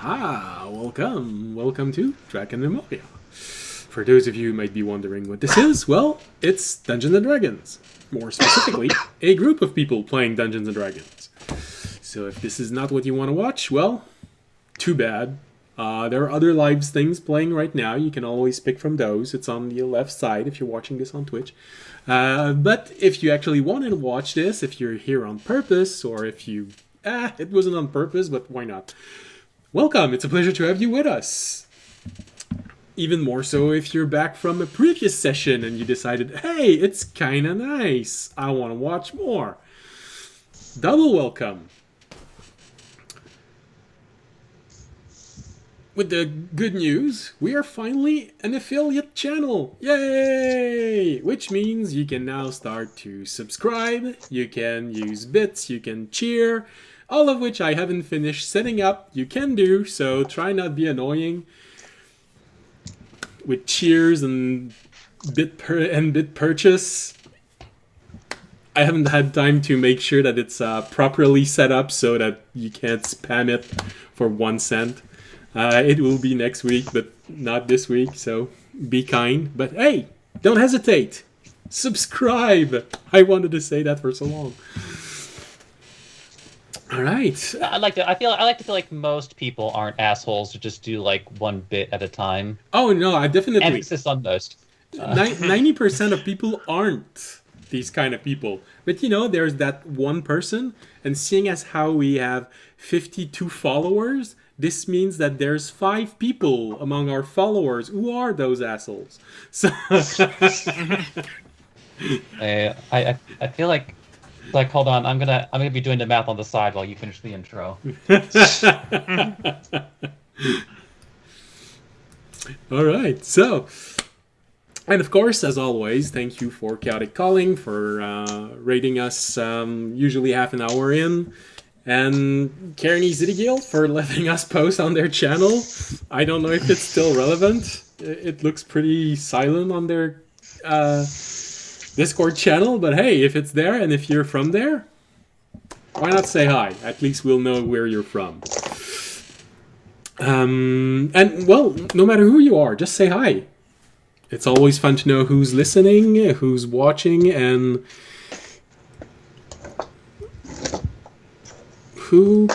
Aha! Welcome to Drakenmemoria. For those of you who might be wondering what this is, well, it's Dungeons and Dragons. More specifically, a group of people playing Dungeons and Dragons. So if this is not what you want to watch, well, too bad. There are other live things playing right now. You can always pick from those. It's on the left side if you're watching this on Twitch. But if you actually want to watch this, if you're here on purpose, or if you... it wasn't on purpose, but why not? Welcome, it's a pleasure to have you with us. Even more so if you're back from a previous session and you decided, hey, it's kinda nice, I want to watch more. Double welcome. With the good news, we are finally an affiliate channel. Yay! Which means you can now start to subscribe, you can use bits, you can cheer, all of which I haven't finished setting up. You can do, so try not be annoying with cheers and bit purchase. I haven't had time to make sure that it's properly set up so that you can't spam it for 1 cent. It will be next week, but not this week, so be kind. But hey, don't hesitate. Subscribe. I wanted to say that for so long. All right. I like to feel like most people aren't assholes who just do like one bit at a time. Oh no, I definitely Emphasis on most. 90% of people aren't these kind of people. But you know, there's that one person, and seeing as how we have 52 followers, this means that there's 5 people among our followers who are those assholes. So I feel like hold on, I'm gonna be doing the math on the side while you finish the intro. All right, so, and of course, as always, thank you for Chaotic Calling for rating us usually half an hour in, and Kearney Zittigale for letting us post on their channel. I don't know if it's still relevant. It looks pretty silent on their Discord channel, but hey, if it's there and if you're from there, why not say hi? At least we'll know where you're from. And well, no matter who you are, just say hi. It's always fun to know who's listening, who's watching, and who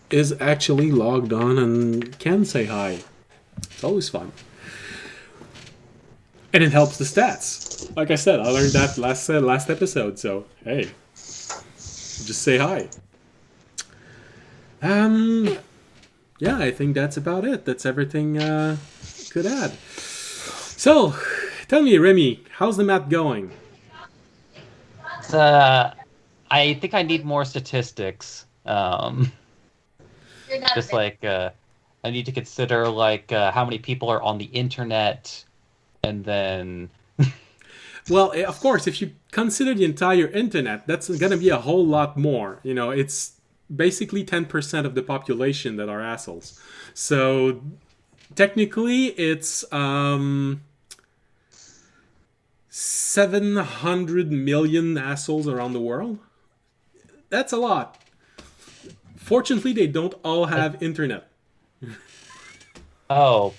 is actually logged on and can say hi. It's always fun. And it helps the stats. Like I said, I learned that last episode, so hey, just say hi. Yeah, I think that's about it. That's everything could add. So, tell me, Remy, how's the map going? I think I need more statistics. Just like I need to consider like how many people are on the internet, and then. Well, of course, if you consider the entire internet, that's going to be a whole lot more. You know, it's basically 10% of the population that are assholes. So, technically, it's 700 million assholes around the world. That's a lot. Fortunately, they don't all have internet. Oh.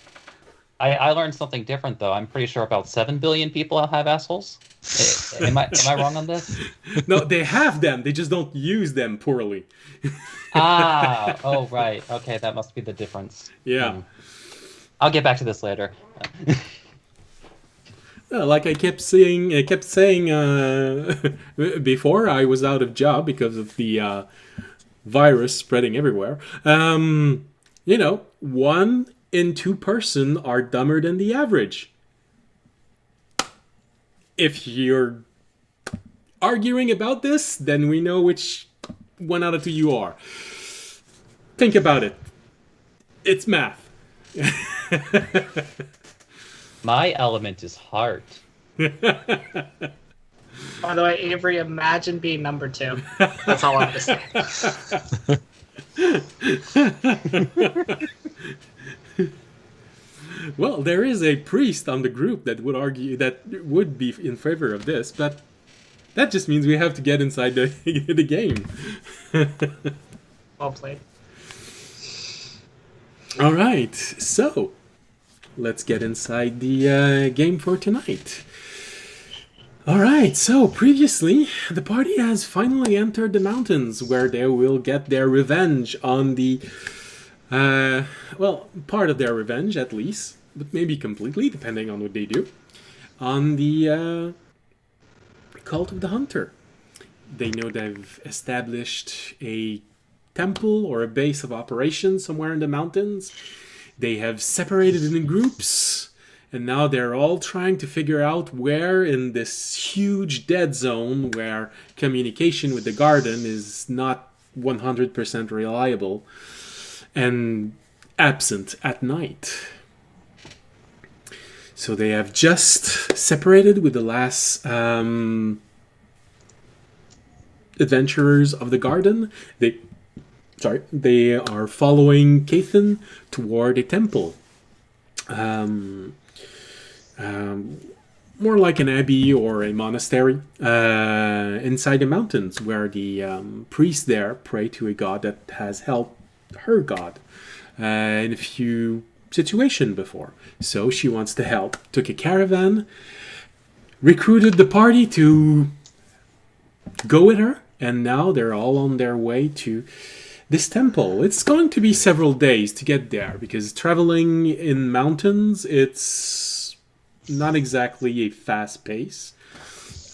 I learned something different, though. I'm pretty sure about 7 billion people have assholes. Am I wrong on this? No, they have them. They just don't use them poorly. Oh, right. Okay, that must be the difference. Yeah. I'll get back to this later. Like I kept saying before I was out of job because of the virus spreading everywhere. You know, 1 in 2 person are dumber than the average. If you're arguing about this, then we know which 1 out of 2 you are. Think about it. It's math. My element is heart. By the way, Avery, imagine being number 2. That's all I'm going to say. Well, there is a priest on the group that would argue that would be in favor of this, but that just means we have to get inside the game. Well played. All right, so let's get inside the game for tonight. All right, so previously, the party has finally entered the mountains where they will get their revenge on the. Well, part of their revenge at least, but maybe completely, depending on what they do, on the Cult of the Hunter. They know they've established a temple or a base of operations somewhere in the mountains. They have separated in groups, and now they're all trying to figure out where in this huge dead zone where communication with the garden is not 100% reliable and absent at night. So they have just separated with the last adventurers of the garden. They are following Cathan toward a temple. More like an abbey or a monastery inside the mountains where the priests there pray to a god that has helped her god in a few situations before. So she wants to help. Took a caravan, recruited the party to go with her, and now they're all on their way to this temple. It's going to be several days to get there because traveling in mountains, it's not exactly a fast pace.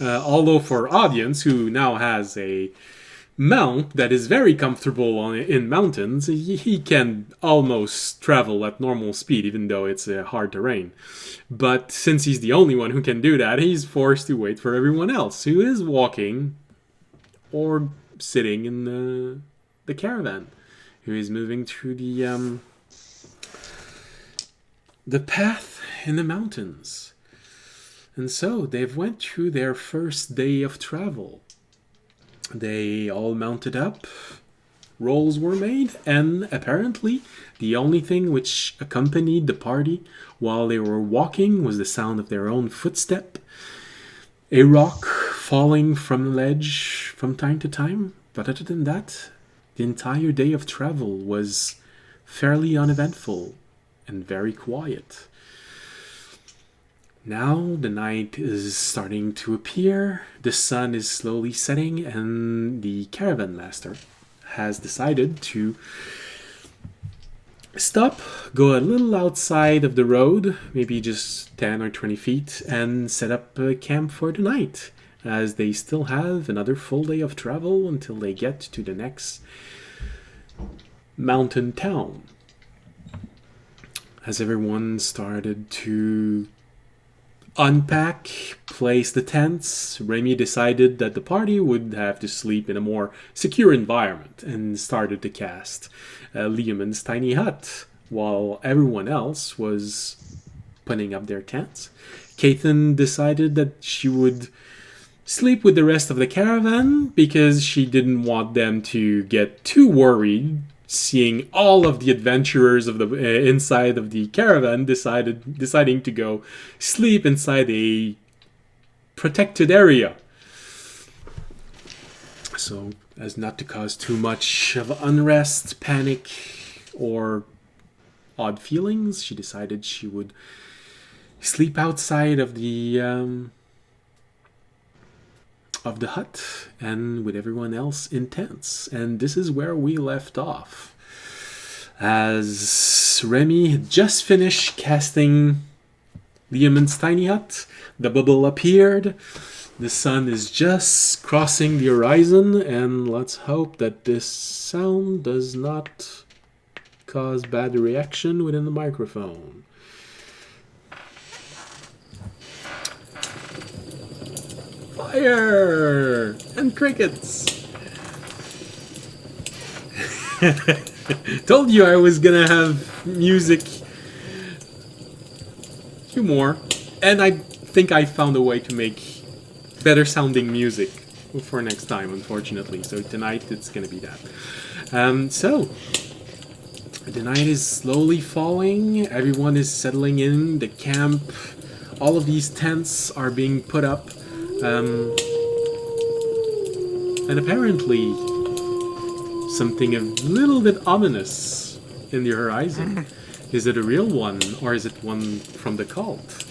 Although for audience who now has a mount that is very comfortable in mountains, he can almost travel at normal speed, even though it's hard terrain. But since he's the only one who can do that, he's forced to wait for everyone else who is walking or sitting in the caravan, who is moving through the path in the mountains. And so they've went through their first day of travel. They all mounted up, rolls were made, and apparently the only thing which accompanied the party while they were walking was the sound of their own footstep, a rock falling from the ledge from time to time. But other than that, the entire day of travel was fairly uneventful and very quiet. Now the night is starting to appear, the sun is slowly setting, and the caravan master has decided to stop, go a little outside of the road, maybe just 10 or 20 feet, and set up a camp for the night, as they still have another full day of travel until they get to the next mountain town. As everyone started to unpack, place the tents, Remy decided that the party would have to sleep in a more secure environment and started to cast Liamon's tiny hut while everyone else was putting up their tents. Cathan decided that she would sleep with the rest of the caravan because she didn't want them to get too worried seeing all of the adventurers of the inside of the caravan deciding to go sleep inside a protected area. So as not to cause too much of unrest, panic, or odd feelings, she decided she would sleep outside of the hut and with everyone else in tents. And this is where we left off. As Remy had just finished casting Liamon's tiny hut, the bubble appeared. The sun is just crossing the horizon, and let's hope that this sound does not cause bad reaction within the microphone. Fire! And crickets! Told you I was gonna have music. Few more. And I think I found a way to make better sounding music for next time, unfortunately. So tonight it's gonna be that. So, the night is slowly falling. Everyone is settling in. The camp. All of these tents are being put up. And apparently something a little bit ominous in the horizon. Is it a real one, or is it one from the cult?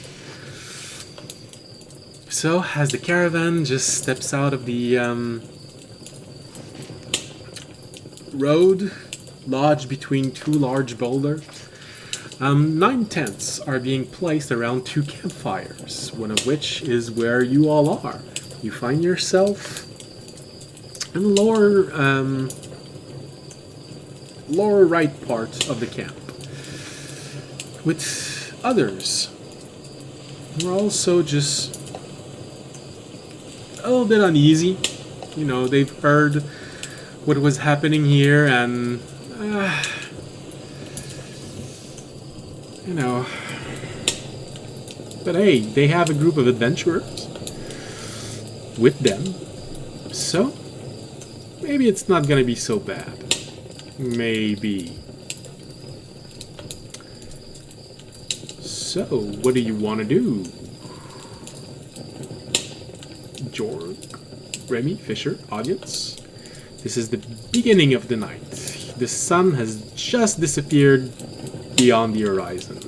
So, as the caravan just steps out of the road, lodged between two large boulders, 9 tents are being placed around 2 campfires, one of which is where you all are. You find yourself in the lower right part of the camp, with others who are also just a little bit uneasy. You know, they've heard what was happening here, and you know, but hey, they have a group of adventurers with them, so maybe it's not gonna be so bad. Maybe. So, what do you want to do? Jorg, Remy, Fisher, audience? This is the beginning of the night. The sun has just disappeared beyond the horizon.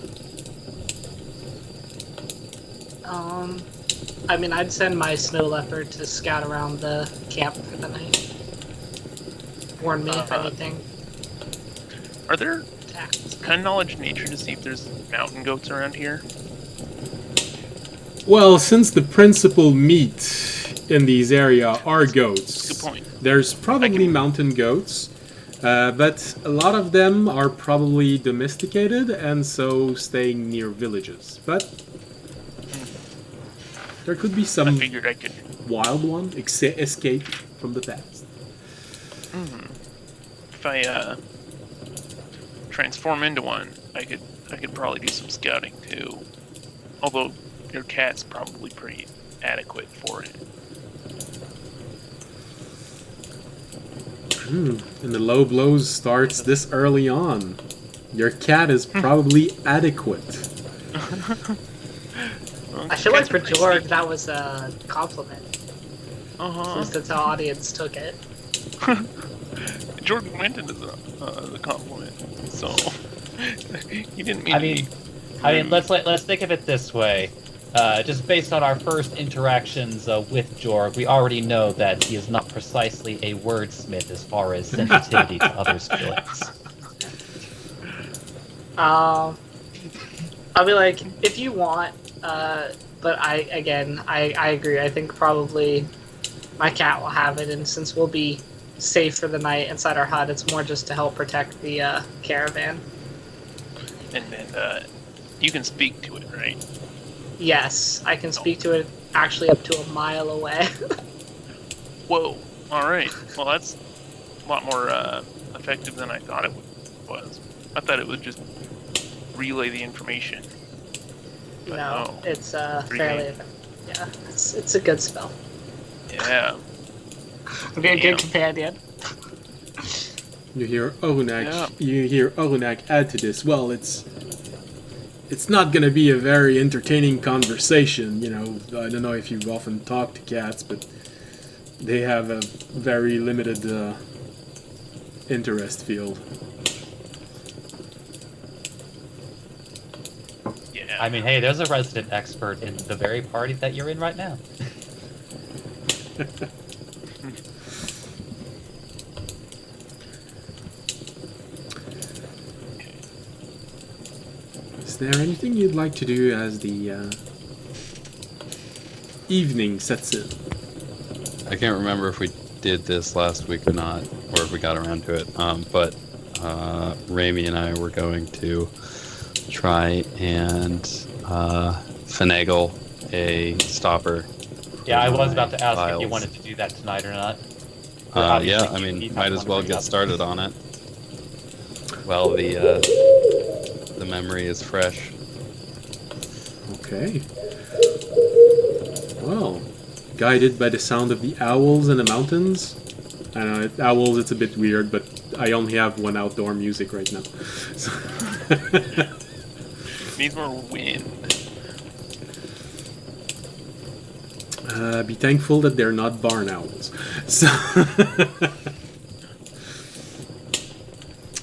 I mean, I'd send my snow leopard to scout around the camp for the night. Warn me if anything. Are there Attacks. kind of knowledge in nature to see if there's mountain goats around here? Well, since the principal meat in these areas are goats, Good point. there's probably mountain goats, but a lot of them are probably domesticated and so staying near villages. But there could be I some figured I could. wild one escape from the past. If I transform into one, I could probably do some scouting too. Although your cat's probably pretty adequate for it. And the low blows starts this early on. Your cat is probably adequate. Well, I feel like cats for are pretty George, sneaky. that was a compliment. Since that's how audience took it. Jordan went into the compliment, so he didn't mean. I mean, let's think of it this way. Just based on our first interactions with Jorg, we already know that he is not precisely a wordsmith as far as sensitivity to others' feelings. I'll be like, if you want, but I agree. I think probably my cat will have it, and since we'll be safe for the night inside our hut, it's more just to help protect the caravan. And then you can speak to it, right? Yes, I can speak to it actually up to a mile away. Whoa! All right. Well, that's a lot more effective than I thought it was. I thought it would just relay the information. But No, it's Pretty fairly. Yeah, it's a good spell. Yeah. Be a Damn. good companion. You hear Orunak. Yeah. You hear Orunak add to this. Well, it's not gonna be a very entertaining conversation. You know, I don't know if you've often talked to cats, but they have a very limited interest field. Yeah. I mean, hey, there's a resident expert in the very party that you're in right now. Is there anything you'd like to do as the evening sets in? I can't remember if we did this last week or not, or if we got around to it. But Ramy and I were going to try and finagle a stopper. Yeah, I was about to ask if you Files. wanted to do that tonight or not. Yeah, Obviously, I you mean, need might not as well wanna bring get up- started on it. Well, the memory is fresh. Okay. Well, guided by the sound of the owls in the mountains. I know, owls, it's a bit weird, but I only have one outdoor music right now. So Needs more wind. be thankful that they're not barn owls. So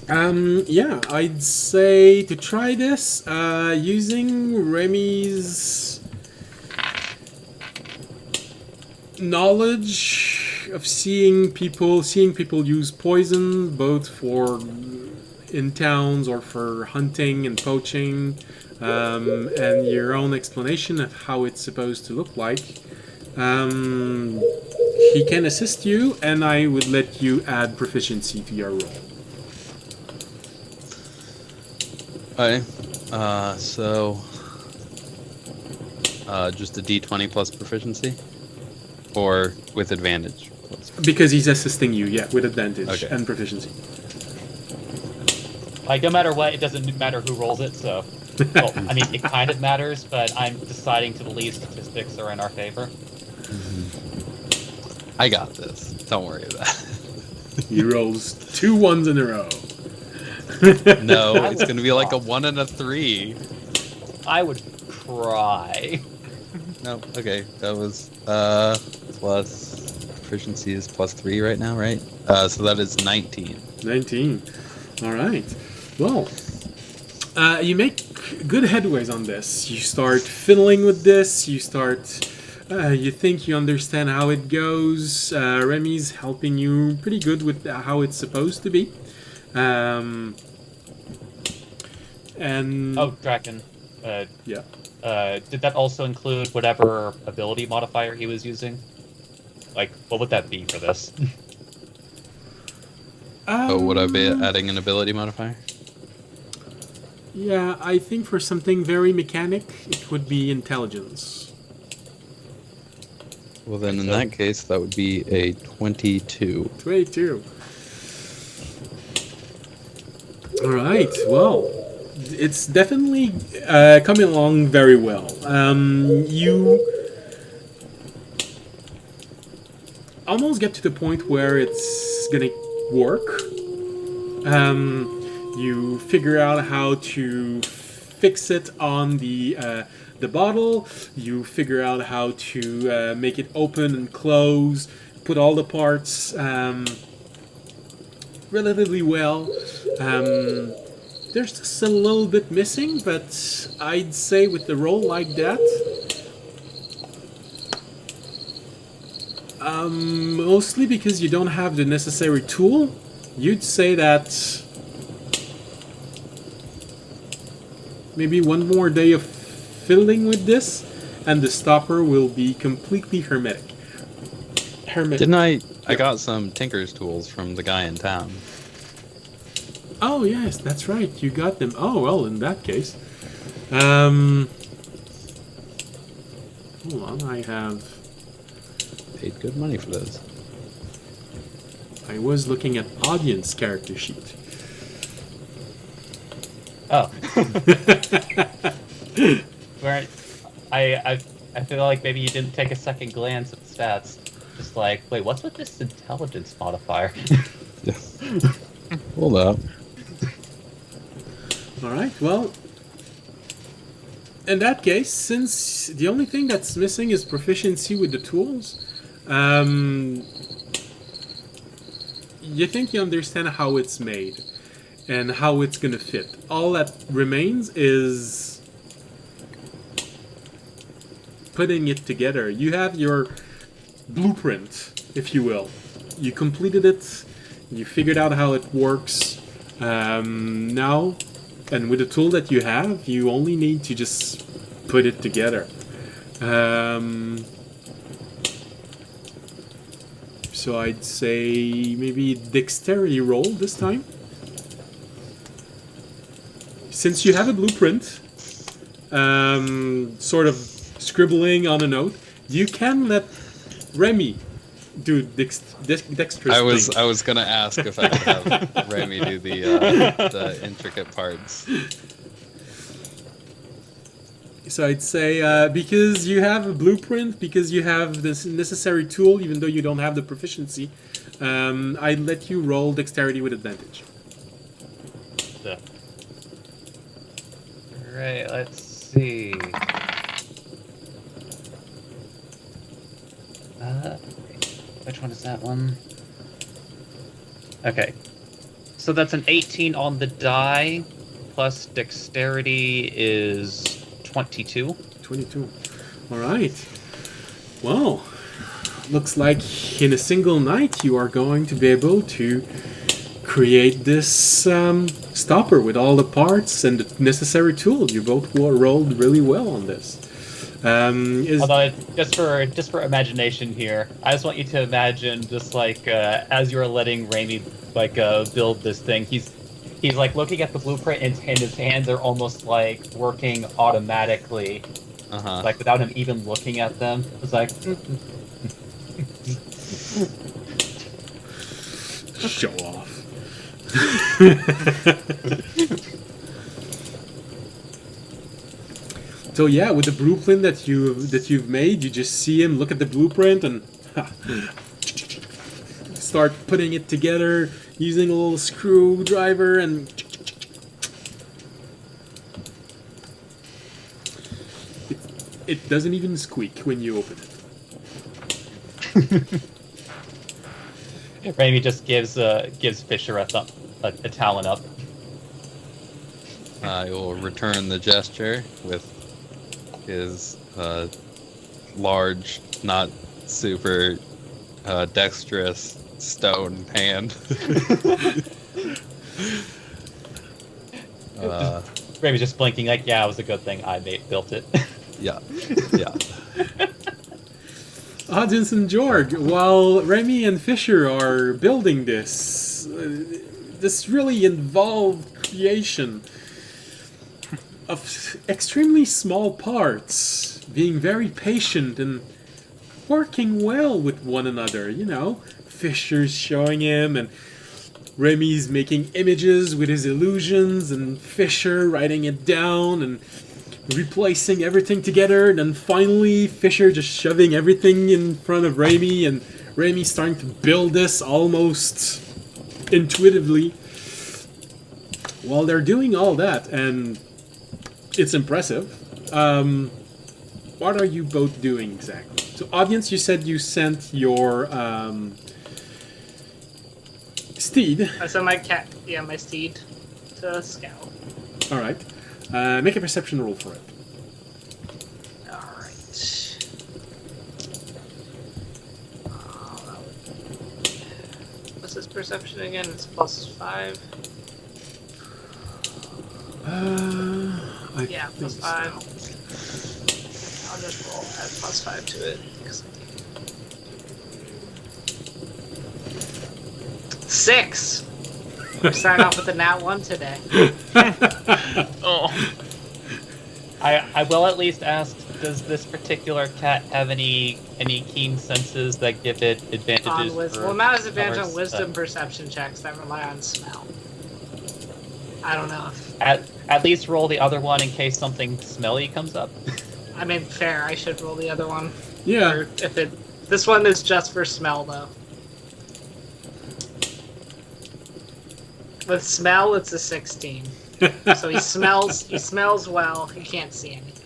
Yeah, I'd say to try this, using Remy's knowledge of seeing people use poison, both for in towns or for hunting and poaching, and your own explanation of how it's supposed to look like. He can assist you, and I would let you add proficiency to your roll. Okay. So just a D20 plus proficiency, or with advantage. Because he's assisting you, yeah, with advantage Okay. and proficiency. Like, no matter what, it doesn't matter who rolls it, so... Well, I mean, it kind of matters, but I'm deciding to believe statistics are in our favor. I got this. Don't worry about it. He rolls 2 ones in a row. No, it's going to be like a 1 and a 3. I would cry. No, okay. That was plus proficiency is plus 3 right now, right? So that is 19. 19. All right. Well, you make good headways on this. You start fiddling with this. You start. You think you understand how it goes. Remy's helping you pretty good with how it's supposed to be. And Oh, Draken. yeah. Did that also include whatever ability modifier he was using? Like, what would that be for this? Oh, would I be adding an ability modifier? Yeah, I think for something very mechanic, it would be intelligence. Well, then in that case, that would be a 22. 22. All right. Well, it's definitely coming along very well. You almost get to the point where it's gonna work. You figure out how to fix it on the bottle. You figure out how to make it open and close. Put all the parts relatively well. There's just a little bit missing, but I'd say with the roll like that, mostly because you don't have the necessary tool, you'd say that maybe one more day of fiddling with this, and the stopper will be completely hermetic. Didn't I got some tinker's tools from the guy in town. Oh yes, that's right. You got them. Oh well, in that case, hold on. I Paid good money for those. was looking at audience character sheet. Oh. Where I feel like maybe you didn't take a second glance at the stats. Just like, wait, what's with this intelligence modifier? Hold up. All right. Well, in that case, since the only thing that's missing is proficiency with the tools, you think you understand how it's made and how it's gonna fit. All that remains is putting it together. You have your blueprint, if you will. You completed it. You figured out how it works. Now, and with the tool that you have, you only need to just put it together. So I'd say maybe dexterity roll this time. Since you have a blueprint, sort of scribbling on a note, you can let Remy do dexterous I was things. gonna ask if I could have Remy do the intricate parts. So I'd say because you have a blueprint, because you have this necessary tool, even though you don't have the proficiency, I'd let you roll dexterity with advantage. Right, let's see. Which one is that one? Okay. So that's an 18 on the die, plus dexterity is 22. 22. All right. Well, looks like in a single night you are going to be able to create this stopper with all the parts and the necessary tools. You both rolled really well on this. Although, just for imagination here, I just want you to imagine just like as you're letting Raimi like build this thing, he's like looking at the blueprint and his hands are almost like working automatically, like without him even looking at them. It's like show off. So yeah, with the blueprint that you've made, you just see him look at the blueprint and start putting it together using a little screwdriver, and it doesn't even squeak when you open it. Raimi just gives Fisher a talon up. I will return the gesture with his large, not super dexterous stone hand. Raimi's just blinking like, yeah, it was a good thing I built it. Yeah. Audience and Georg, while Remy and Fisher are building this really involved creation of extremely small parts, being very patient and working well with one another, you know. Fisher's showing him, and Remy's making images with his illusions, and Fisher writing it down and replacing everything together, and then finally Fisher just shoving everything in front of Remy, and Remy starting to build this almost intuitively. While they're doing all that, and it's impressive, what are you both doing exactly? So audience, you said you sent your steed. I sent my steed to scout. Alright. Make a perception roll for it. Alright. What's his perception again? It's +5. Yeah, +5. I'll just roll add +5 to it. 6! We're starting off with a nat 1 today. Oh. I will at least ask, does this particular cat have any keen senses that give it advantages? Well, Matt has advantage on others, wisdom perception checks that rely on smell. I don't know if... At least roll the other one in case something smelly comes up. I mean, fair, I should roll the other one. Yeah. Or if it... This one is just for smell, though. With smell, it's a 16. So he smells well, he can't see anything.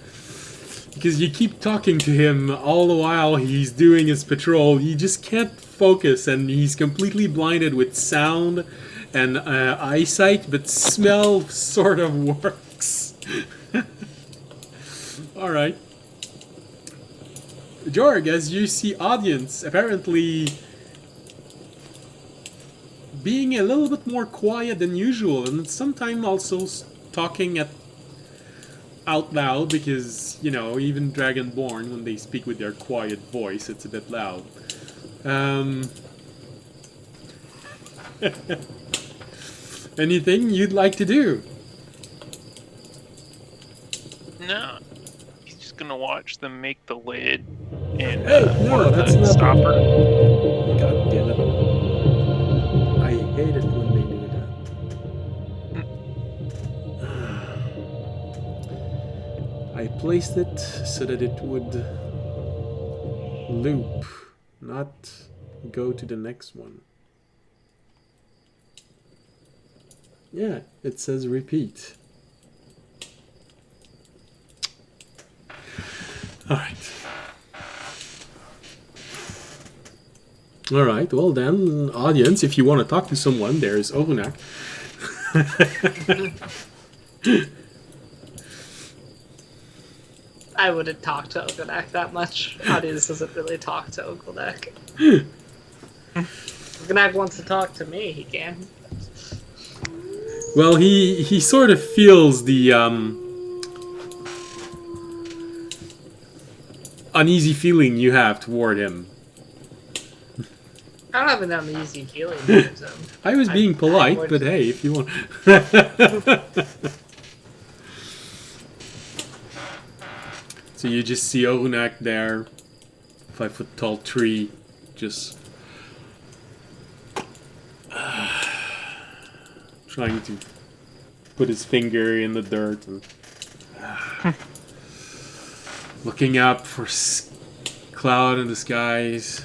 Because you keep talking to him all the while he's doing his patrol, he just can't focus, and he's completely blinded with sound and eyesight, but smell sort of works. Alright. Jorg, as you see audience, apparently being a little bit more quiet than usual, and sometimes also talking out loud, because, you know, even Dragonborn, when they speak with their quiet voice, it's a bit loud. Anything you'd like to do? No. He's just gonna watch them make the lid and Hey, no, or that's the not stopper. God damn it. I hate it when they do that. I placed it so that it would loop, not go to the next one. Yeah, it says repeat. Alright. All right. Well then, audience, if you want to talk to someone, there's Orunak. I wouldn't talk to Oglenak that much. Audience doesn't really talk to Oglenak. Oglenak wants to talk to me, he can. Well, he sort of feels the uneasy feeling you have toward him. I don't have an uneasy feeling towards him. I was being polite, would- but hey, if you want. So you just see Orunak there, 5-foot-tall tree, just trying to put his finger in the dirt and looking up for cloud in the skies.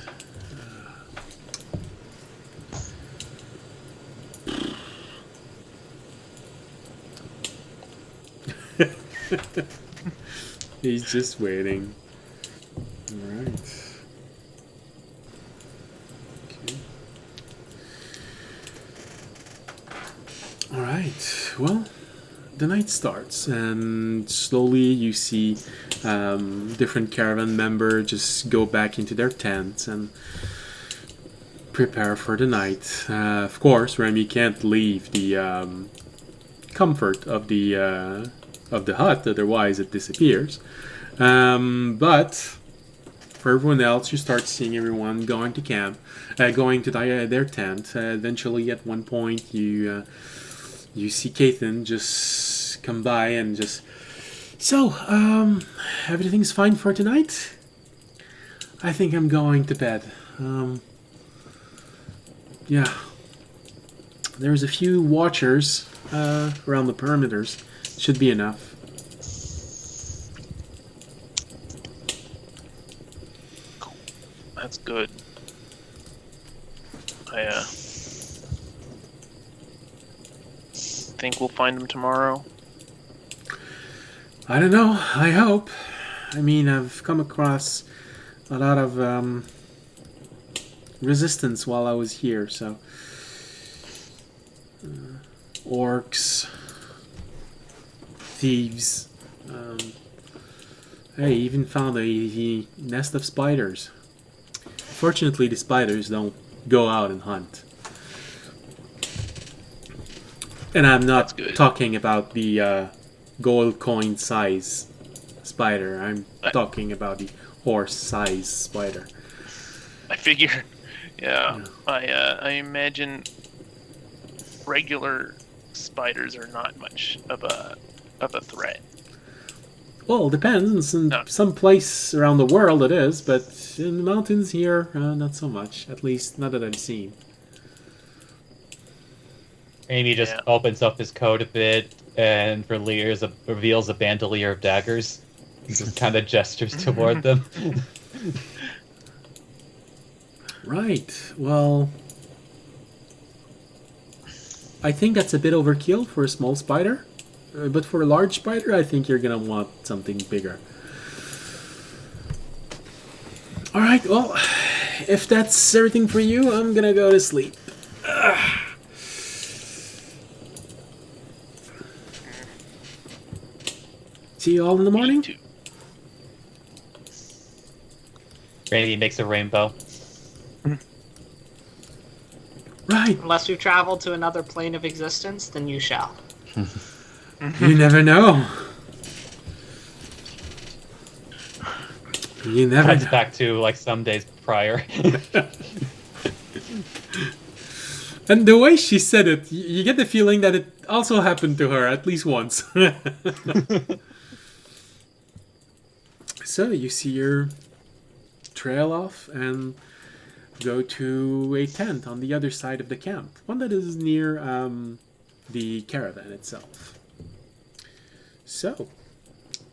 He's just waiting. Alright. Okay. Alright, well, the night starts, and slowly you see different caravan members just go back into their tents and prepare for the night. Of course, Remy can't leave the comfort of the hut, otherwise it disappears. But for everyone else, you start seeing everyone going to camp, going to their tent. Eventually, at one point, you see Kathan just come by and just, so, everything's fine for tonight? I think I'm going to bed. Yeah. There's a few watchers around the perimeters. Should be enough. That's good. I think we'll find him tomorrow. I don't know. I hope. I mean, I've come across a lot of resistance while I was here, so orcs, thieves. I even found a nest of spiders. Fortunately, the spiders don't go out and hunt. And I'm not talking about the gold coin size spider. I'm talking about the horse size spider. I figure. Yeah. I imagine regular spiders are not much of a threat. Well, it depends. In some place around the world it is, but in the mountains here, not so much. At least, not that I've seen. Amy just opens up his coat a bit and reveals a bandolier of daggers. He just kind of gestures toward them. Right. Well, I think that's a bit overkill for a small spider. But for a large spider, I think you're going to want something bigger. Alright, well, if that's everything for you, I'm going to go to sleep. See you all in the morning? Amy makes a rainbow. Right. Unless you travel to another plane of existence, then you shall. You never know. You never Cuts know. back to like some days prior. And the way she said it, you get the feeling that it also happened to her at least once. So you see your trail off and go to a tent on the other side of the camp. One that is near the caravan itself. So,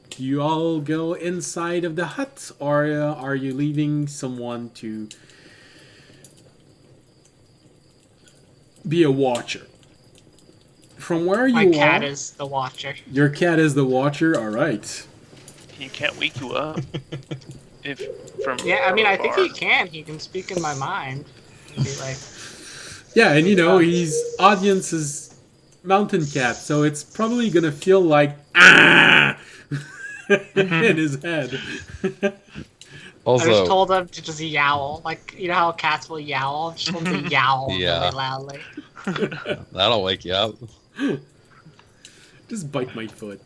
do you all go inside of the hut, or are you leaving someone to be a watcher? From where you are... My cat is the watcher. Your cat is the watcher? Alright. He can't wake you up. Yeah, I mean, I think he can. He can speak in my mind. Be like, Yeah, and he's audience's mountain cat, so it's probably gonna feel like in his head. I just Also, told him to just yowl. Like, you know how cats will yowl? I just told him to yowl Yeah. really loudly. that'll wake you up. Just bite my foot.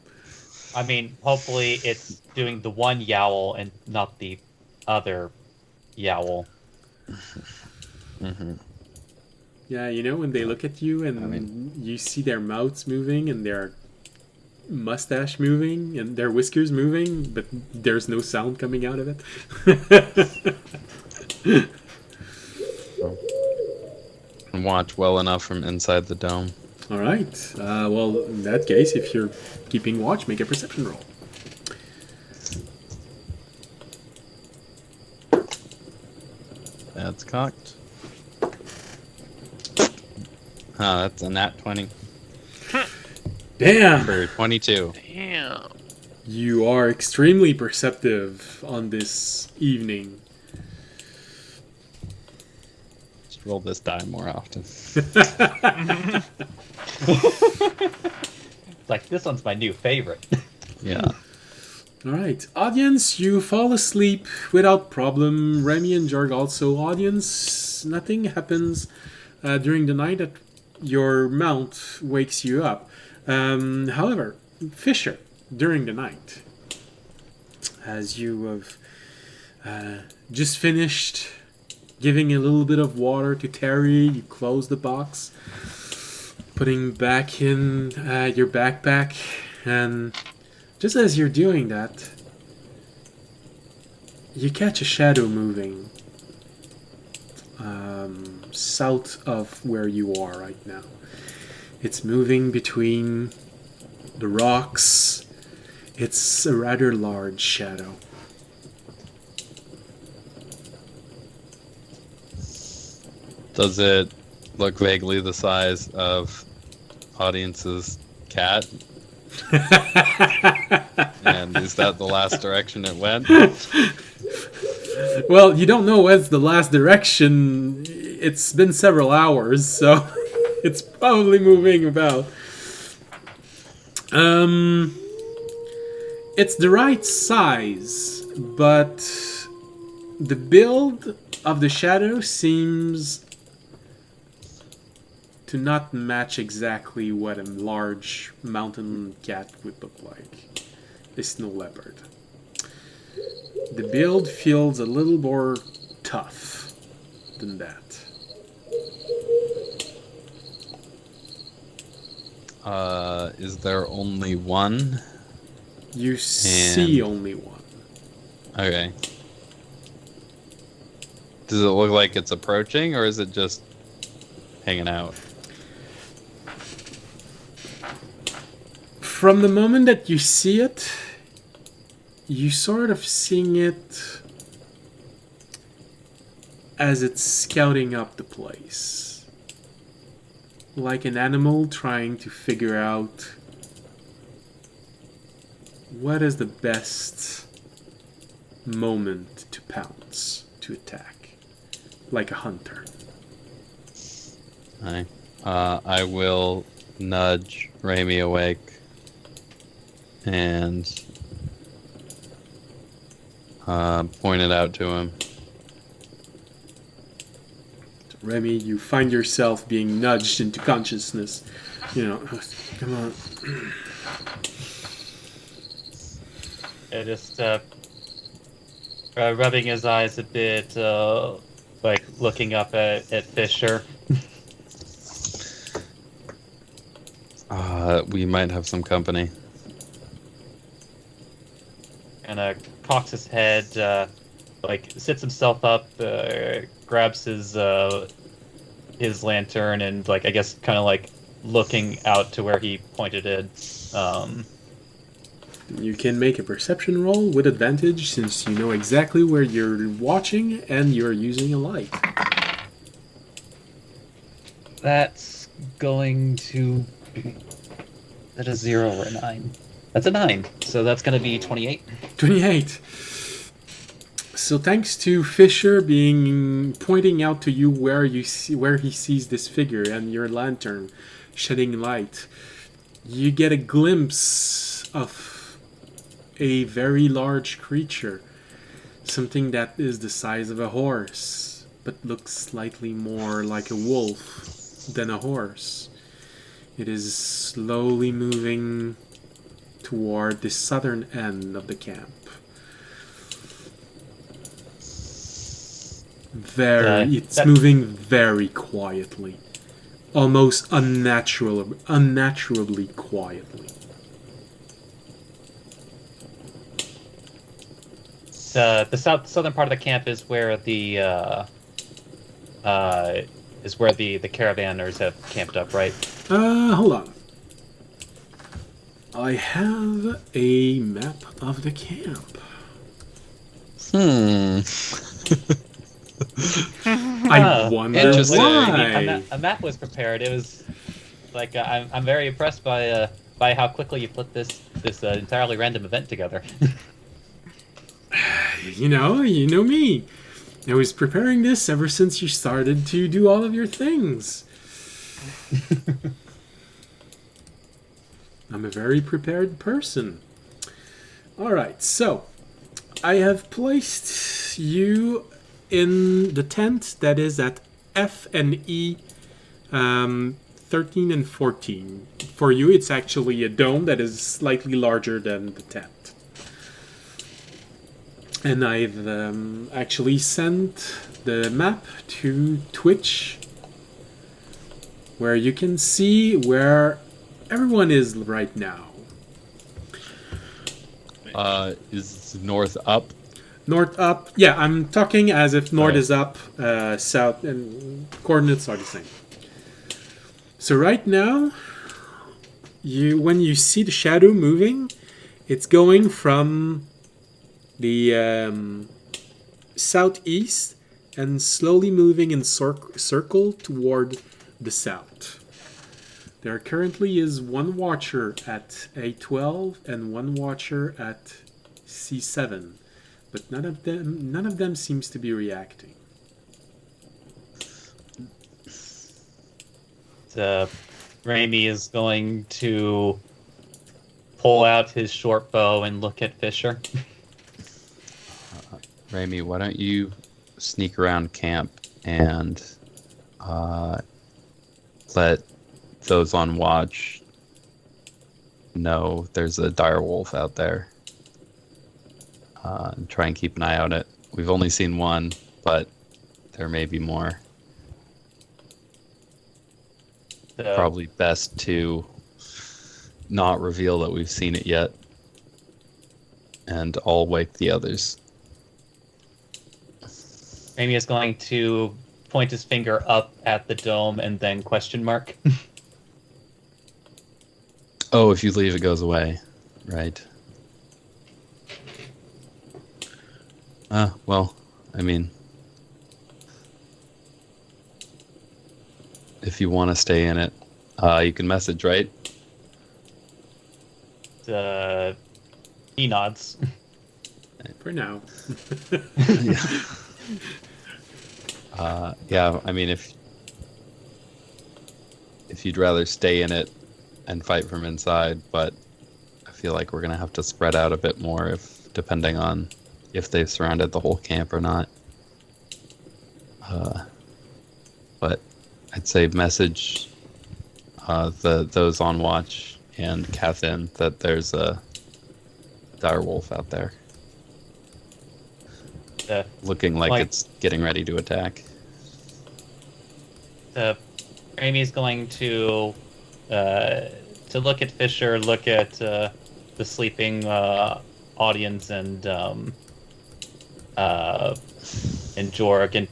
I mean, hopefully it's doing the one yowl and not the other yowl. Hmm. Yeah, when they look at you and you see their mouths moving and their mustache moving and their whiskers moving, but there's no sound coming out of it. And watch well enough from inside the dome. All right. Well, in that case, if you're keeping watch, make a perception roll. That's cocked. That's a nat 20 Damn! for 22. Damn. You are extremely perceptive on this evening. Just roll this die more often. Like, this one's my new favorite. Yeah. All right, audience, you fall asleep without problem. Remy and Jorg also. Audience, nothing happens during the night that your mount wakes you up. However, Fisher, during the night, as you have just finished giving a little bit of water to Terry, you close the box, putting back in your backpack, and just as you're doing that, you catch a shadow moving south of where you are right now. It's moving between the rocks. It's a rather large shadow. Does it look vaguely the size of audience's cat? And is that the last direction it went? Well, you don't know what's the last direction. It's been several hours, so it's probably moving about. It's the right size, but the build of the shadow seems to not match exactly what a large mountain cat would look like. A snow leopard. The build feels a little more tough than that. Is there only one? You see only one. Okay. Does it look like it's approaching, or is it just hanging out? From the moment that you see it, you sort of seeing it as it's scouting up the place. Like an animal trying to figure out what is the best moment to pounce, to attack. Like a hunter. I will nudge Raimi awake and point it out to him. Remy, you find yourself being nudged into consciousness. Come on. Just rubbing his eyes a bit, like looking up at Fisher. We might have some company. And cocks his head, like sits himself up, grabs his lantern, and like I guess kind of like looking out to where he pointed it. You can make a perception roll with advantage since you know exactly where you're watching and you're using a light. That's going to be... That is 0 or a 9. That's a 9, so that's going to be 28. 28. So thanks to Fisher pointing out to you where he sees this figure and your lantern shedding light, you get a glimpse of a very large creature, something that is the size of a horse, but looks slightly more like a wolf than a horse. It is slowly moving toward the southern end of the camp. It's moving very quietly, almost unnaturally quietly. The southern part of the camp is where the caravanners have camped up, right? Hold on. I have a map of the camp. I wonder why. A map was prepared. It was like I'm very impressed by how quickly you put this entirely random event together. You know me. I was preparing this ever since you started to do all of your things. I'm a very prepared person. Alright, so I have placed you in the tent that is at F and E 13 and 14. For you, it's actually a dome that is slightly larger than the tent. And I've actually sent the map to Twitch, where you can see where everyone is right now. Is north up? North up. Yeah, I'm talking as if north is up, south, and coordinates are the same. So right now, when you see the shadow moving, it's going from the southeast and slowly moving in circle toward the south. There currently is one watcher at A12 and one watcher at C7, but none of them seems to be reacting. Raimi is going to pull out his short bow and look at Fisher. Raimi, why don't you sneak around camp and let those on watch know there's a dire wolf out there. And try and keep an eye on it. We've only seen one, but there may be more. Probably best to not reveal that we've seen it yet, and I'll wake the others. Raimi is going to point his finger up at the dome and then question mark. Oh, if you leave, it goes away. Right. Well, I mean, if you want to stay in it, you can message, right? He nods. For now. Yeah, I mean, if you'd rather stay in it and fight from inside, but I feel like we're gonna have to spread out a bit more depending on if they've surrounded the whole camp or not. But I'd say message those on watch and Cathin that there's a dire wolf out there. Looking like it's getting ready to attack. Amy's going to look at Fisher, look at the sleeping audience and Jorg, and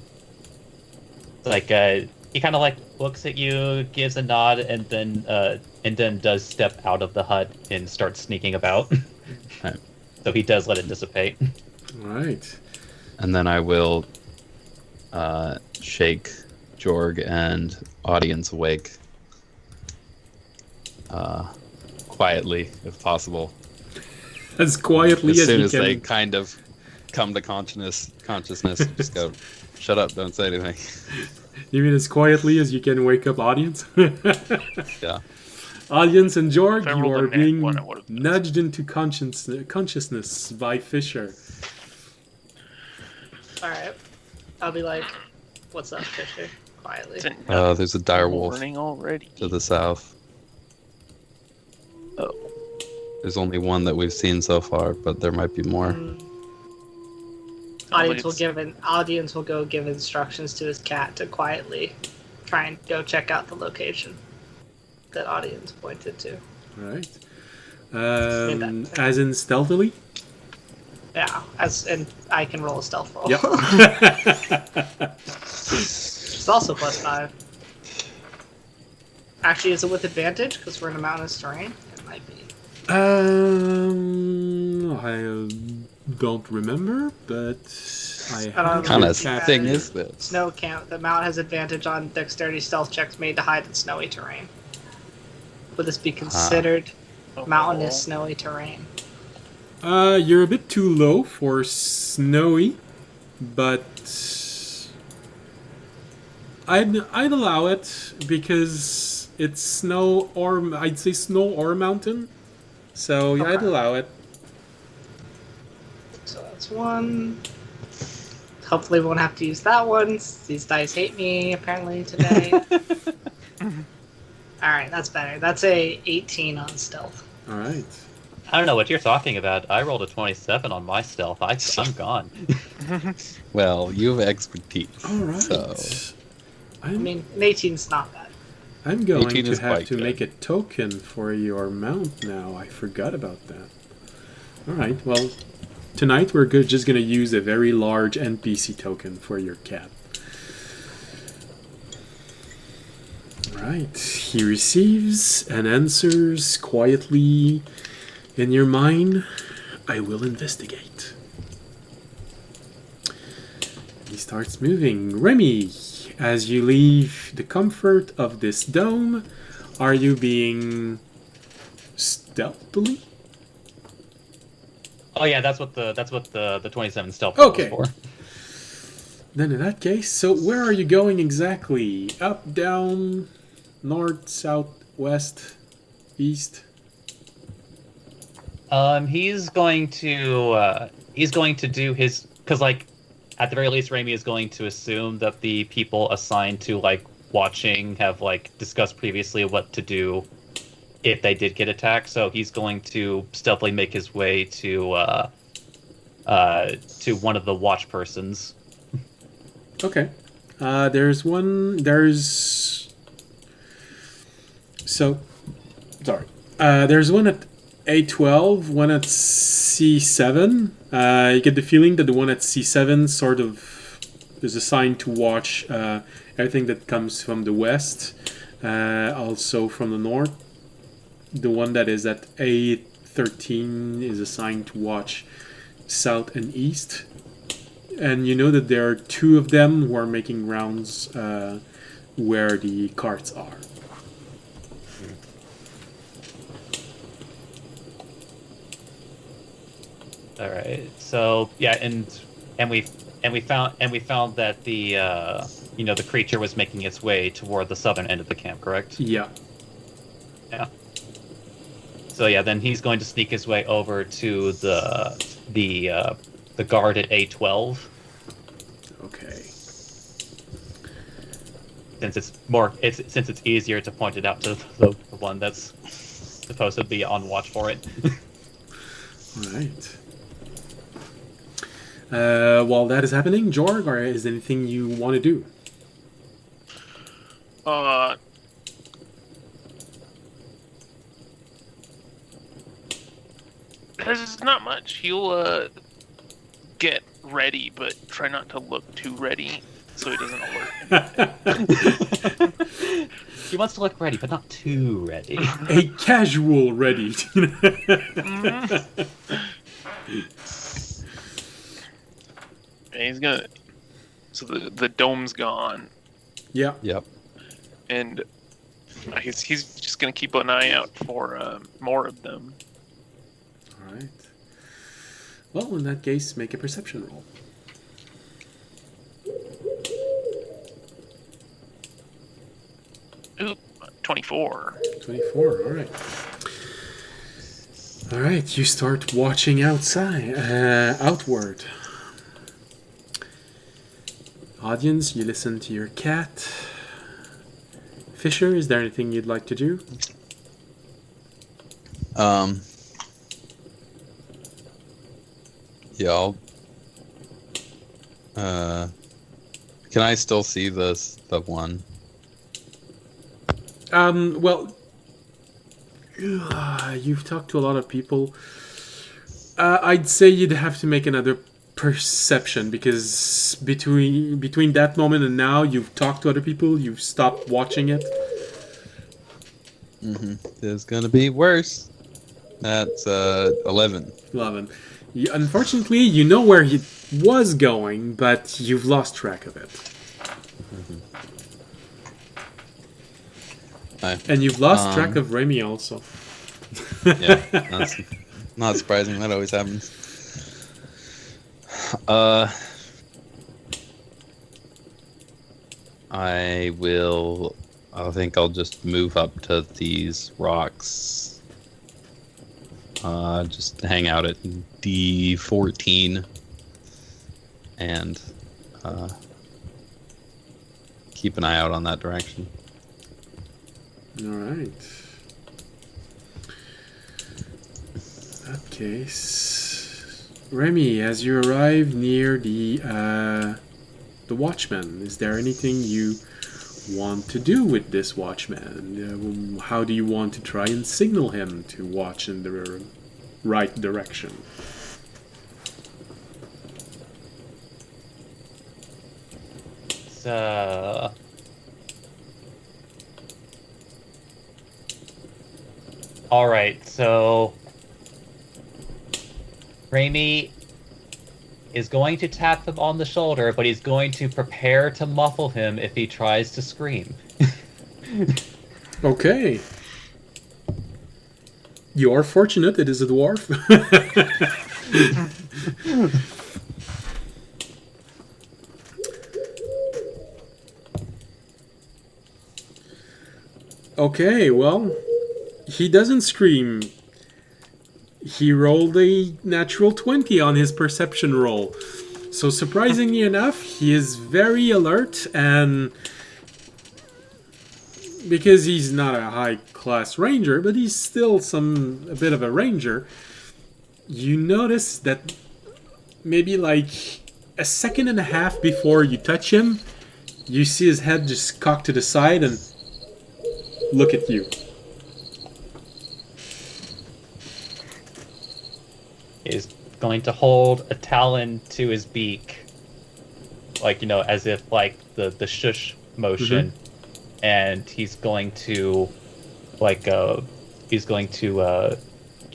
he kind of looks at you, gives a nod, and then does step out of the hut and starts sneaking about. Right. So he does let it dissipate. Right. And then I will shake Jorg and audience awake quietly, if possible. As quietly as as soon you as can. they kind of come to consciousness, just go, shut up, don't say anything. Even as quietly as you can wake up audience. Yeah. Audience and Jorg, If I you rolled a are nat being one, I would've missed. nudged into consciousness by Fisher. Alright. I'll be like, what's up, Fisher? Quietly. It's at There's a dire wolf morning already. to the south. Oh. There's only one that we've seen so far, but there might be more. Audience will go give instructions to his cat to quietly try and go check out the location that audience pointed to. Right. that- As in stealthily? Yeah, and I can roll a stealth roll. Yep. It's also +5. Actually, is it with advantage because we're in a mountainous terrain? It might be. I don't remember, but I I don't have What kind know. of cat. thing is this? Snow count. The mount has advantage on dexterity stealth checks made to hide in snowy terrain. Would this be considered mountainous, snowy terrain? You're a bit too low for snowy, but I'd allow it because it's snow or I'd say snow or mountain. So yeah, I'd Okay. allow it. So that's one. Hopefully we won't have to use that one. These dice hate me, apparently, today. Alright, that's better. That's a 18 on stealth. All right. I don't know what you're talking about. I rolled a 27 on my stealth. I'm gone. Well, you have expertise. All right. So, I mean, an 18's not bad. I'm going 18 to is have quite to good. make a token for your mount now. I forgot about that. All right. Well, tonight we're just going to use a very large NPC token for your cat. Right. He receives and answers quietly in your mind. I will investigate. He starts moving. Remy, as you leave the comfort of this dome, are you being stealthily? Oh yeah, that's what the 27 stealth Okay. was for. Then in that case, so where are you going exactly? Up, down, north, south, west, east? He's going to do his, because like at the very least, Raimi is going to assume that the people assigned to like watching have like discussed previously what to do if they did get attacked. So he's going to stealthily make his way to one of the watch persons. Okay. There's one. So, sorry. There's one at A12, one at C7. You get the feeling that the one at C7 sort of is assigned to watch everything that comes from the west, also from the north. The one that is at A13 is assigned to watch south and east. And you know that there are two of them who are making rounds where the carts are. All right. So yeah, and we found that the the creature was making its way toward the southern end of the camp, correct? Yeah. Yeah. So yeah, then he's going to sneak his way over to the guard at A12, Okay. since it's easier to point it out to the one that's supposed to be on watch for it. All right. While that is happening, Jorg, or is there anything you want to do? There's not much. He'll get ready, but try not to look too ready so he doesn't alert. He wants to look ready, but not too ready. A casual ready. And he's gonna. So the dome's gone, Yeah. yep. and he's just gonna keep an eye out for more of them. All right. Well, in that case, make a perception roll. Ooh, 24. 24, alright. Alright, you start watching outward. Audience, you listen to your cat. Fisher, is there anything you'd like to do? Yeah, can I still see the one? Well, you've talked to a lot of people. I'd say you'd have to make another perception, because between that moment and now, you've talked to other people, you've stopped watching it. It's gonna be worse. That's 11. 11. Unfortunately, you know where he was going, but you've lost track of it. And you've lost track of Remy also. Yeah, that's not surprising. That always happens. I think I'll just move up to these rocks. Just hang out at D14 and keep an eye out on that direction. Alright. In that case, Remy, as you arrive near the Watchman, is there anything you want to do with this Watchman? How do you want to try and signal him to watch in the right direction? So... Alright, so... Raimi is going to tap him on the shoulder, but he's going to prepare to muffle him if he tries to scream. Okay. You are fortunate, it is a dwarf. Okay, well, he doesn't scream. He rolled a natural 20 on his perception roll. So surprisingly enough, he is very alert, and because he's not a high-class ranger, but he's still a bit of a ranger, you notice that maybe like a second and a half before you touch him, you see his head just cocked to the side and look at you. Is going to hold a talon to his beak, like, you know, as if like the shush motion, and he's going to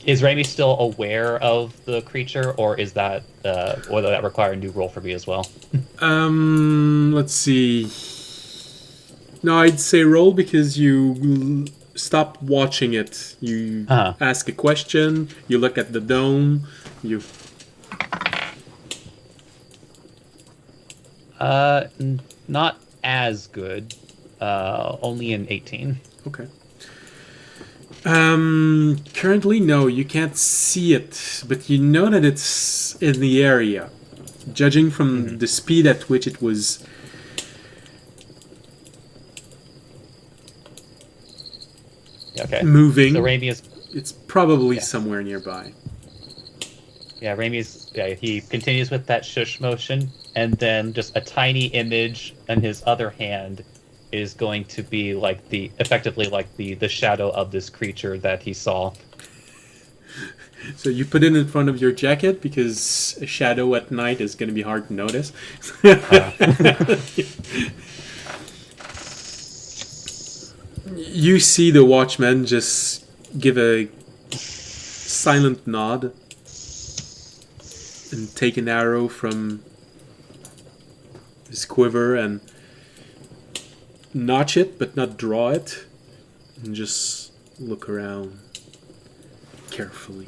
is Raimi still aware of the creature, or is that or will that require a new roll for me as well? Let's see. No, I'd say roll, because you stop watching it. You ask a question, you look at the dome, you... Not as good. Only an 18. Okay. Currently, no, you can't see it, but you know that it's in the area. Judging from the speed at which it was... Okay. moving. So Raimi is... It's probably somewhere nearby. Yeah, he continues with that shush motion, and then just a tiny image in his other hand is going to be like effectively like the shadow of this creature that he saw. So you put it in front of your jacket, because a shadow at night is going to be hard to notice. You see the Watchman just give a silent nod and take an arrow from his quiver and notch it, but not draw it, and just look around carefully.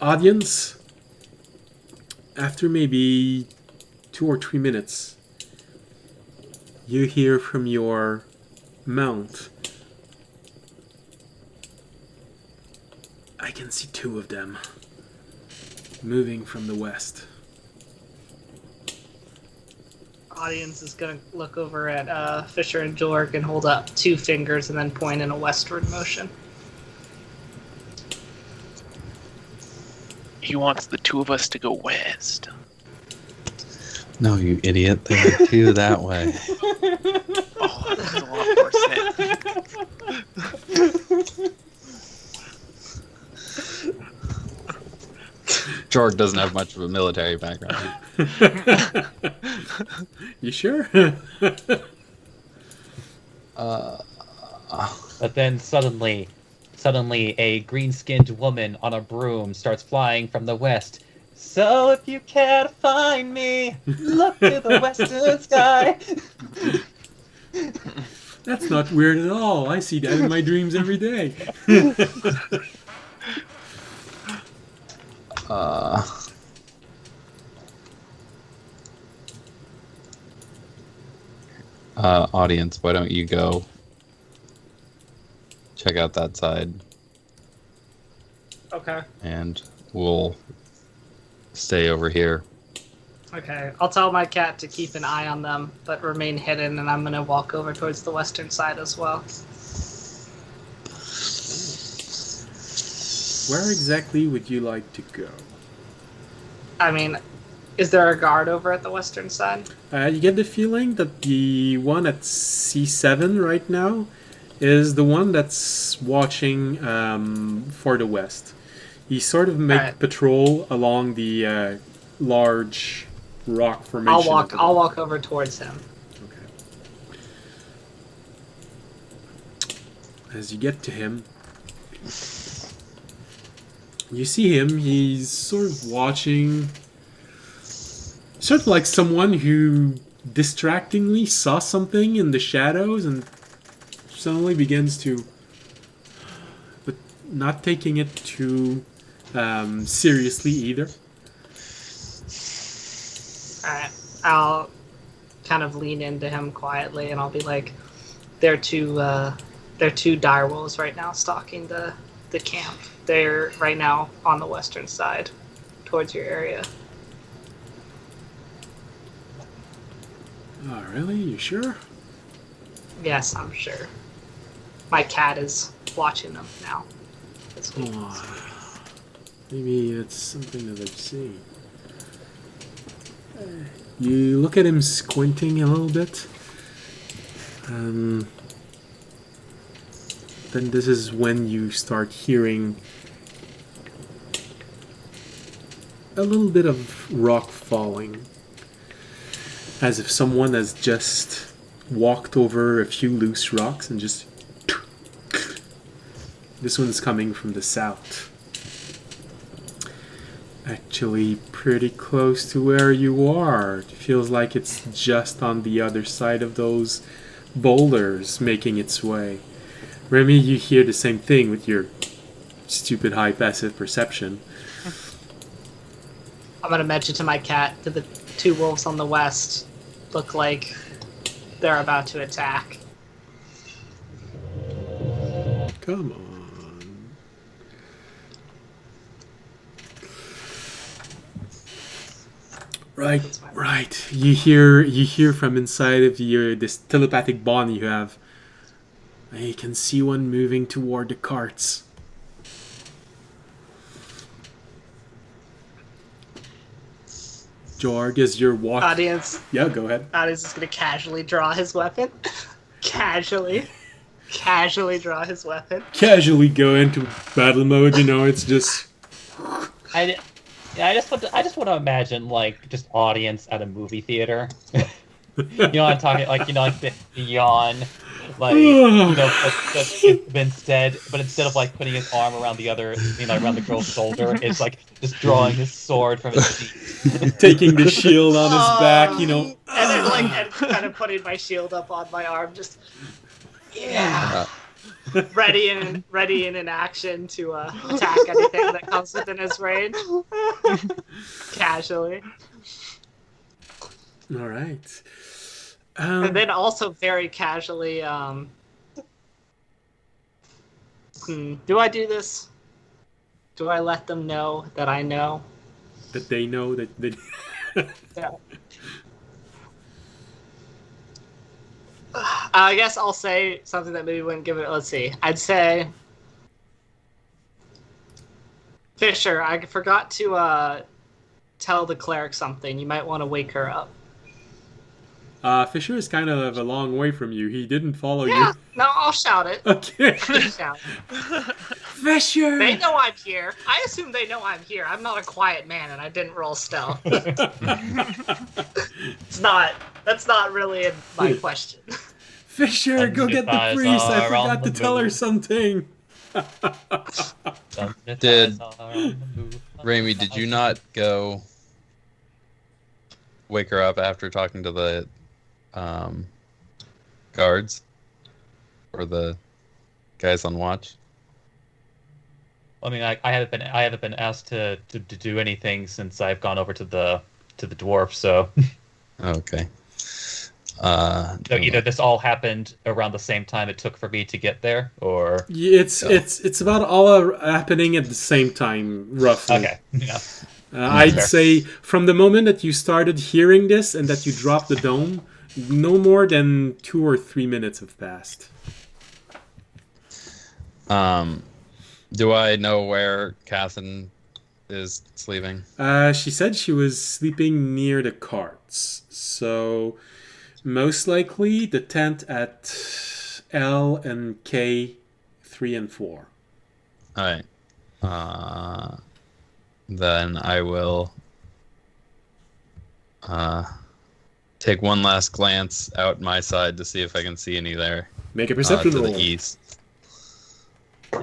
Audience, after maybe 2 or 3 minutes, you hear from your mount, I can see 2 of them moving from the west. Audience is gonna look over at Fisher and Jorg and hold up 2 fingers and then point in a westward motion. He wants the 2 of us to go west. No, you idiot. There are 2 that way. Oh, that makes a lot more sense. Jorg doesn't have much of a military background. You sure? But then suddenly a green-skinned woman on a broom starts flying from the west. So if you can't find me, look to the western sky. That's not weird at all. I see that in my dreams every day. Audience, why don't you go check out that side, Okay. and we'll stay over here. Okay. I'll tell my cat to keep an eye on them, but remain hidden, and I'm gonna walk over towards the western side as well. Where exactly would you like to go? I mean, is there a guard over at the western side? You get the feeling that the one at C7 right now is the one that's watching for the west. He sort of make Alright. patrol along the large rock formation. I'll walk over towards him. Okay. As you get to him, you see him. He's sort of watching, sort of like someone who distractingly saw something in the shadows and suddenly begins to, but not taking it too seriously either. Alright. I'll kind of lean into him quietly, and I'll be like, "There are 2 direwolves right now stalking the camp. They're right now on the western side, towards your area." Oh, really? You sure? Yes, I'm sure. My cat is watching them now. This week. Oh, maybe it's something that I've seen. You look at him squinting a little bit. Then this is when you start hearing a little bit of rock falling. As if someone has just walked over a few loose rocks and just... This one's coming from the south. Actually pretty close to where you are. It feels like it's just on the other side of those boulders making its way. Remy, you hear the same thing with your stupid high passive perception. I'm gonna mention to my cat that the 2 wolves on the west look like they're about to attack. Come on. Right. You hear from inside of your this telepathic bond you have. I can see one moving toward the carts. Jorg, as you're walking... Audience Yeah, go ahead. is gonna casually draw his weapon. Casually draw his weapon. Casually go into battle mode, it's just... I just want to imagine like just audience at a movie theater. What I'm talking like the yawn, like but instead of like putting his arm around the other, around the girl's shoulder, it's like just drawing his sword from his seat, taking the shield on his back, and then and kind of putting my shield up on my arm, just yeah. ready in an action to attack anything that comes within his range. Casually. All right. And then also very casually, do I do this? Do I let them know that I know? that they know that they. Yeah. I guess I'll say something that maybe wouldn't give it. Let's see. I'd say, Fisher, I forgot to tell the cleric something. You might want to wake her up. Fisher is kind of a long way from you. He didn't follow Yeah, you. no, I'll shout it. Okay. I'll shout it. Fisher! They know I'm here. I assume they know I'm here. I'm not a quiet man, and I didn't roll stealth. That's not really my question. Fisher, go get the priest. I forgot to tell her something. Did Raimi, did you not go wake her up after talking to the guards or the guys on watch? I mean, I haven't been asked to do anything since I've gone over to the dwarf. So Okay. so either this all happened around the same time it took for me to get there, or Yeah, it's about all happening at the same time, roughly. okay, yeah. I'd Fair. say from the moment that you started hearing this and that you dropped the dome, no more than 2 or 3 minutes have passed. Do I know where Catherine is sleeping? She said she was sleeping near the carts, so most likely the tent at L and K 3 and 4. Alright. Then I will take one last glance out my side to see if I can see any there. Make a To perception roll. the east.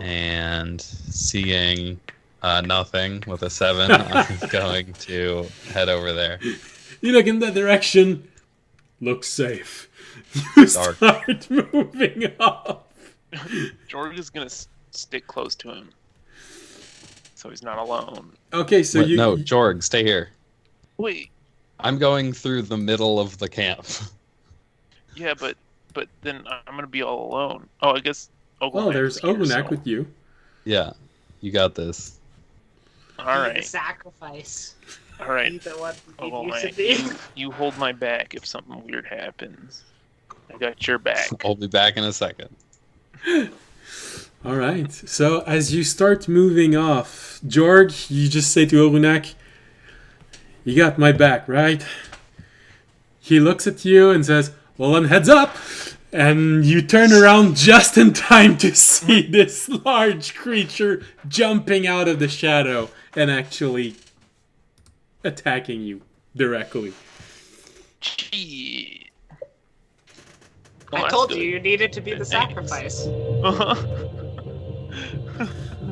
And seeing nothing with a 7, I'm going to head over there. You look in that direction. Looks safe. You Dark. start moving off. George is gonna stick close to him, so he's not alone. Okay, so Wait, you no, Jorg, stay here. Wait, I'm going through the middle of the camp. yeah, but then I'm gonna be all alone. Oh, I guess. Oh, there's Ogunak with you. Yeah, you got this. All Be the right, sacrifice. all right. Be the one you Ogunak, should be. you hold my back if something weird happens. I got your back. I'll be back in a second. All right. So as you start moving off, Jorg, you just say to Orunak, "You got my back, right?" He looks at you and says, "Well, then heads up." And you turn around just in time to see this large creature jumping out of the shadow and actually attacking you directly. Gee. I told you needed to be the sacrifice.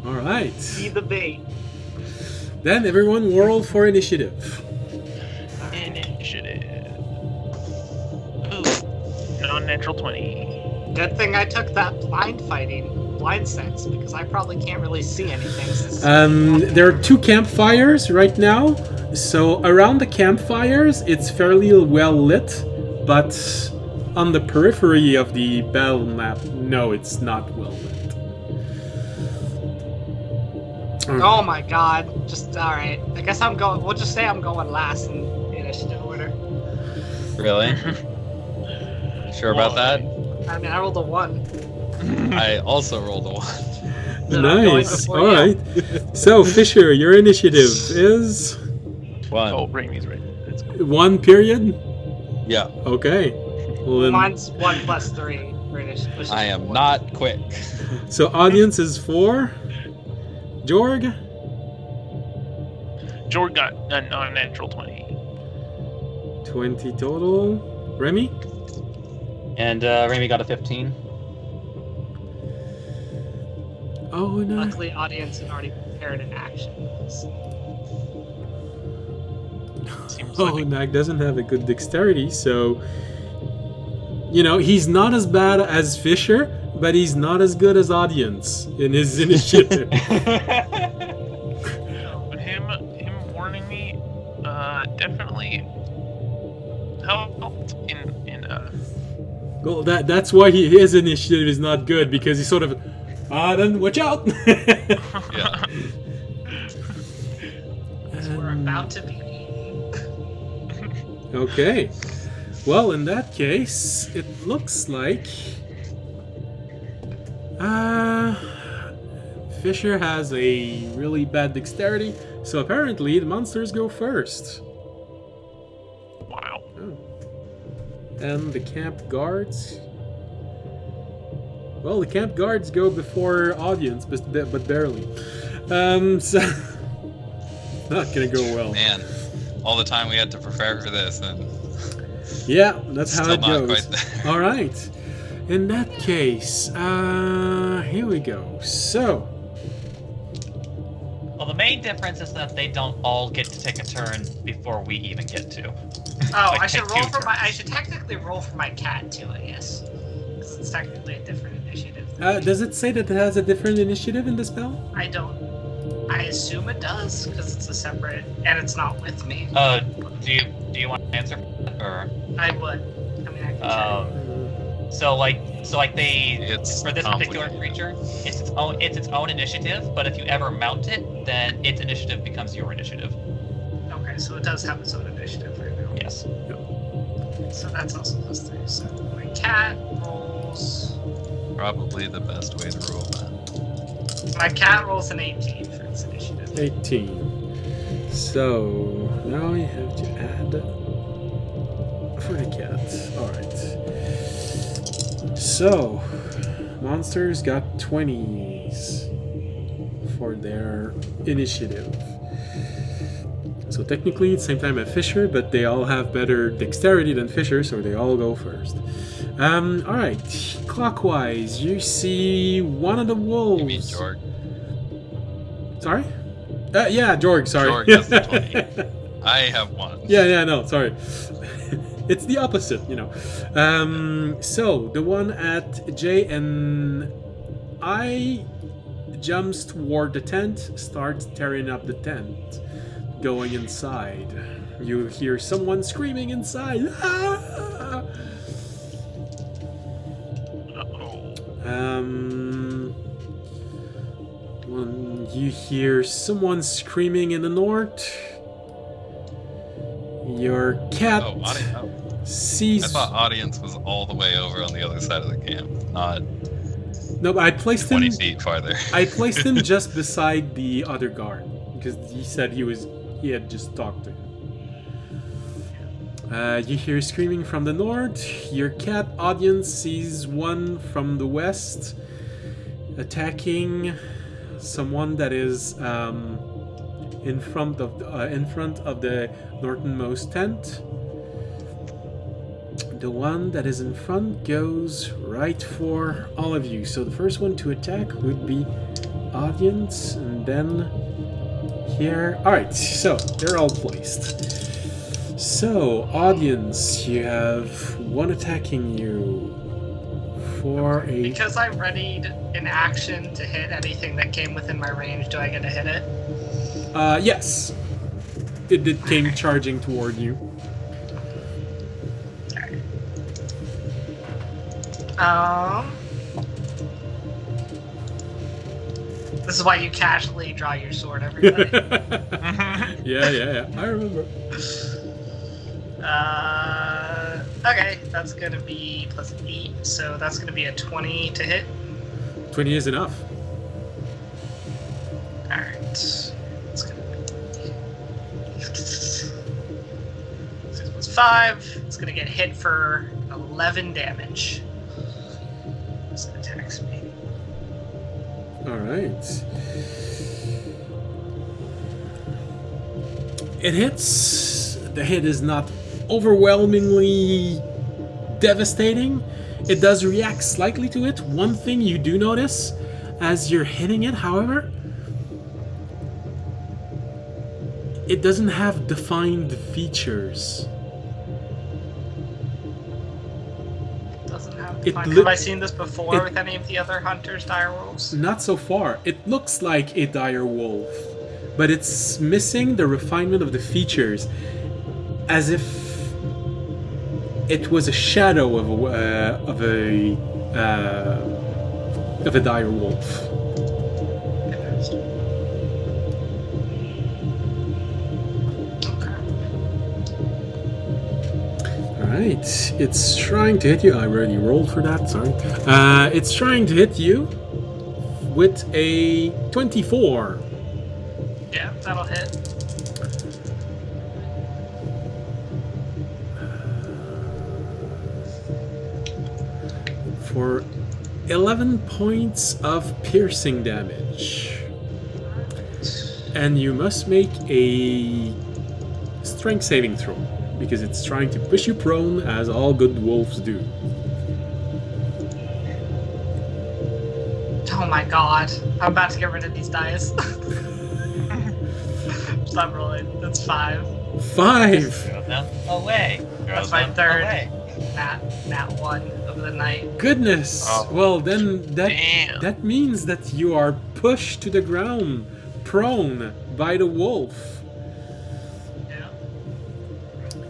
All right. Be the bait. Then everyone roll for initiative. Initiative. Ooh, non-natural 20. Good thing I took that blind sense, because I probably can't really see anything. Since There are 2 campfires right now. So around the campfires, it's fairly well lit, but on the periphery of the battle map, no, it's not well lit. Oh my god. Just, alright. I guess I'm going, we'll just say I'm going last in initiative order. Really? Sure about that? I mean, I rolled a 1. I also rolled a 1. Then I'm going Nice. before All you. right. So Fisher, your initiative is 1. Oh, Raimi's right. That's cool. 1 period. Yeah, Okay. Well, then, Mine's 1 plus 3 for initiative. I am not quick. so audience is 4. Jorg, George got a non-natural 20. 20 total. Remy, And Raimi got a 15. oh no. Luckily, audience had already prepared an action. Seems Oh, like Nag doesn't have a good dexterity, so you know he's not as bad as Fisher, but he's not as good as audience in his initiative. But him warning me, definitely helped in Well, that's why his initiative is not good, because he's sort of, then watch out. Yeah. We're about to be eaten. Okay. Well, in that case, it looks like Fisher has a really bad dexterity, so apparently the monsters go first. wow. And the camp guards. Well, the camp guards go before audience, but barely. So not gonna go well. Man, all the time we had to prepare for this, and Yeah, that's how still it not goes. quite there. All right. In that case, here we go. So, Well, the main difference is that they don't all get to take a turn before we even get to. Oh, Like, I should take roll two for my. I turns. should technically roll for my cat too, I guess, because it's technically a different initiative. does it say that it has a different initiative in the spell? I don't. I assume it does because it's a separate and it's not with me. Do you want to answer or? I would. I mean, I can check. So like they It's for this particular complicated. creature, it's its own initiative. But if you ever mount it, then its initiative becomes your initiative. Okay, so it does have its own initiative right now. Yes. So that's also +3. So my cat rolls. Probably the best way to roll that. My cat rolls an 18 for its initiative. 18. So, now you have to add for the cat. Alright. So, monsters got 20s for their initiative. So technically it's same time as Fisher, but they all have better dexterity than Fisher, so they all go first. Alright. Clockwise, you see one of the wolves. You mean Jorg? Sorry? Yeah, Jorg, sorry. Jorg has the 20. I have one. Yeah, no, sorry. It's the opposite, you know. So, the one at J and I jumps toward the tent, starts tearing up the tent, going inside. You hear someone screaming inside. Ah! When you hear someone screaming in the north, your cat Oh, audience. sees. I thought audience was all the way over on the other side of the camp, not No, but I placed 20 him. feet farther. I placed him just beside the other guard because he said he had just talked to him. You hear screaming from the north. Your cat audience sees one from the west attacking someone that is in front of the northernmost tent. The one that is in front goes right for all of you. So the first one to attack would be audience, and then here. Alright, so they're all placed. So, audience, you have one attacking you for a... Because I readied an action to hit anything that came within my range, do I get to hit it? Yes. It came charging toward you. This is why you casually draw your sword, everybody. Yeah. I remember. Okay, that's gonna be +8, so that's gonna be a 20 to hit. 20 is enough. Alright. It's gonna be 6 + 5. It's gonna get hit for 11 damage. This attacks me. Alright. It hits. The hit is not overwhelmingly devastating. It does react slightly to it. One thing you do notice as you're hitting it, however, it doesn't have defined features. Doesn't have Have I seen this before with any of the other hunters, dire wolves? Not so far. It looks like a dire wolf, but it's missing the refinement of the features, as if it was a shadow of a dire wolf. Alright, it's trying to hit you. I already rolled for that, sorry. It's trying to hit you with a 24. Yeah, that'll hit. For 11 points of piercing damage. And you must make a strength saving throw, because it's trying to push you prone, as all good wolves do. Oh my god. I'm about to get rid of these dice. Stop rolling. That's 5. 5! Throw them away. That's Throw my them third. away. Nat 1 of the night. Goodness! Oh. Well, then Damn. that means that you are pushed to the ground, prone by the wolf. Yeah.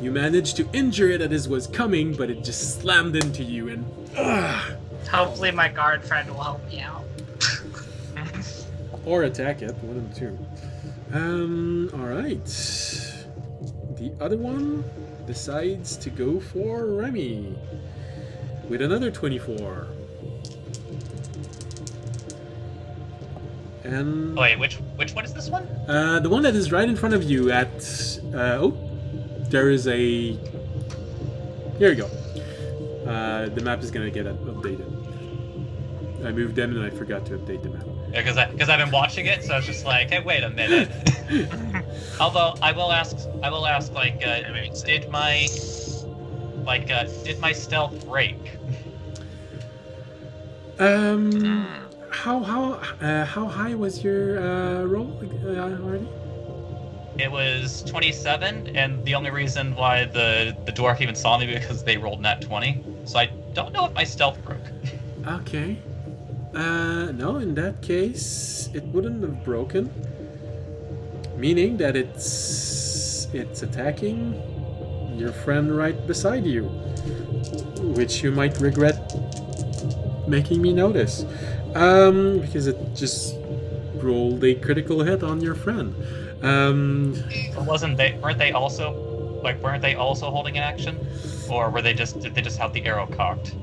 You managed to injure it as it was coming, but it just slammed into you and... Hopefully my guard friend will help me out. Or attack it, one of the two. Alright. The other one decides to go for Remy with another 24. And Wait, which one is this one? the one that is right in front of you at there is a... Here we go. The map is gonna get updated. I moved them and I forgot to update the map. Yeah, because I've been watching it, so it's just like, hey, wait a minute. Although I will ask, like, did my stealth break? How high was your roll already? It was 27, and the only reason why the dwarf even saw me because they rolled nat 20. So I don't know if my stealth broke. Okay. No, in that case, it wouldn't have broken. Meaning that it's attacking your friend right beside you, which you might regret making me notice, because it just rolled a critical hit on your friend. Weren't they also holding an action, or did they just have the arrow cocked?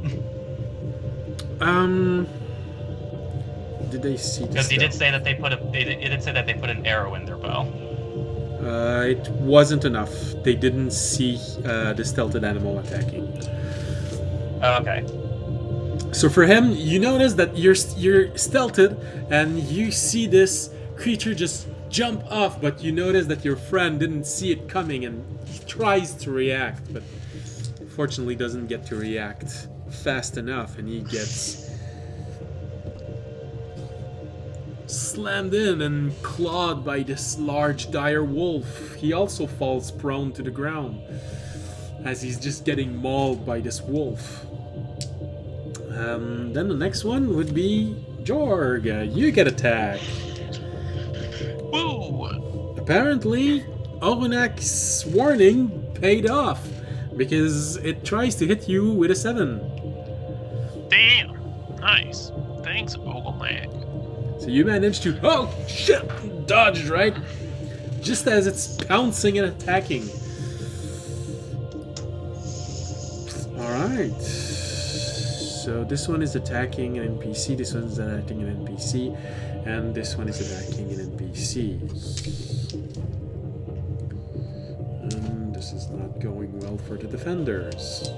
Did they see? Because he did say that they put an arrow in their bow. It wasn't enough. They didn't see the stealthed animal attacking. Oh, okay. So for him, you notice that you're stealthed, and you see this creature just jump off, but you notice that your friend didn't see it coming, and he tries to react, but fortunately doesn't get to react fast enough, and he gets slammed in and clawed by this large dire wolf. He also falls prone to the ground as he's just getting mauled by this wolf. Then the next one would be Jorg. You get attacked. Woo! Apparently, Orunak's warning paid off, because it tries to hit you with a 7. Damn! Nice. Thanks, Oglenak. So you manage to, oh shit, dodge, right? Just as it's pouncing and attacking. Alright. So this one is attacking an NPC, this one is attacking an NPC, and this one is attacking an NPC. And this is not going well for the defenders.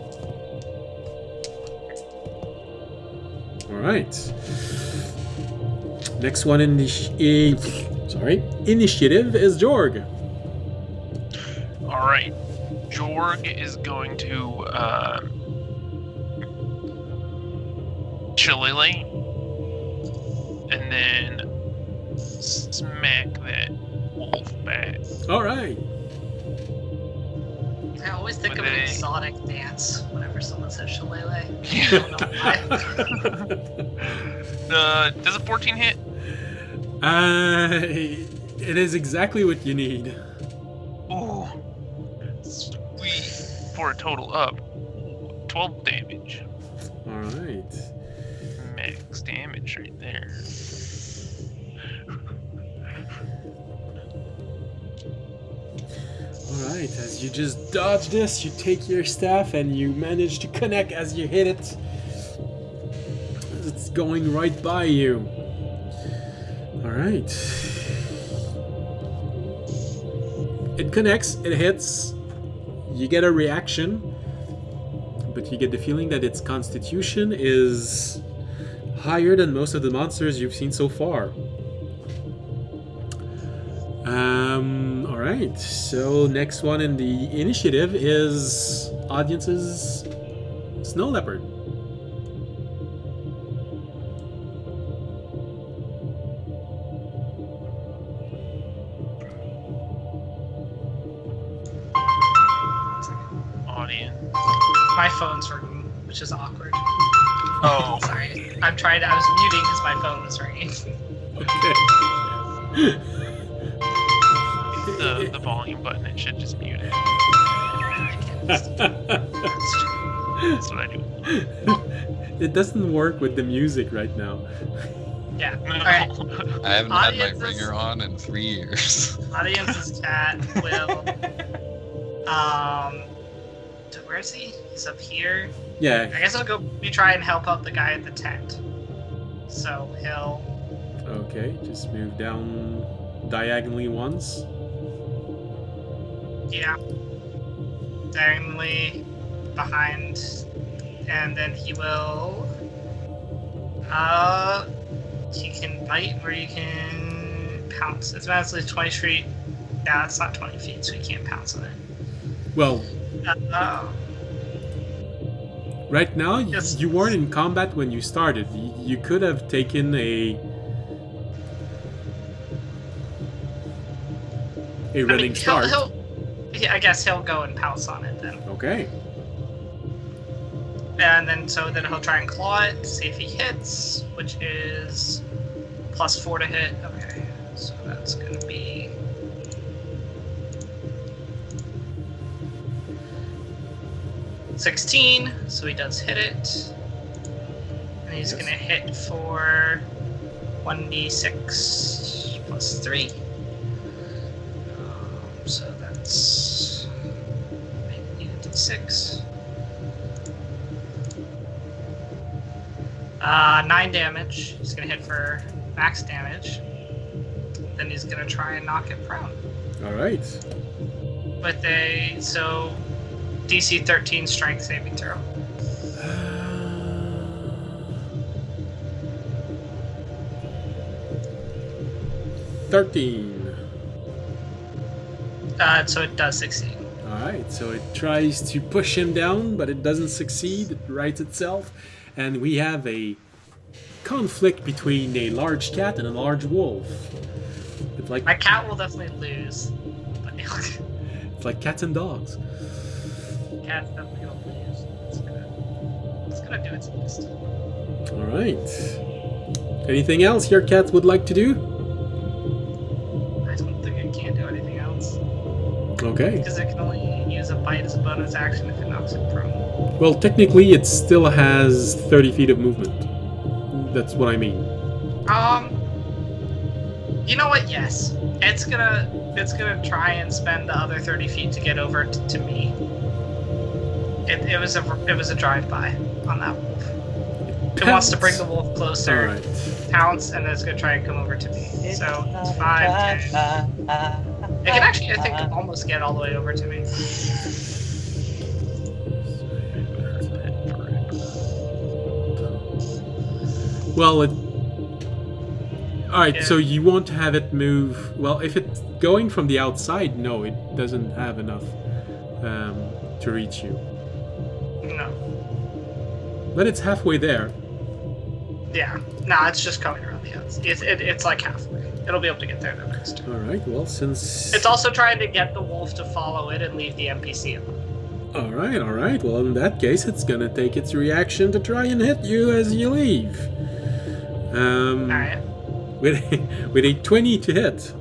Alright. Next one in the initiative is Jorg. Alright. Jorg is going to Shillelagh and then smack that wolf back. Alright. That always think of an exotic dance whenever someone says shillelagh. I Yeah. don't know why. Does a 14 hit? It is exactly what you need. Ooh. Sweet. For a total of 12 damage. Alright. Max damage right there. Alright, as you just dodge this, you take your staff and you manage to connect as you hit it. It's going right by you. Alright. It connects, it hits. You get a reaction, but you get the feeling that its constitution is higher than most of the monsters you've seen so far. Alright, so next one in the initiative is Audience's Snow Leopard. Audience. My phone's ringing, which is awkward. Oh. Sorry. I was muting because my phone was ringing. Okay. The volume button, it should just mute it. That's what I do. It doesn't work with the music right now. Yeah. No. Alright. I haven't had my Audiences- ringer on in 3 years. Audience's cat will. Where is he? He's up here. Yeah, I guess I'll go try and help out the guy at the tent. So he'll. okay, just move down diagonally once. Yeah. Diagonally behind. And then he will. He can bite or you can pounce. It's actually 20 feet. Yeah, it's not 20 feet, so you can't pounce on it. Well, right now, Yes. you weren't in combat when you started. You could have taken a running start. Yeah, I guess he'll go and pounce on it then. Okay. And then he'll try and claw it to see if he hits, which is +4 to hit. Okay, so that's gonna be 16. So he does hit it, and he's Yes. gonna hit for 1d6 +3. So that's 8d6. 9 damage. He's gonna hit for max damage. Then he's gonna try and knock it prone Alright. with a DC 13 strength saving throw. 13. So it does succeed. Alright, so it tries to push him down, but it doesn't succeed. It rights itself. And we have a conflict between a large cat and a large wolf. It's like, My cat will definitely lose, but it's like cats and dogs. cat's definitely gonna lose. It's gonna do its best. Alright. Anything else your cat would like to do? I don't think it can do anything else Okay. because it can only use a bite as a bonus action if it knocks it prone. Well, technically, it still has 30 feet of movement. That's what I mean. You know what? Yes, it's gonna try and spend the other 30 feet to get over to me. It was a drive-by on that wolf. It wants to bring the wolf closer, Alright. pounce, and then it's gonna try and come over to me. So it's 5, 10. It can actually, I think, almost get all the way over to me. Well, it... Alright, Yeah. so you won't have it move... Well, if it's going from the outside, no, it doesn't have enough to reach you. No. But it's halfway there. Yeah. Nah, it's just coming around the outside. It's like halfway. It'll be able to get there the next turn. Alright, well, since... It's also trying to get the wolf to follow it and leave the NPC alone. Alright. Well, in that case, it's gonna take its reaction to try and hit you as you leave. Alright. With a 20 to hit.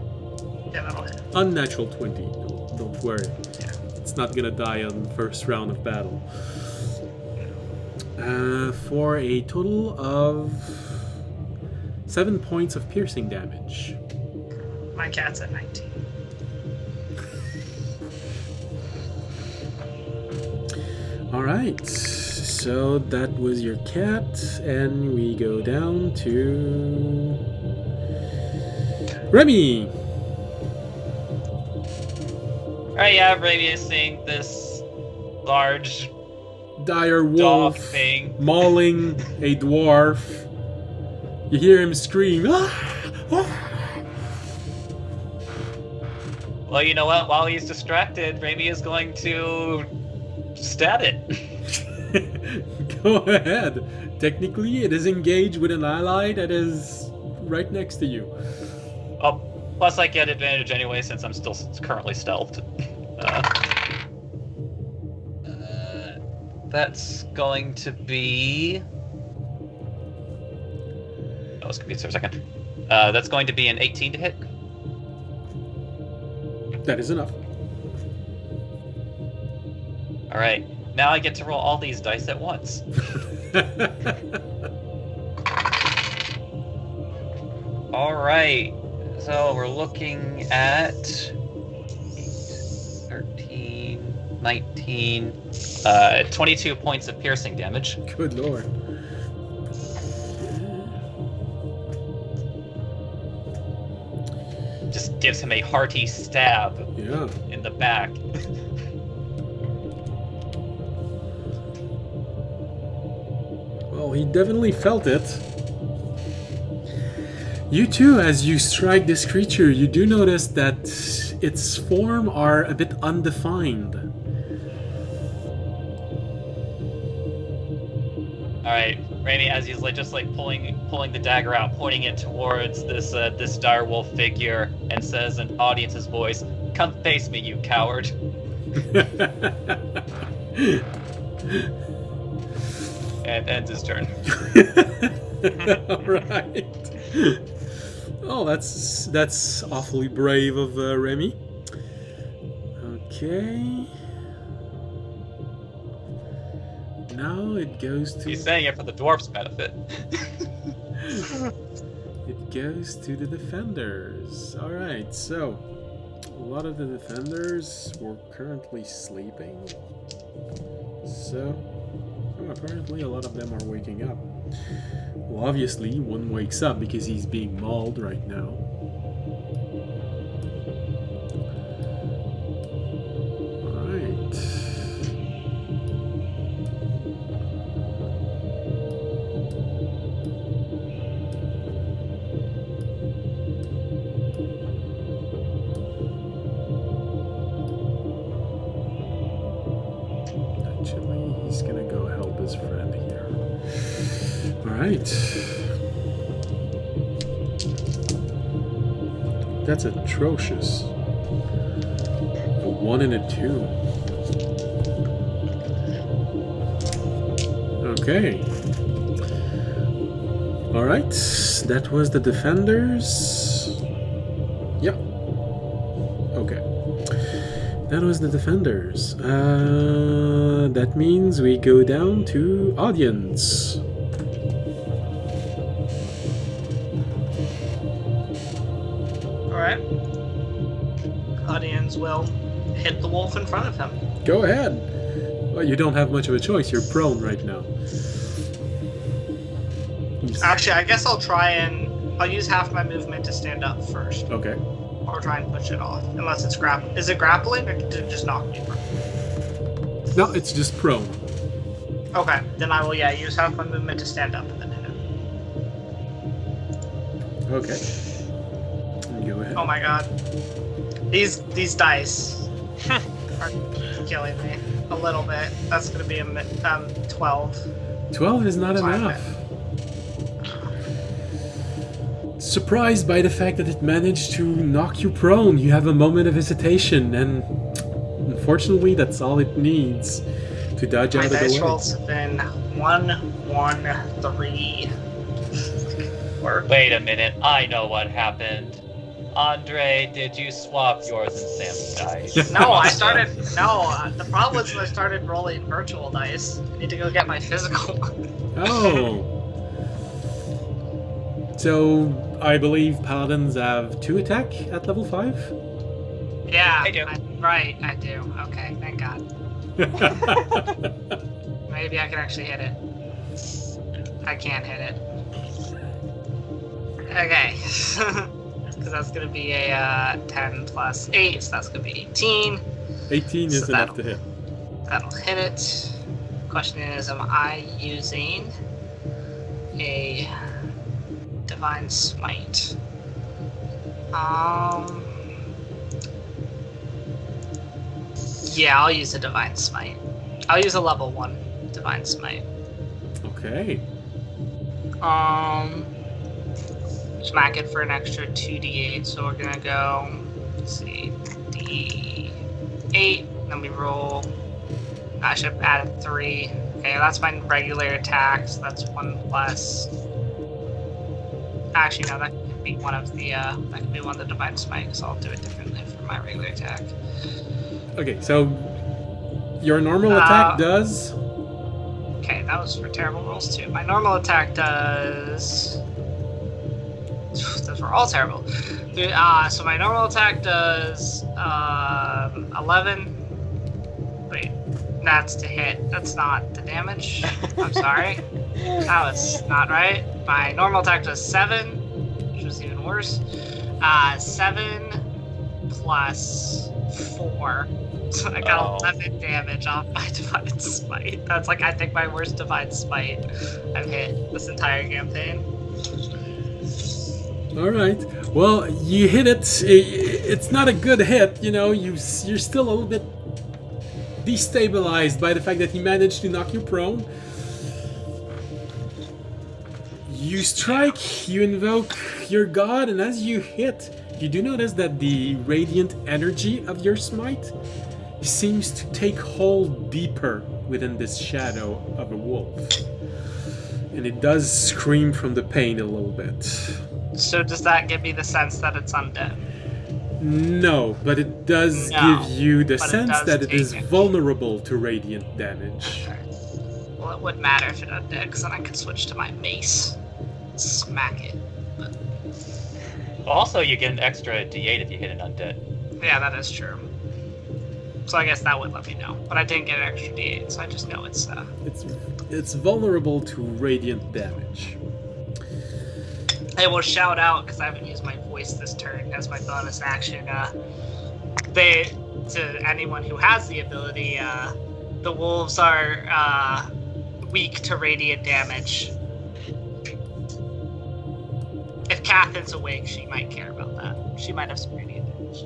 Yeah, that'll hit. Unnatural 20. Don't worry. Yeah. It's not gonna die on the first round of battle. For a total of 7 points of piercing damage. My cat's at 19. Alright, so that was your cat, and we go down to Remy. Alright, yeah, Remy is seeing this large Dire dog wolf thing. mauling a dwarf. You hear him scream. "Ah! Ah!" Well, you know what? While he's distracted, Remy is going to stab it. Go ahead. Technically, it is engaged with an ally that is right next to you. Oh, plus I get advantage anyway since I'm still currently stealthed. That's going to be... Oh, it's confused for a second. That's going to be an 18 to hit. That is enough. Alright, now I get to roll all these dice at once. Alright, so we're looking at 13, 19, 22 points of piercing damage. Good lord. Just gives him a hearty stab Yeah. in the back. Well, he definitely felt it. You too, as you strike this creature, you do notice that its form are a bit undefined. Alright, Rainy, as he's just pulling the dagger out, pointing it towards this dire wolf figure, and says in audience's voice, "Come face me, you coward." And ends his turn. Alright. Oh, that's awfully brave of Remy. Okay. Now it goes to... He's saying it for the dwarf's benefit. It goes to the defenders. Alright, so a lot of the defenders were currently sleeping. So apparently a lot of them are waking up. Well, obviously one wakes up because he's being mauled right now. Alright. Actually, he's gonna go help his friend here. Alright. That's atrocious. A 1 and a 2. Okay. Alright, that was the defenders. Yep. Okay. That was the defenders. That means we go down to audience. Alright. Audience will hit the wolf in front of him. Go ahead. Well, you don't have much of a choice. You're prone right now. Actually, I guess I'll use half my movement to stand up first. Okay. Or try and push it off. Unless it's grappling. Is it grappling or did it just knock me prone? No, it's just prone. Okay, then I will, use half my movement to stand up and then hit him. Okay. Go ahead. Oh my god. These dice are killing me a little bit. That's gonna be a 12. 12 is not Fine, enough. Surprised by the fact that it managed to knock you prone, you have a moment of hesitation, and unfortunately, that's all it needs to dodge My out of the dice way. rolls have been 1, 1, 3. Wait a minute, I know what happened. Andre, did you swap yours and Sam's dice? No, I started. No, the problem was I started rolling virtual dice. I need to go get my physical one. Oh. So, I believe paladins have 2 attack at level 5? Yeah, I do. Right, I do. Okay, thank God. Maybe I can actually hit it. I can't hit it. Okay. Because that's going to be a 10 plus 8, so that's going to be 18. 18 is So enough to hit. That'll hit it. Question is, am I using a Divine Smite? Yeah, I'll use a Divine Smite. I'll use a level 1 Divine Smite. Okay. Smack it for an extra 2d8, so we're gonna go, let's see, d8, then we roll, I should have added 3. Okay, that's my regular attack, so that's 1 plus, actually no, that could be one of the, Divine Smite, so I'll do it differently for my regular attack. Okay, so your normal attack does... Okay, that was for terrible rolls too. My normal attack does... Those were all terrible. So my normal attack does 11. Wait, that's to hit. That's not the damage. I'm sorry. That was not right. My normal attack does 7, which was even worse. 7 plus 4. So I got 11 damage off my Divine Smite. That's like, I think, my worst Divine Smite I've hit this entire campaign. Alright. Well, you hit it. It's not a good hit, you know. You're still a little bit destabilized by the fact that he managed to knock you prone. You strike, you invoke your god, and as you hit, you do notice that the radiant energy of your smite seems to take hold deeper within this shadow of a wolf. And it does scream from the pain a little bit. So does that give me the sense that it's undead? No, but it does give you the sense that it is vulnerable to radiant damage. Okay. Well, it wouldn't matter if it undead, because then I could switch to my mace. Smack it. But... Also, you get an extra d8 if you hit an undead. Yeah, that is true. So I guess that would let me know. But I didn't get an extra d8, so I just know it's... It's vulnerable to radiant damage. I will shout out, because I haven't used my voice this turn as my bonus action. To anyone who has the ability, the wolves are weak to radiant damage. If Catherine's awake, she might care about that. She might have some radiant damage.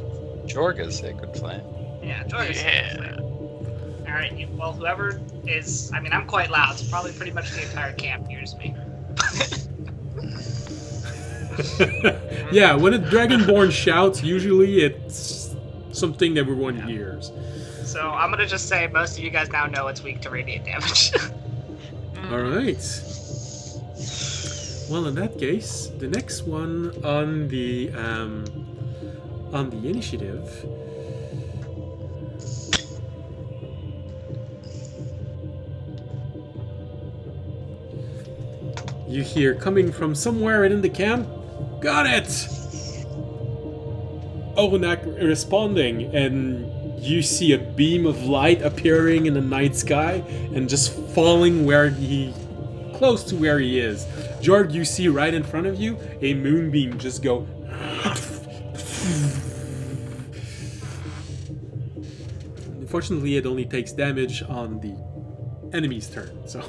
Jorga's Sacred Flame. Yeah, Jorga's Sacred Flame. Alright, well, whoever is... I mean, I'm quite loud, so probably pretty much the entire camp hears me. Yeah, when a Dragonborn shouts, usually it's something everyone hears. So I'm gonna just say most of you guys now know it's weak to radiant damage. Alright. Well, in that case, the next one on the initiative you hear coming from somewhere in the camp. Got it! Orenak responding, and you see a beam of light appearing in the night sky and just falling close to where he is. Jorg, you see right in front of you a moonbeam just go. Unfortunately, it only takes damage on the enemy's turn, so.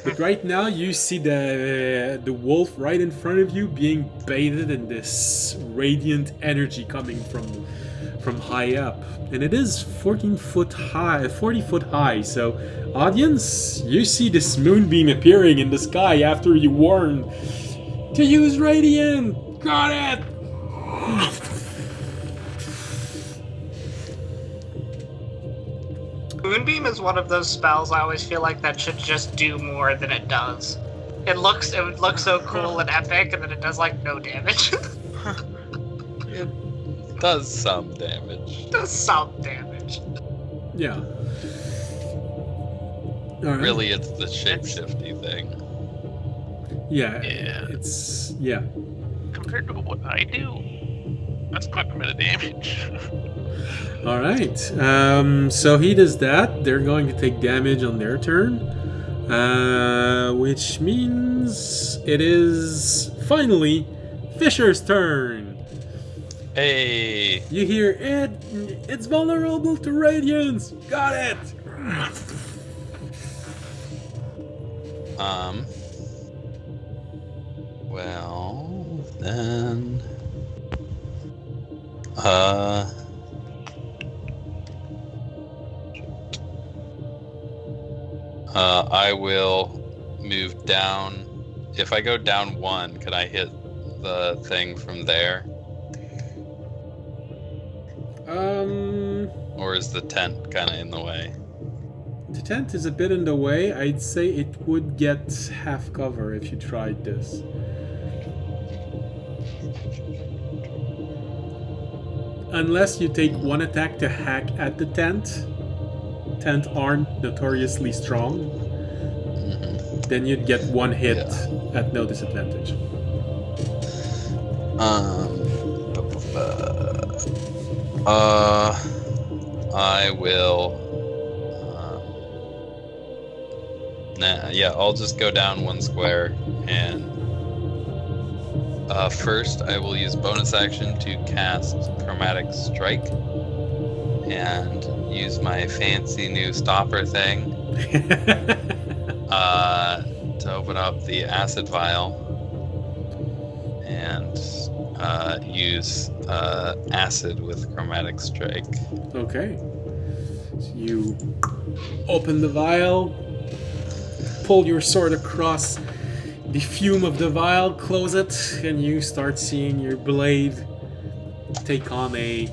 But right now, you see the wolf right in front of you being bathed in this radiant energy coming from high up, and it is 40 foot high. So, audience, you see this moonbeam appearing in the sky after you warned to use radiant. Got it. Moonbeam is one of those spells I always feel like that should just do more than it does. It looks so cool and epic, and then it does like no damage. It does some damage. Does some damage. Yeah. All right. Really, it's the shapeshifty thing. Yeah. Yeah. It's yeah. Compared to what I do, that's quite a bit of damage. All right. So he does that. They're going to take damage on their turn, which means it is finally Fisher's turn. Hey, You hear it. It's vulnerable to radiance. Got it. Well, then, I will move down. If I go down 1, could I hit the thing from there? Or is the tent kind of in the way? The tent is a bit in the way. I'd say it would get half cover if you tried this. Unless you take one attack to hack at the tent. Tent aren't notoriously strong. Then you'd get one hit at no disadvantage. I will. I'll just go down 1 square and first I will use bonus action to cast Chromatic Strike and use my fancy new stopper thing to open up the acid vial and use acid with Chromatic Strike. Okay. So you open the vial, pull your sword across the fume of the vial, close it, and you start seeing your blade take on a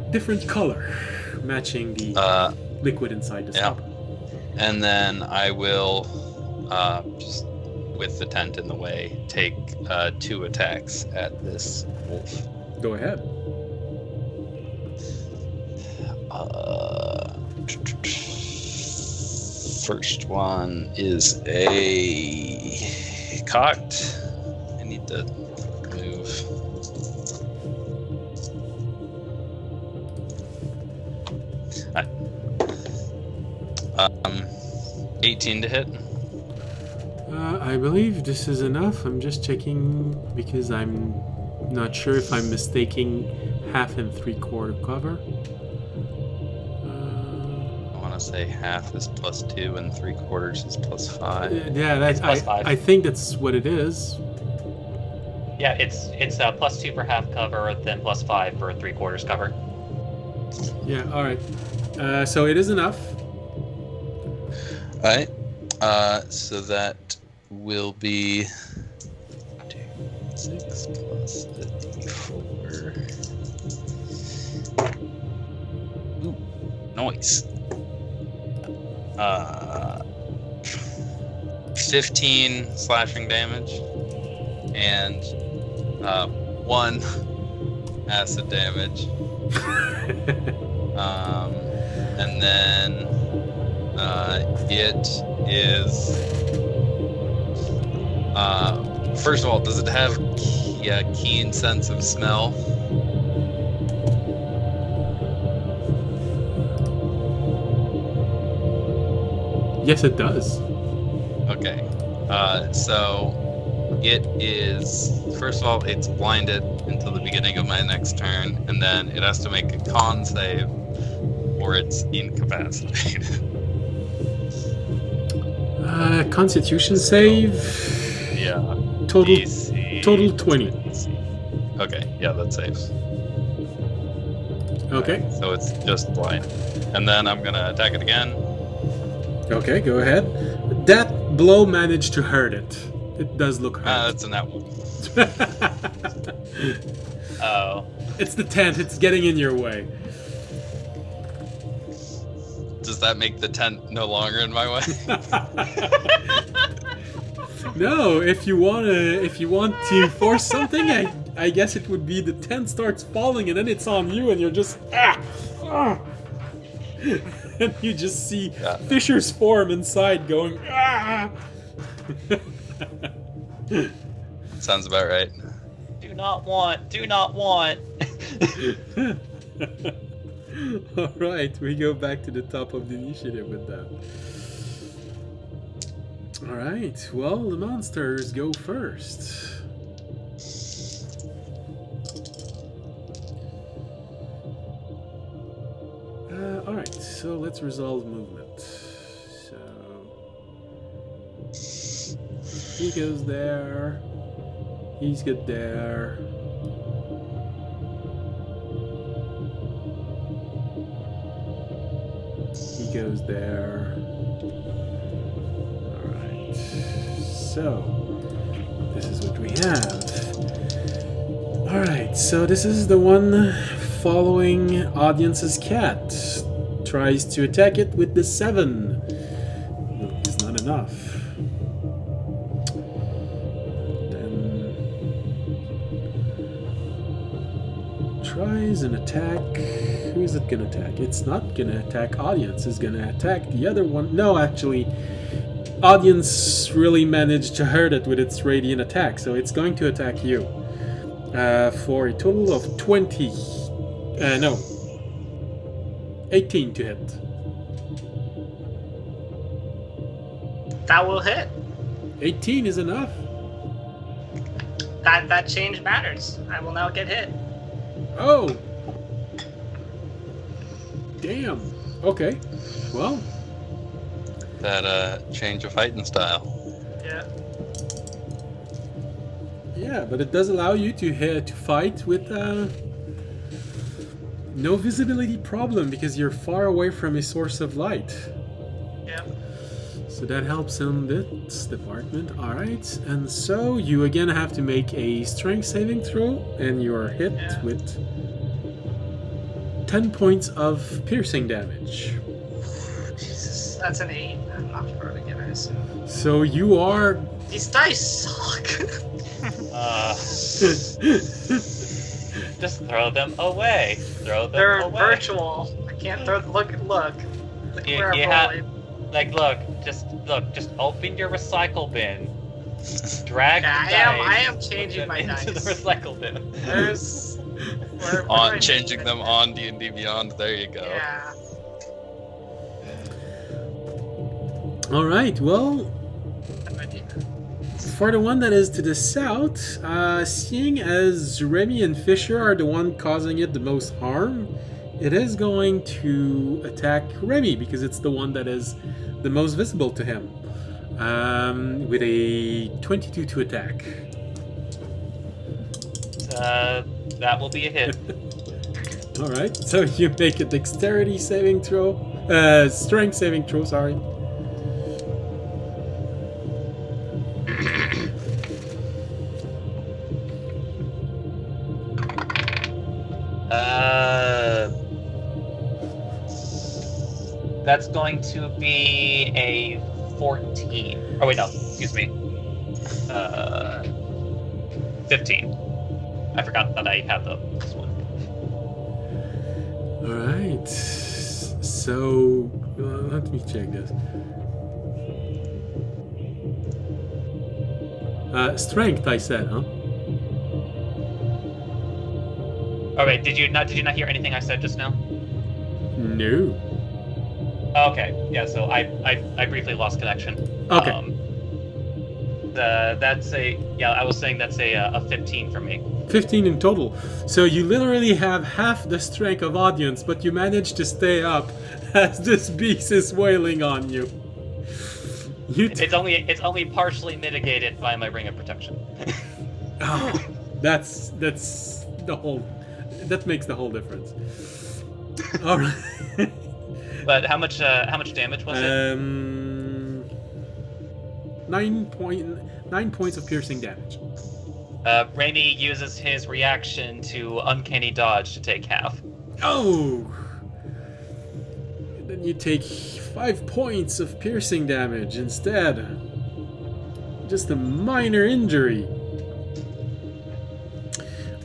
different color, matching the liquid inside the stopper. And then I will, just with the tent in the way, take 2 attacks at this wolf. Go ahead. First one is a cocked. I need to move. 18 to hit. I believe this is enough. I'm just checking because I'm not sure if I'm mistaking half and 3/4 cover. I want to say half is +2 and 3/4 is +5. Yeah, that's It's +5. I think that's what it is. Yeah, it's +2 for half cover, then +5 for 3/4 cover. Yeah, all right. So it is enough. All right. So that will be 6 plus the d4. Ooh, noise. 15 slashing damage and 1 acid damage. And then it is first of all, does it have a keen sense of smell? Yes, it does. Okay. So it is, first of all, it's blinded until the beginning of my next turn, and then it has to make a con save or it's incapacitated. Constitution save. Yeah. Total DC. total 20. Okay, yeah, that saves. Okay. So it's just blind. And then I'm gonna attack it again. Okay, go ahead. That blow managed to hurt it. It does look hurt. That's a nat 1. Oh. It's the tent. It's getting in your way. Does that make the tent no longer in my way? No, if you want to force something, I guess it would be the tent starts falling and then it's on you and you're just and you just see fissures form inside going Sounds about right. Do not want. Alright, we go back to the top of the initiative with that. Alright, well, the monsters go first. Alright, so let's resolve movement. So he goes there. He's good there. He goes there. Alright. So this is what we have. Alright, so this is the one following audience's cat. Tries to attack it with the 7. No, it's not enough. Then tries an attack. Who is it gonna attack? It's not gonna attack audience. It's gonna attack the other one. No, actually, audience really managed to hurt it with its radiant attack, so it's going to attack you. For a total of 20. No. 18 to hit. That will hit. 18 is enough. That change matters. I will now get hit. Oh! Damn. Okay. Well. That change of fighting style. Yeah. Yeah, but it does allow you to fight with no visibility problem because you're far away from a source of light. Yeah. So that helps in this department. Alright, and so you again have to make a strength saving throw, and you are hit with 10 points of piercing damage. Jesus, that's an 8. I'm not sure again, I assume. So you are... These dice suck. Just throw them away. They're virtual. I can't throw. Look. Look where You I'm have, rolling. just open your recycle bin. Drag the dice I am changing my into dice. the recycle bin. There's where On am I changing changing them it? on D&D Beyond. There you go. Yeah. Alright, well... For the one that is to the south, seeing as Remy and Fisher are the one causing it the most harm, it is going to attack Remy because it's the one that is the most visible to him. With a 22 to attack. That will be a hit. Alright, so you make a dexterity saving throw. Strength saving throw, sorry. That's going to be a 14. Oh wait, no, excuse me. 15. I forgot that I had this one. Alright, so let me check this. Strength, I said, huh? Oh wait, did you not hear anything I said just now? No. Okay, yeah. So I briefly lost connection. Okay. I was saying that's a 15 for me. 15 in total. So you literally have half the strength of audience, but you manage to stay up as this beast is wailing on you. It's only partially mitigated by my ring of protection. Oh, that's the whole. That makes the whole difference. All right. But how much damage was it? 9 points of piercing damage. Raimi uses his reaction to uncanny dodge to take half. Oh! Then You take 5 points of piercing damage instead. Just a minor injury.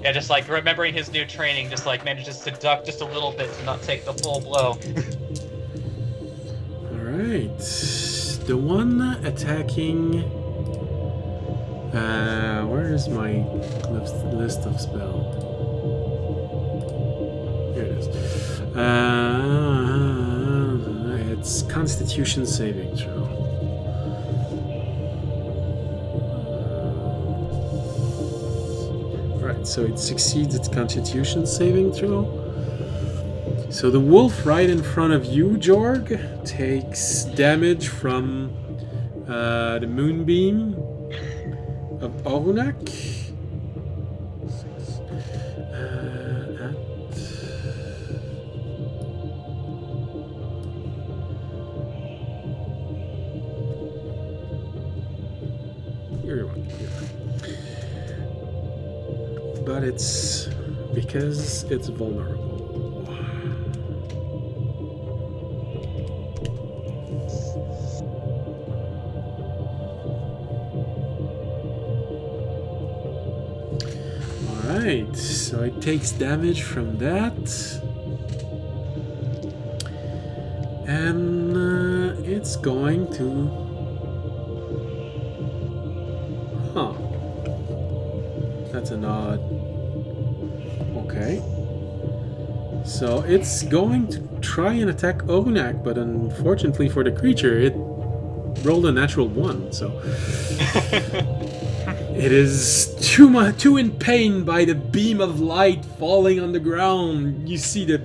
Yeah, just like remembering his new training, just like manages to duck just a little bit to not take the full blow. Alright. The one attacking... where is my list of spell? Here it is. It's Constitution saving throw. Right, so it succeeds its Constitution saving throw. So the wolf right in front of you, Jorg, takes damage from the moonbeam of Orunak. But it's because it's vulnerable. Alright, so it takes damage from that. And it's going to... Huh. That's an odd... Okay. So it's going to try and attack Orunak, but unfortunately for the creature, it rolled a natural 1, so... It is too in pain by the beam of light falling on the ground. You see the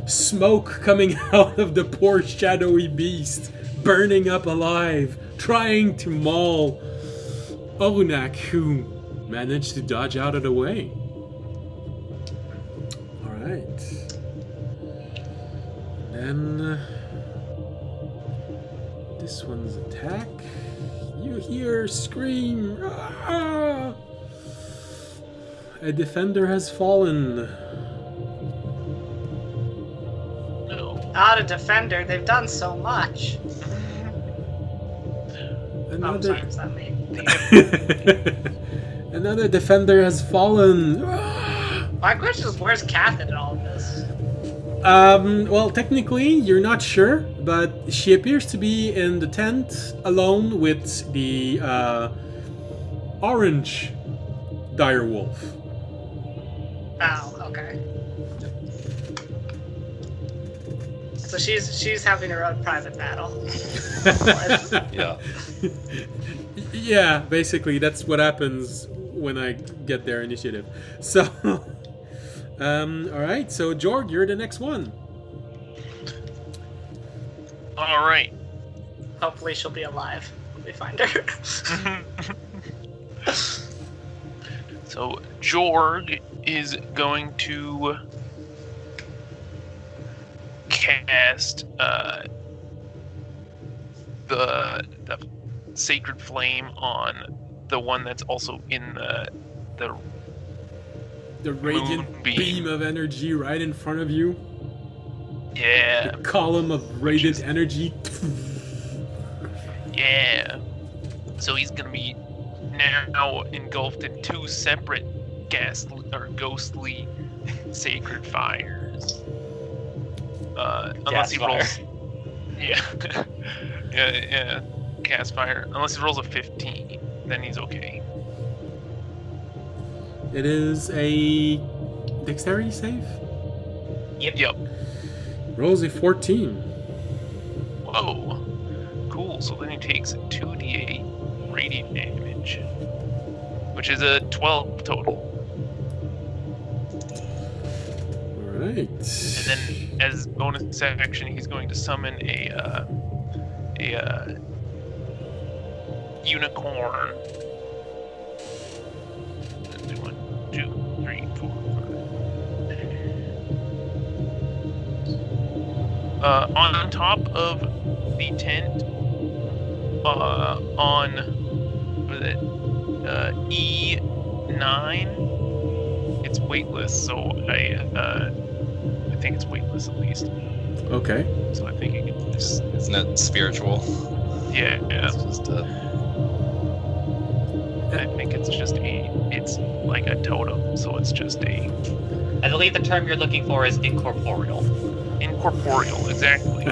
smoke coming out of the poor shadowy beast, burning up alive, trying to maul Orunak, who managed to dodge out of the way. Alright. Then this one's attack. You hear scream. Ah! A defender has fallen. Not a defender. They've done so much. I'm sorry, is that me? Another defender has fallen. My question is, where's Catherine in all of this? Well, technically, you're not sure, but she appears to be in the tent alone with the orange direwolf. Oh, okay. So she's having her own private battle. Yeah. Yeah, basically, that's what happens when I get their initiative. So, alright, so Jorg, you're the next one. Alright. Hopefully she'll be alive when we find her. So Jorg is going to cast the sacred flame on the one that's also in the radiant moonbeam. beam of energy right in front of you. Yeah. The column of radiant energy. Yeah. So he's gonna be now engulfed in two separate ghostly sacred fires. Unless he rolls. Yeah. yeah. Cast fire. Unless he rolls a 15, then he's okay. It is a dexterity save. Yep. Rolls a 14. Whoa. Cool. So then he takes 2d8 radiant damage, which is a 12 total. Alright. And then, as bonus action, he's going to summon a unicorn. 1, 2, 3, 4, 5. On top of the tent, on what is it? E9. It's weightless, so I think it's weightless at least. Okay. So I think you can just Isn't it spiritual? yeah. It's just I think it's like a totem, so it's just a I believe the term you're looking for is incorporeal. incorporeal, exactly.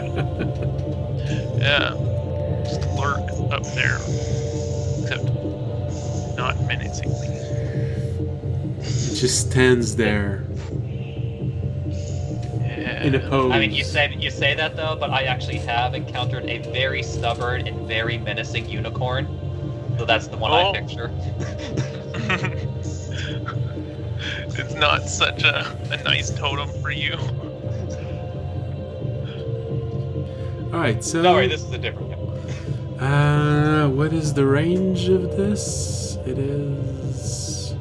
Yeah. Just lurk up there. Except not menacingly. It just stands there in a Yeah. pose. I mean, you say that though, but I actually have encountered a very stubborn and very menacing unicorn. So that's the one I Oh. picture. It's not such a nice totem for you. Alright, so... Sorry, this is a different one. what is the range of this? It is...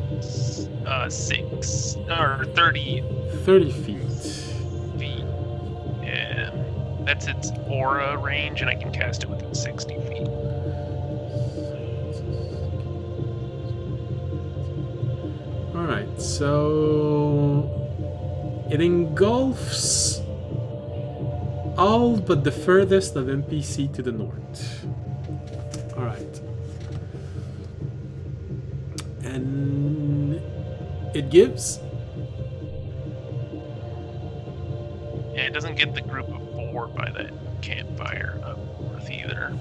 6 or 30 30 feet. feet. Yeah. That's its aura range, and I can cast it within 60 feet. Alright, so... It engulfs all but the furthest of NPC to the north. Alright. And... It gives... Yeah, it doesn't get the group of 4 by that campfire up north either.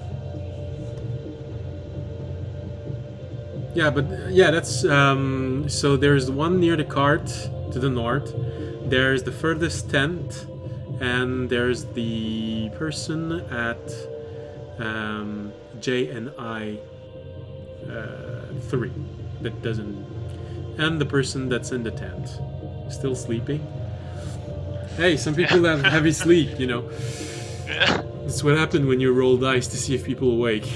Yeah, but yeah, that's so there's one near the cart to the north. There's the furthest tent, and there's the person at J and I 3 that doesn't, and the person that's in the tent still sleeping. Hey, some people have heavy sleep, you know. Yeah. That's what happened when you roll dice to see if people awake.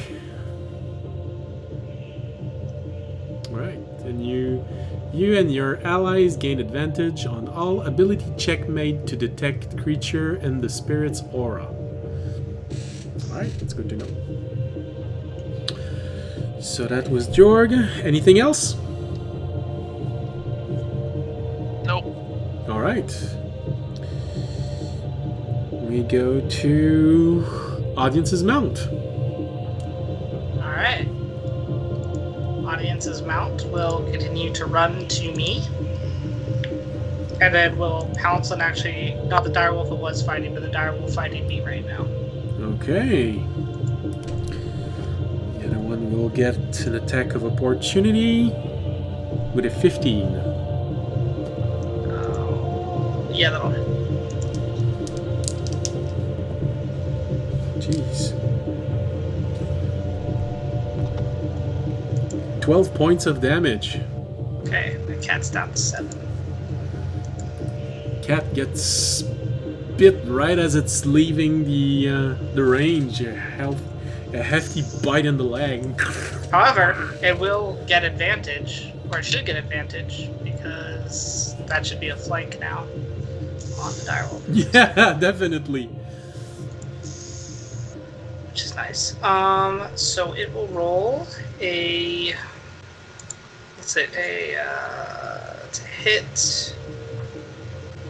Right, and you and your allies gain advantage on all ability check made to detect creature in the spirit's aura. Alright, that's good to know. So that was Jorg. Anything else? Nope. Alright. We go to Audience's Mount. Alright. Audience's mount will continue to run to me. And then we'll pounce on actually, not the direwolf it was fighting, but the direwolf fighting me right now. Okay. The other one will get an attack of opportunity with a 15. Yeah, that'll hit. Jeez. 12 points of damage. Okay, the cat's down to 7. Cat gets bit right as it's leaving the range. A hefty bite in the leg. However, it will get advantage, or it should get advantage, because that should be a flank now on the direwolf, Yeah, definitely. which is nice. So it will roll a. What's it? To hit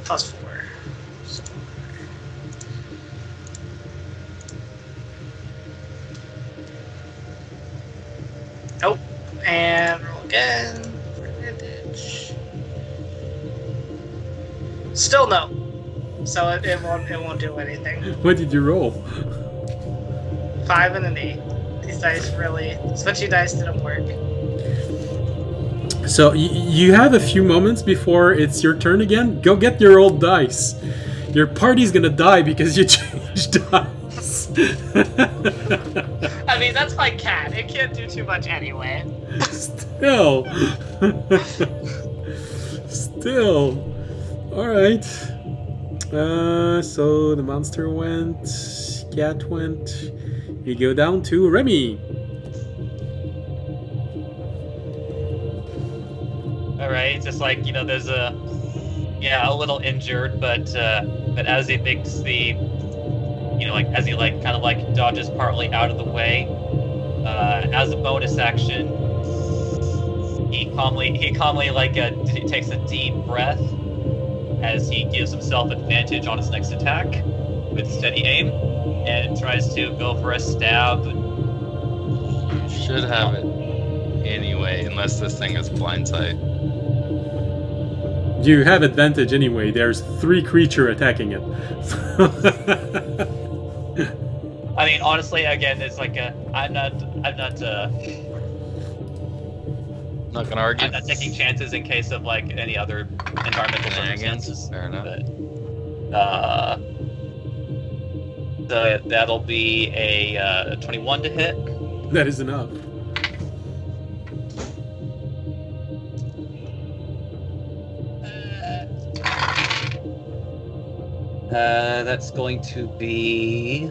+4. So, nope. And roll again for advantage. Still no. So it won't do anything. What did you roll? 5 and an 8. These dice really, switchy dice didn't work. So you have a few moments before it's your turn again. Go get your old dice. Your party's gonna die because you changed dice. I mean, that's my cat. It can't do too much anyway. Still. Still. Alright. So the monster went. Cat went. You go down to Remy. Alright, just like, there's a little injured, but as he makes the, as he kind of dodges partly out of the way, as a bonus action, he calmly takes a deep breath as he gives himself advantage on his next attack. with steady aim and tries to go for a stab. Should have it anyway, unless this thing is blind sight. You have advantage anyway. There's 3 creature attacking it. I mean, honestly, again, it's like I'm not Not gonna argue. I'm not taking chances in case of like any other environmental circumstances. Fair enough. But, so that'll be a 21 to hit. That is enough. That's going to be.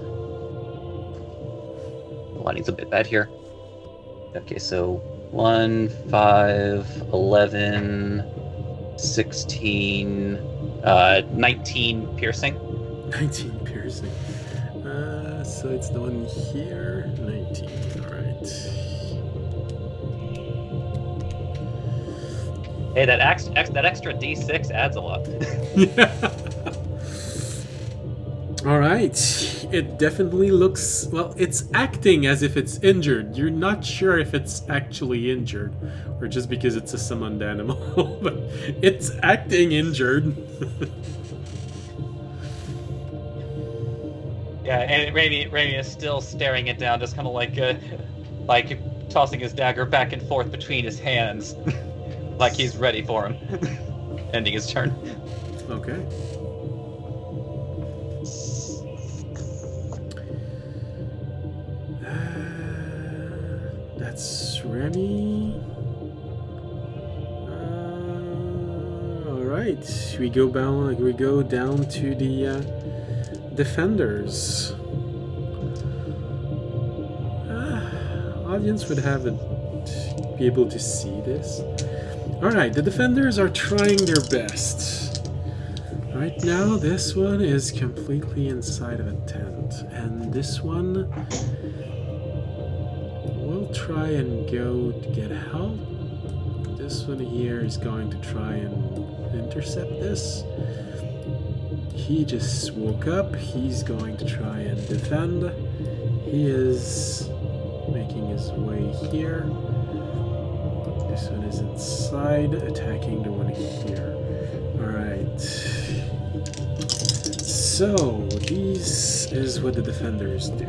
Lighting's a bit bad here. Okay, so 1, 5, 11, 16, 19 piercing. 19 piercing. So it's the one here. 19. Alright. Hey, that extra D6 adds a lot. Alright. It definitely looks... Well, it's acting as if it's injured. You're not sure if it's actually injured. Or just because it's a summoned animal. But it's acting injured. Yeah, and Raimi is still staring it down, just kind of like tossing his dagger back and forth between his hands, like he's ready for him. Ending his turn. Okay. That's Remy. All right, we go down to the defenders. Audience would be able to see this. All right, the defenders are trying their best. Right now, this one is completely inside of a tent, and this one will try and go to get help. This one here is going to try and intercept this. He just woke up. He's going to try and defend. He is making his way here. This one is inside, attacking the one here. Alright. So, this is what the defenders do.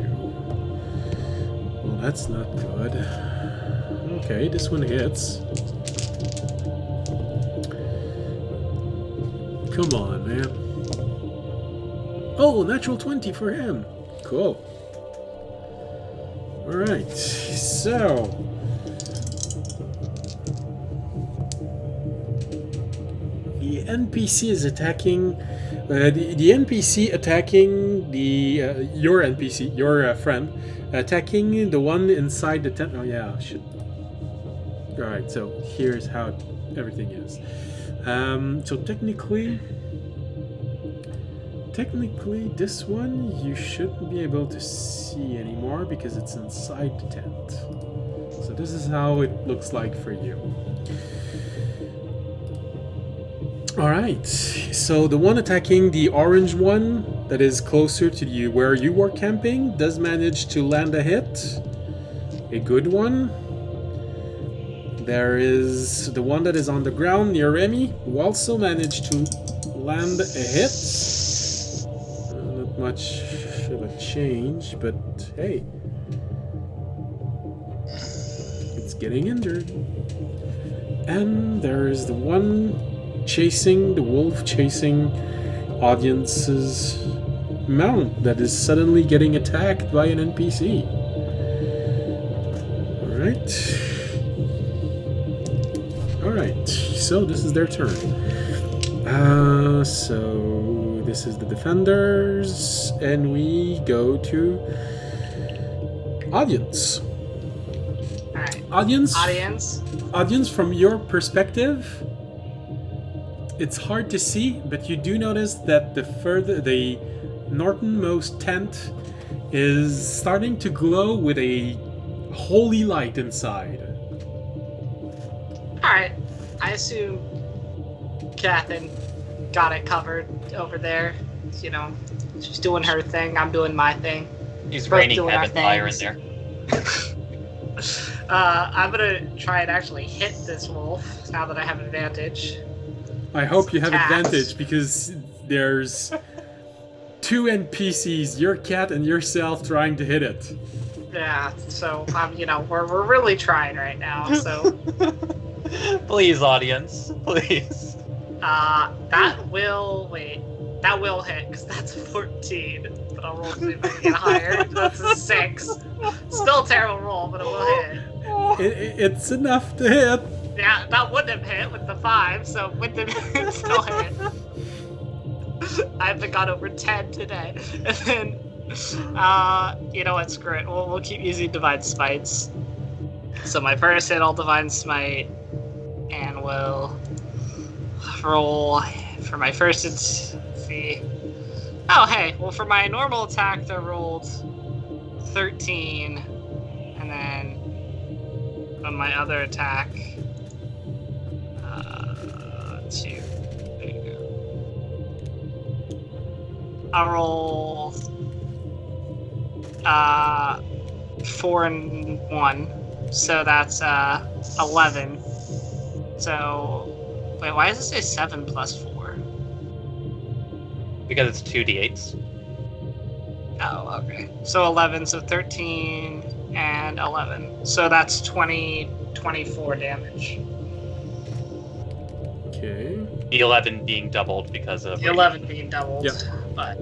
Well, that's not good. Okay, this one hits. Come on, man. Oh, natural 20 for him. Cool. Alright, so... the NPC is attacking... the NPC attacking the... your NPC, your friend, attacking the one inside the tent. Oh yeah, I should... Alright, so here's how everything is. So technically, this one you shouldn't be able to see anymore because it's inside the tent. So this is how it looks like for you. Alright, so the one attacking the orange one that is closer to you where you were camping does manage to land a hit. A good one. There is the one that is on the ground near Remy, who also managed to land a hit. Not much of a change, but hey. It's getting injured. And there is the one chasing, the wolf chasing audience's mount that is suddenly getting attacked by an NPC. Alright. Alright, so this is their turn. So this is the defenders, and we go to audience. Alright. Audience, from your perspective, it's hard to see, but you do notice that the northernmost tent is starting to glow with a holy light inside. Alright, I assume Catherine got it covered over there. you know, she's doing her thing. I'm doing my thing. He's Both raining doing our heaven fire in things. there. I'm gonna try and actually hit this wolf now that I have advantage. I hope you have Cat. advantage because there's 2 NPCs, your cat and yourself, trying to hit it. Yeah, so you know, we're really trying right now. So Please, audience, please. that will hit because that's 14. But I'll roll to see if I can get higher. That's a 6. Still a terrible roll, but it will hit. It's enough to hit. Yeah, that wouldn't have hit with the 5, so with the still hit. I haven't got over 10 today. And then, you know what, screw it. We'll keep using Divine Smites. So my first hit, I'll Divine Smite, and we'll roll for my first hit. Let's see. Oh, hey, well, for my normal attack, I rolled 13, and then on my other attack, 2. There you go. I'll roll 4 and 1, so that's 11. So, wait, why does it say 7 plus 4? Because it's 2d8s. Oh, okay. So 11, so 13 and 11. So that's 24 damage. Okay. The 11 being doubled because of... The 11 being doubled. Yep. But.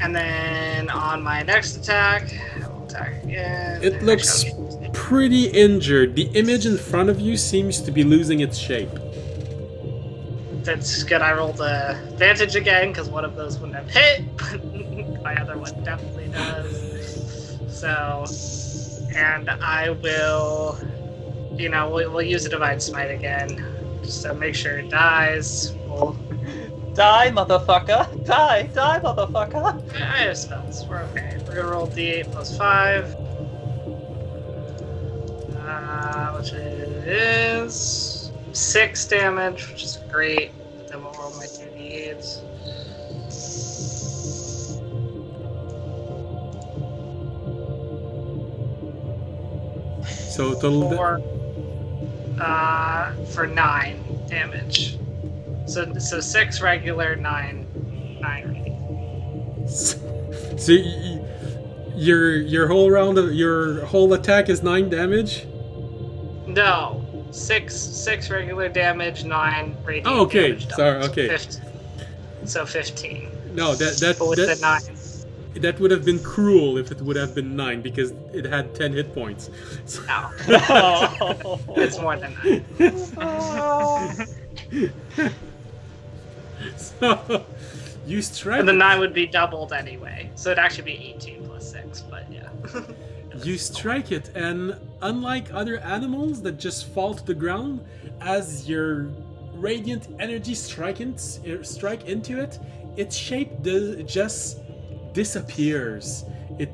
And then on my next attack, I'll attack again. It looks pretty injured. The image in front of you seems to be losing its shape. That's good. I rolled a advantage again because one of those wouldn't have hit, but my other one definitely does. So, and I will, you know, we'll use a Divine Smite again just to make sure it dies. Die, motherfucker! Die, motherfucker! I have spells. We're okay. We're gonna roll D8 plus 5, which is 6 damage, which is great. Then we'll roll my 2d8s. So total. For 9 damage. So 6 regular, 9 radiant. So your whole round of your whole attack is 9 damage. No, 6 regular damage, 9 radiant. Oh, okay. Damage Sorry. doubles. Okay. 15. So 15. No, But with the 9. that would have been cruel if it would have been 9 because it had 10 hit points. So, No, Oh. it's more than 9. so you strike. And the 9 would be doubled anyway, so it'd actually be 18 plus 6. But yeah. You strike it, and unlike other animals that just fall to the ground, as your radiant energy strike into it, its shape just disappears. It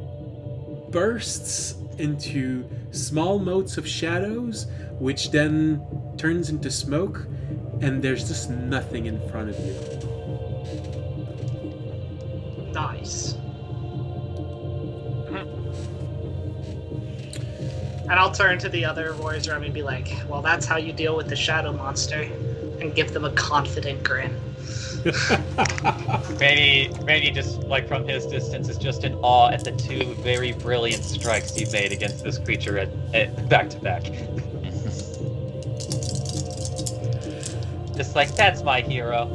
bursts into small motes of shadows, which then turns into smoke, and there's just nothing in front of you. Nice. And I'll turn to the other warriors around me and be like, well, that's how you deal with the shadow monster. And give them a confident grin. Randy just, like, from his distance, is just in awe at the 2 very brilliant strikes you've made against this creature at back to back. Just like, that's my hero.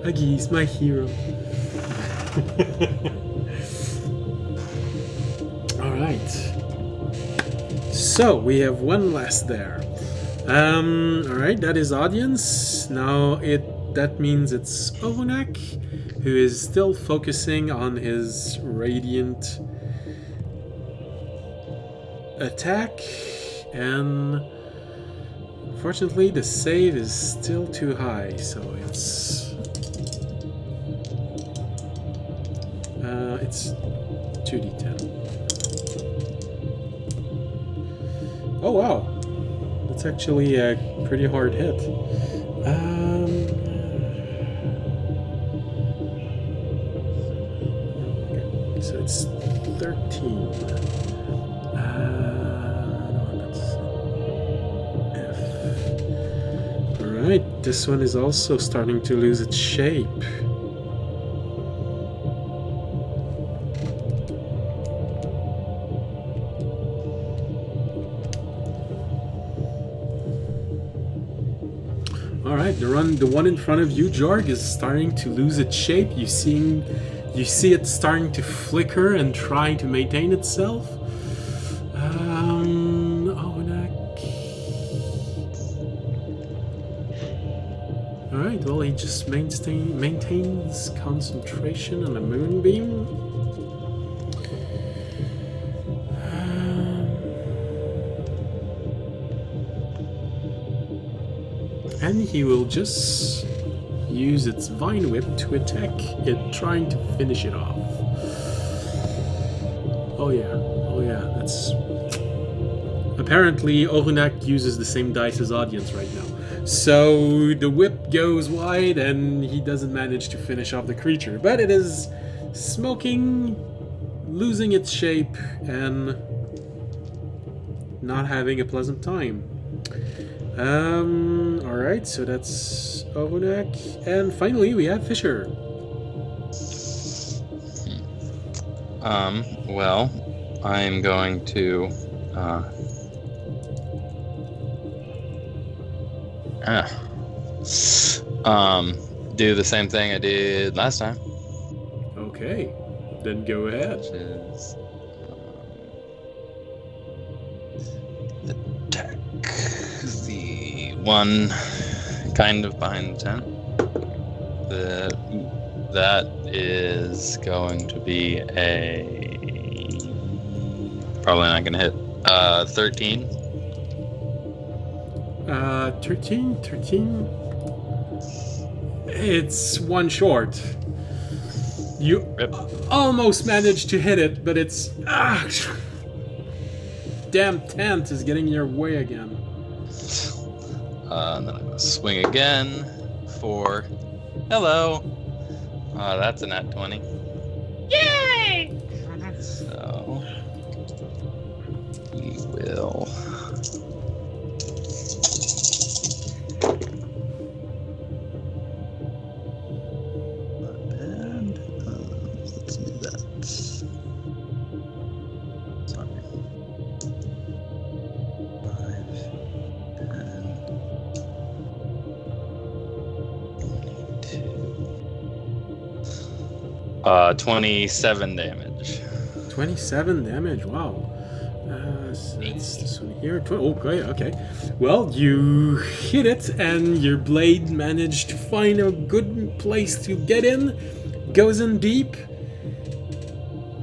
Aggi's my hero. Alright. So, we have one last there. Alright, that is audience. Now that means it's Ohonak, who is still focusing on his radiant attack, and unfortunately the save is still too high, so it's 2d10. Oh wow, that's actually a pretty hard hit. machine. No, that's F. Alright, this one is also starting to lose its shape. Alright, the one in front of you, Jorg, is starting to lose its shape. You see it starting to flicker and trying to maintain itself. Alright, well, he just maintains concentration on the moonbeam. And he will just use its vine whip to attack it, trying to finish it off. Oh yeah, that's... Apparently, Orunak uses the same dice as audience right now. So the whip goes wide and he doesn't manage to finish off the creature. But it is smoking, losing its shape, and not having a pleasant time. Alright, so that's Orunak. And finally, we have Fisher. Well, I'm going to, do the same thing I did last time. Okay, then go ahead. Which is, attack the one kind of behind the tent. That is going to be a... Probably not going to hit. 13. 13? It's one short. You almost managed to hit it, but it's... Damn tent is getting in your way again. And then I'm going to swing again for... Hello! That's a nat 20. Yay! So... We will... Not bad. Let's do that. Sorry. 5, 10, 27 damage. 27 damage, wow. So that's this one here. Okay. Well, you hit it, and your blade managed to find a good place to get in. Goes in deep,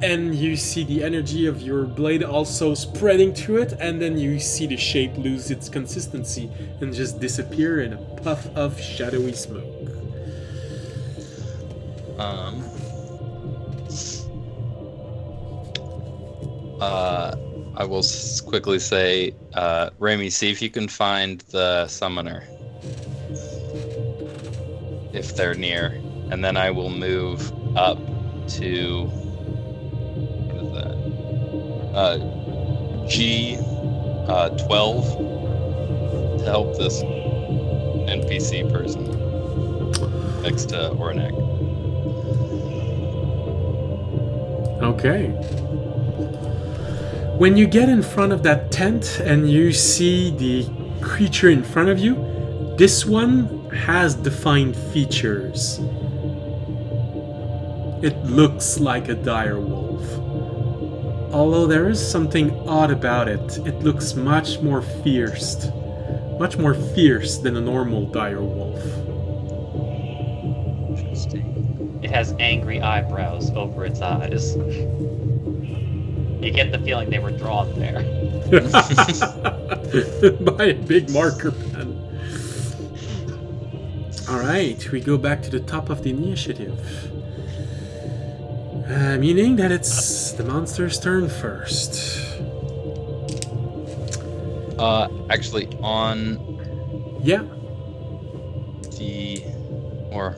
and you see the energy of your blade also spreading through it, and then you see the shape lose its consistency and just disappear in a puff of shadowy smoke. I will quickly say, Remy, see if you can find the summoner. If they're near. And then I will move up to... What is that? G12 to help this NPC person next to Ornek. Okay. When you get in front of that tent and you see the creature in front of you, this one has defined features. It looks like a dire wolf. Although there is something odd about it, it looks much more fierce than a normal dire wolf. Interesting. It has angry eyebrows over its eyes. You get the feeling they were drawn there. By a big marker pen. Alright, we go back to the top of the initiative. Meaning that it's the monster's turn first. Actually, on Yeah. the... Or...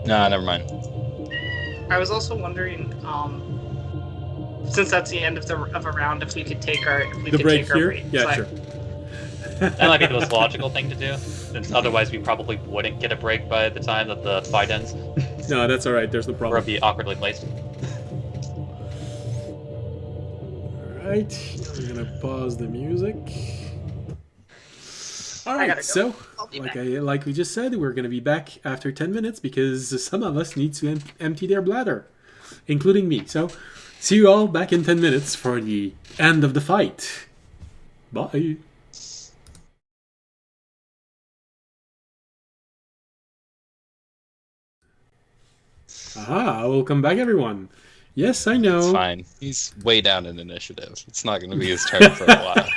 Nah, never mind. I was also wondering, since that's the end of a round, if we could take our The break here? break. Yeah, So sure. That might be the most logical thing to do, since otherwise we probably wouldn't get a break by the time that the fight ends, No, that's alright, there's no or problem. it'd be awkwardly placed. Alright, I'm gonna pause the music. I Alright, gotta go. so, I'll be like, back. like we just said, we're gonna be back after 10 minutes because some of us need to empty their bladder, including me. So, see you all back in 10 minutes for the end of the fight. Bye. Aha, welcome back everyone. Yes, I know. It's fine. He's way down in initiative. It's not going to be his turn for a while.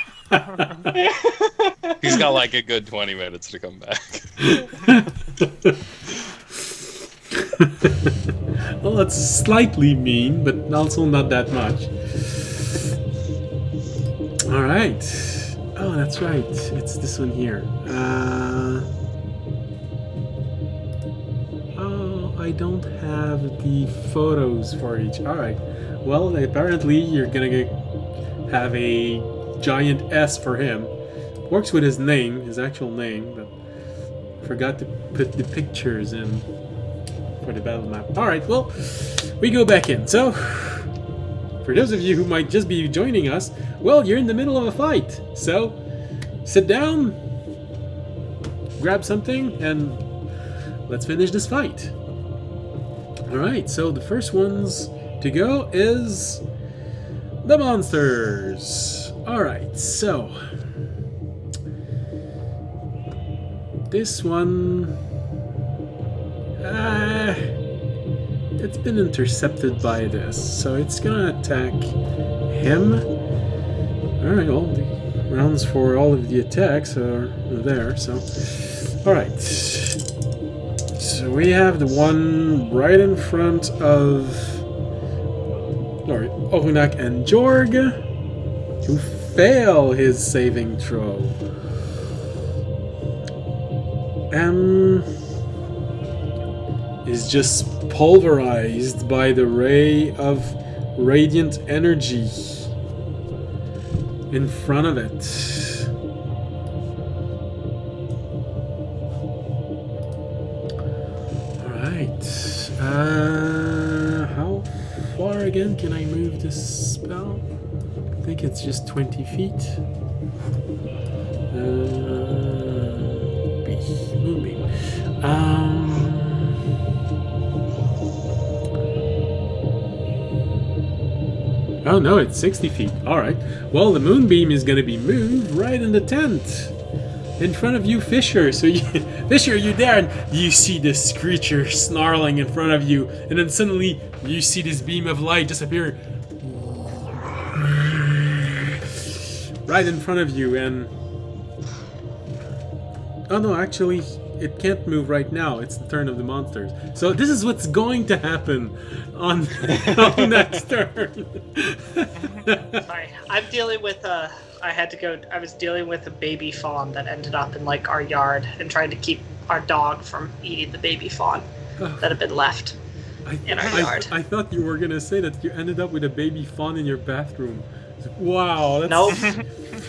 He's got like a good 20 minutes to come back. Well, that's slightly mean, but also not that much. Alright. Oh, that's right. It's this one here. Oh, I don't have the photos for each. Alright. Well, apparently you're gonna have a giant S for him. Works with his name, his actual name, but forgot to put the pictures in for the battle map. Alright, well, we go back in. So, for those of you who might just be joining us, well, you're in the middle of a fight. So, sit down, grab something, and let's finish this fight. Alright, so the first ones to go is the monsters. Alright, so this one, it's been intercepted by this, so it's gonna attack him. Alright, all the rounds for all of the attacks are there, so alright. So we have the one right in front of Orunak and Jorg, who fail his saving throw. Is just pulverized by the ray of radiant energy in front of it. Alright. How far again can I move this spell? I think it's just 20 feet. Moonbeam. Oh no, it's 60 feet. Alright. Well, the moonbeam is gonna be moved right in the tent. In front of you, Fisher. So, Fisher, you're there, and you see this creature snarling in front of you, and then suddenly you see this beam of light disappear right in front of you, and oh no, actually, it can't move right now. It's the turn of the monsters. So this is what's going to happen on next turn. Sorry, I'm dealing with a. I was dealing with a baby fawn that ended up in like our yard and trying to keep our dog from eating the baby fawn that had been left in our yard. I thought you were gonna say that you ended up with a baby fawn in your bathroom. Wow. That's... Nope.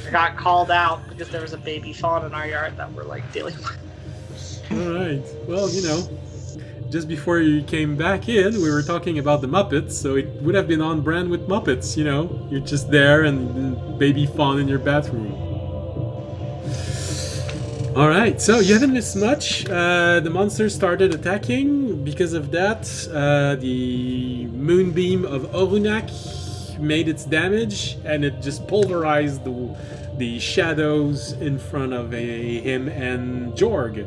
I got called out because there was a baby fawn in our yard that we're like dealing with. Alright. Well, you know, just before you came back in, we were talking about the Muppets, so it would have been on brand with Muppets, you know? You're just there and baby fawn in your bathroom. Alright, so you haven't missed much. The monsters started attacking. Because of that, the moonbeam of Orunak made its damage, and it just pulverized the shadows in front of him and Jorg.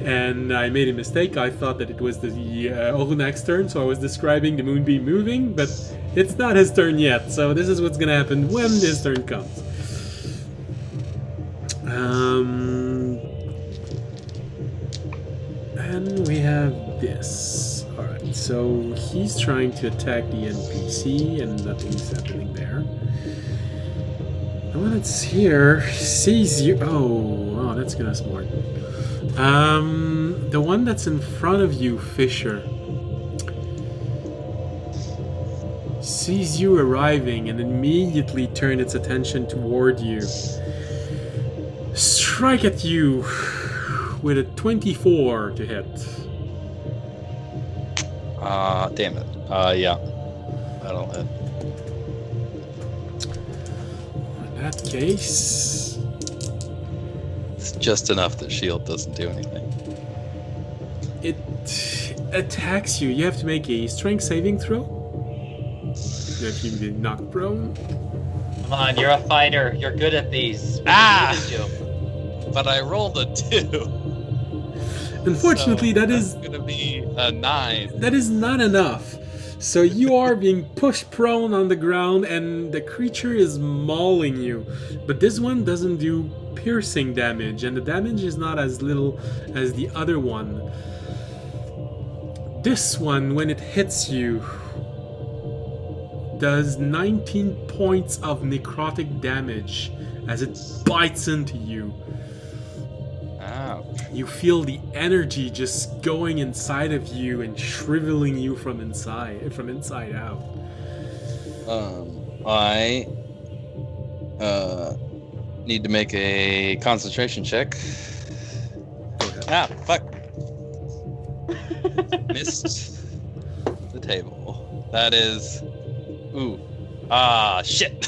And I made a mistake. I thought that it was the Orunak's turn, so I was describing the moonbeam moving, but it's not his turn yet. So this is what's gonna happen when his turn comes. And we have this. Alright, so he's trying to attack the NPC, and nothing's happening there. The one that's here sees you. Oh, that's gonna smart. The one that's in front of you, Fisher. sees you arriving and immediately turns its attention toward you. Strike at you with a 24 to hit. Damn it. Yeah. That'll hit. In that case, It's just enough that shield doesn't do anything. it attacks you. You have to make a strength saving throw. If you get knocked prone. Come on, you're a fighter. You're good at these. Ah! We needed you. But I rolled a 2. Unfortunately, So that that's is gonna be a 9. that is not enough. So you are being pushed prone on the ground and the creature is mauling you. But this one doesn't do piercing damage, and the damage is not as little as the other one. This one, when it hits you, does 19 points of necrotic damage as it bites into you. Ouch. You feel the energy just going inside of you and shriveling you from inside out. I need to make a concentration check. Go ahead. Ah, fuck. Missed the table. That is... Ooh. Ah, shit.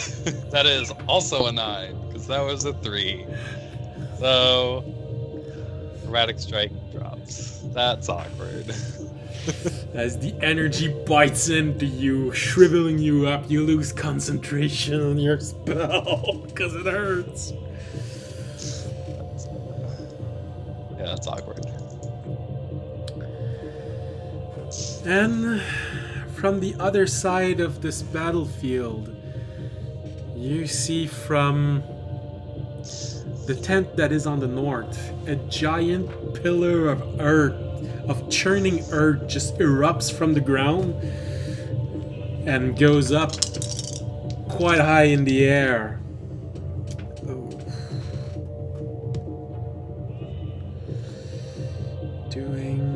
That is also a 9, because that was a 3. So... Erratic strike drops. That's awkward. As the energy bites into you, shriveling you up, you lose concentration on your spell because it hurts. Yeah, that's awkward. And from the other side of this battlefield, you see from the tent that is on the north, a giant pillar of earth, of churning earth, just erupts from the ground and goes up quite high in the air. Doing...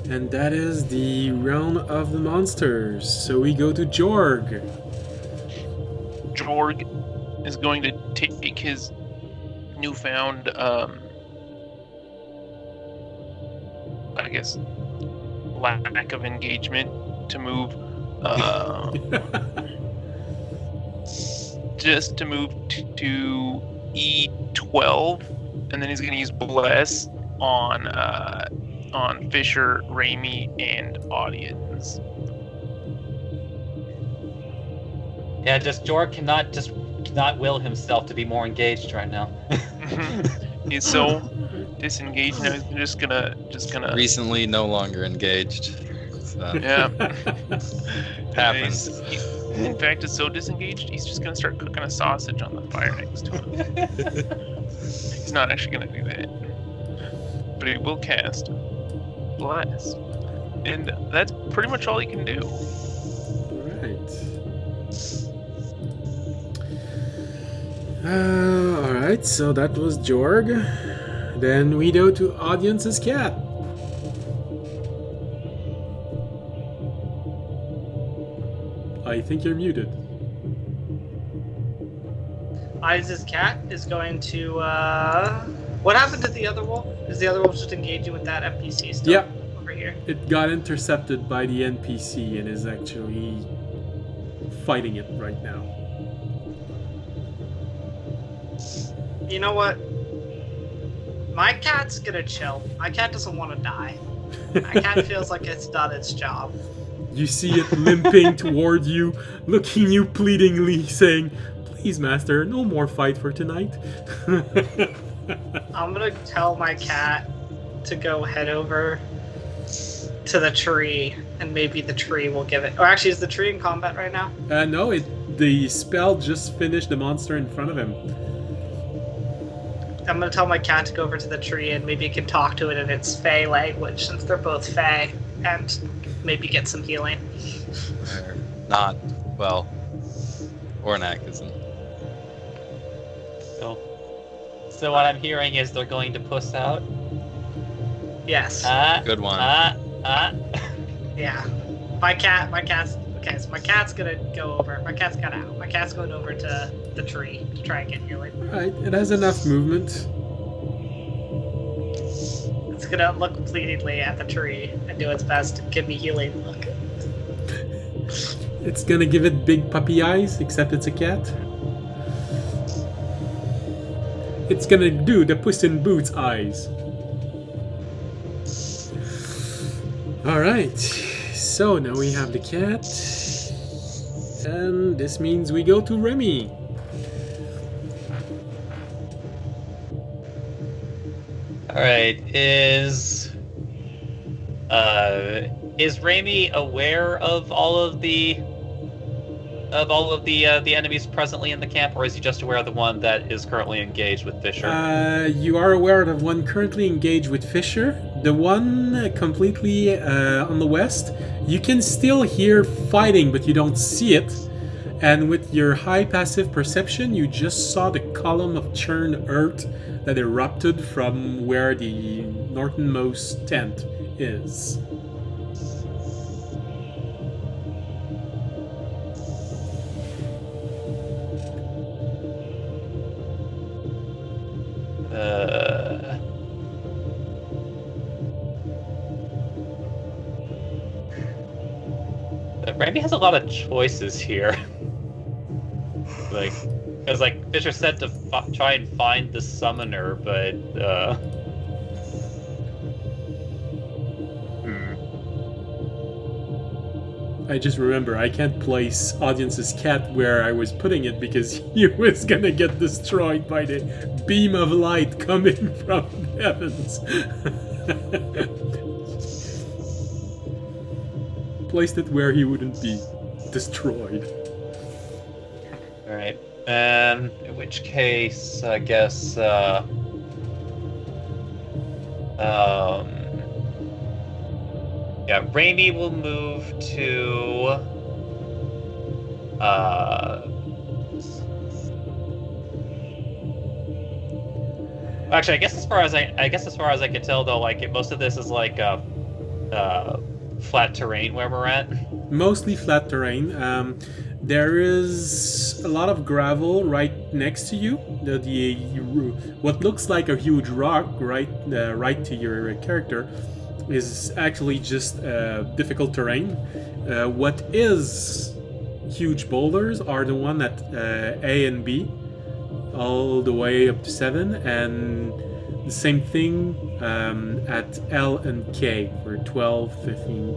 And that is the round of the monsters. So we go to Jorg. Jorg is going to take his newfound, I guess, lack of engagement to move, just to move to E12, and then he's going to use Bless on Fisher, Raimi, and audience. Yeah, Jorg cannot will himself to be more engaged right now. He's so disengaged now. He's just gonna. Recently, no longer engaged. So, Yeah. happens. In fact, it's so disengaged. He's just gonna start cooking a sausage on the fire next to him. He's not actually gonna do that, but he will cast Bless, and that's pretty much all he can do. Alright, so that was Jorg. Then we go to Audience's cat. I think you're muted. Iz's cat is going to. What happened to the other wolf? Is the other wolf just engaging with that NPC still? Yeah. Over here. It got intercepted by the NPC and is actually fighting it right now. You know what? My cat's gonna chill. My cat doesn't want to die. My cat feels like it's done its job. You see it limping toward you, looking you pleadingly, saying, "Please, master, no more fight for tonight." I'm gonna tell my cat to go head over to the tree, and maybe the tree will give it. Or actually, is the tree in combat right now? No, the spell just finished the monster in front of him. gonna tell my cat to go over to the tree and maybe it can talk to it in its Fey language since they're both Fey, and maybe get some healing. Or not, well, Ornak isn't. So what I'm hearing is they're going to puss out. Yes. Good one. Yeah. My cat's okay. So my cat's gonna go over. My cat's got out. My cat's going over to the tree to try and get healing. Alright, it has enough movement. It's gonna look pleadingly at the tree and do its best to give me healing. Look. It's gonna give it big puppy eyes, except it's a cat. It's gonna do the Puss in Boots eyes. Alright, so now we have the cat. And this means we go to Remy. Alright, is Raimi aware of all of the enemies presently in the camp, or is he just aware of the one that is currently engaged with Fisher? You are aware of one currently engaged with Fisher. The one completely on the west, you can still hear fighting, but you don't see it. And with your high passive perception, you just saw the column of churned earth that erupted from where the northernmost tent is. Randy has a lot of choices here. Because Fisher said to try and find the summoner, but I just remember I can't place Audience's cat where I was putting it because he was gonna get destroyed by the beam of light coming from the heavens. Placed it where he wouldn't be destroyed. Alright. In which case, I guess, yeah, Raimi will move to, actually, I guess as far as I can tell, though, most of this is flat terrain where we're at. Mostly flat terrain. There is a lot of gravel right next to you. What looks like a huge rock right to your character is actually just difficult terrain. What is huge boulders are the one at A and B, all the way up to 7, and the same thing at L and K for 12, 15,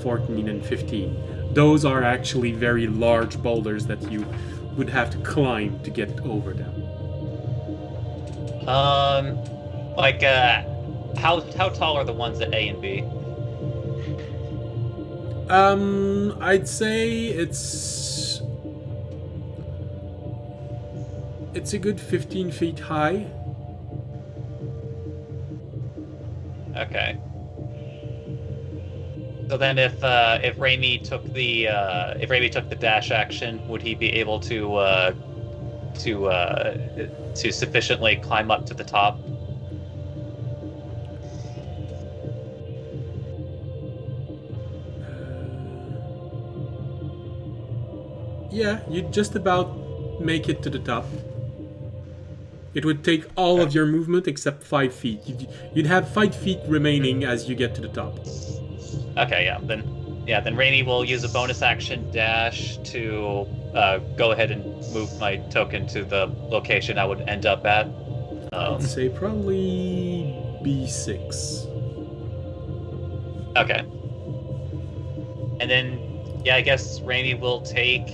14, and 15. Those are actually very large boulders that you would have to climb to get over them. How tall are the ones at A and B? I'd say it's a good 15 feet high. Okay. So then, if Raimi took the dash action, would he be able to sufficiently climb up to the top? Yeah, you'd just about make it to the top. It would take all of your movement except 5 feet. You'd have 5 feet remaining as you get to the top. Okay, then Raimi will use a bonus action dash to go ahead and move my token to the location I would end up at. I'd say probably B6. Okay. And then, yeah, I guess Raimi will take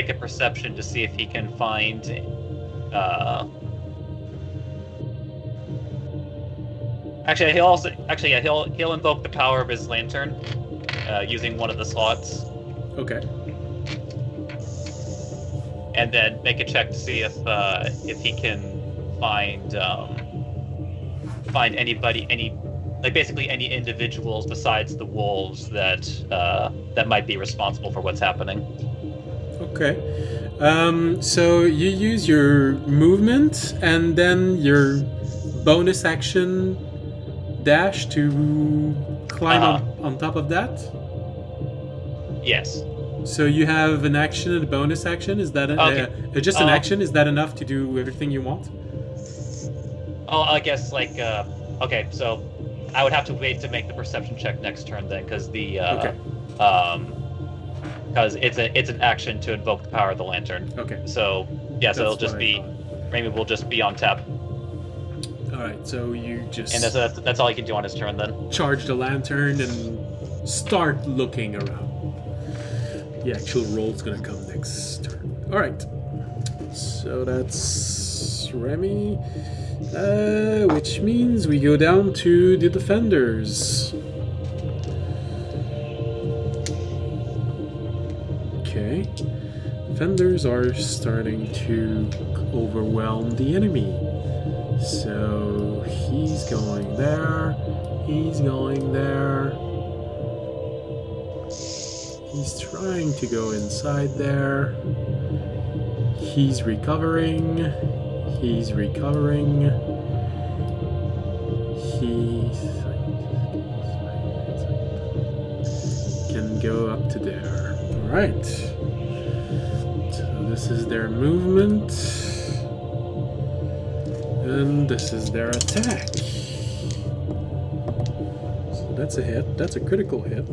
a perception to see if he can find he'll invoke the power of his lantern using one of the slots. Okay. and then make a check to see if he can find basically any individuals besides the wolves that might be responsible for what's happening. Okay. So you use your movement and then your bonus action dash to climb on top of that? Yes. So you have an action and a bonus action? Is that just an action? Is that enough to do everything you want? Oh, I guess okay, so I would have to wait to make the perception check next turn then, because because it's an action to invoke the power of the lantern. Okay. So yeah, so it'll just be Remy will just be on tap. All right, so you just And that's all he can do on his turn then. charge the lantern and start looking around. The actual roll's gonna come next turn. All right, so that's Remy, which means we go down to the defenders. Okay, defenders are starting to overwhelm the enemy. So he's going there, he's going there. He's trying to go inside there. He's recovering. He's recovering. He can go up to there. Alright. So this is their movement. And this is their attack. So that's a hit. That's a critical hit.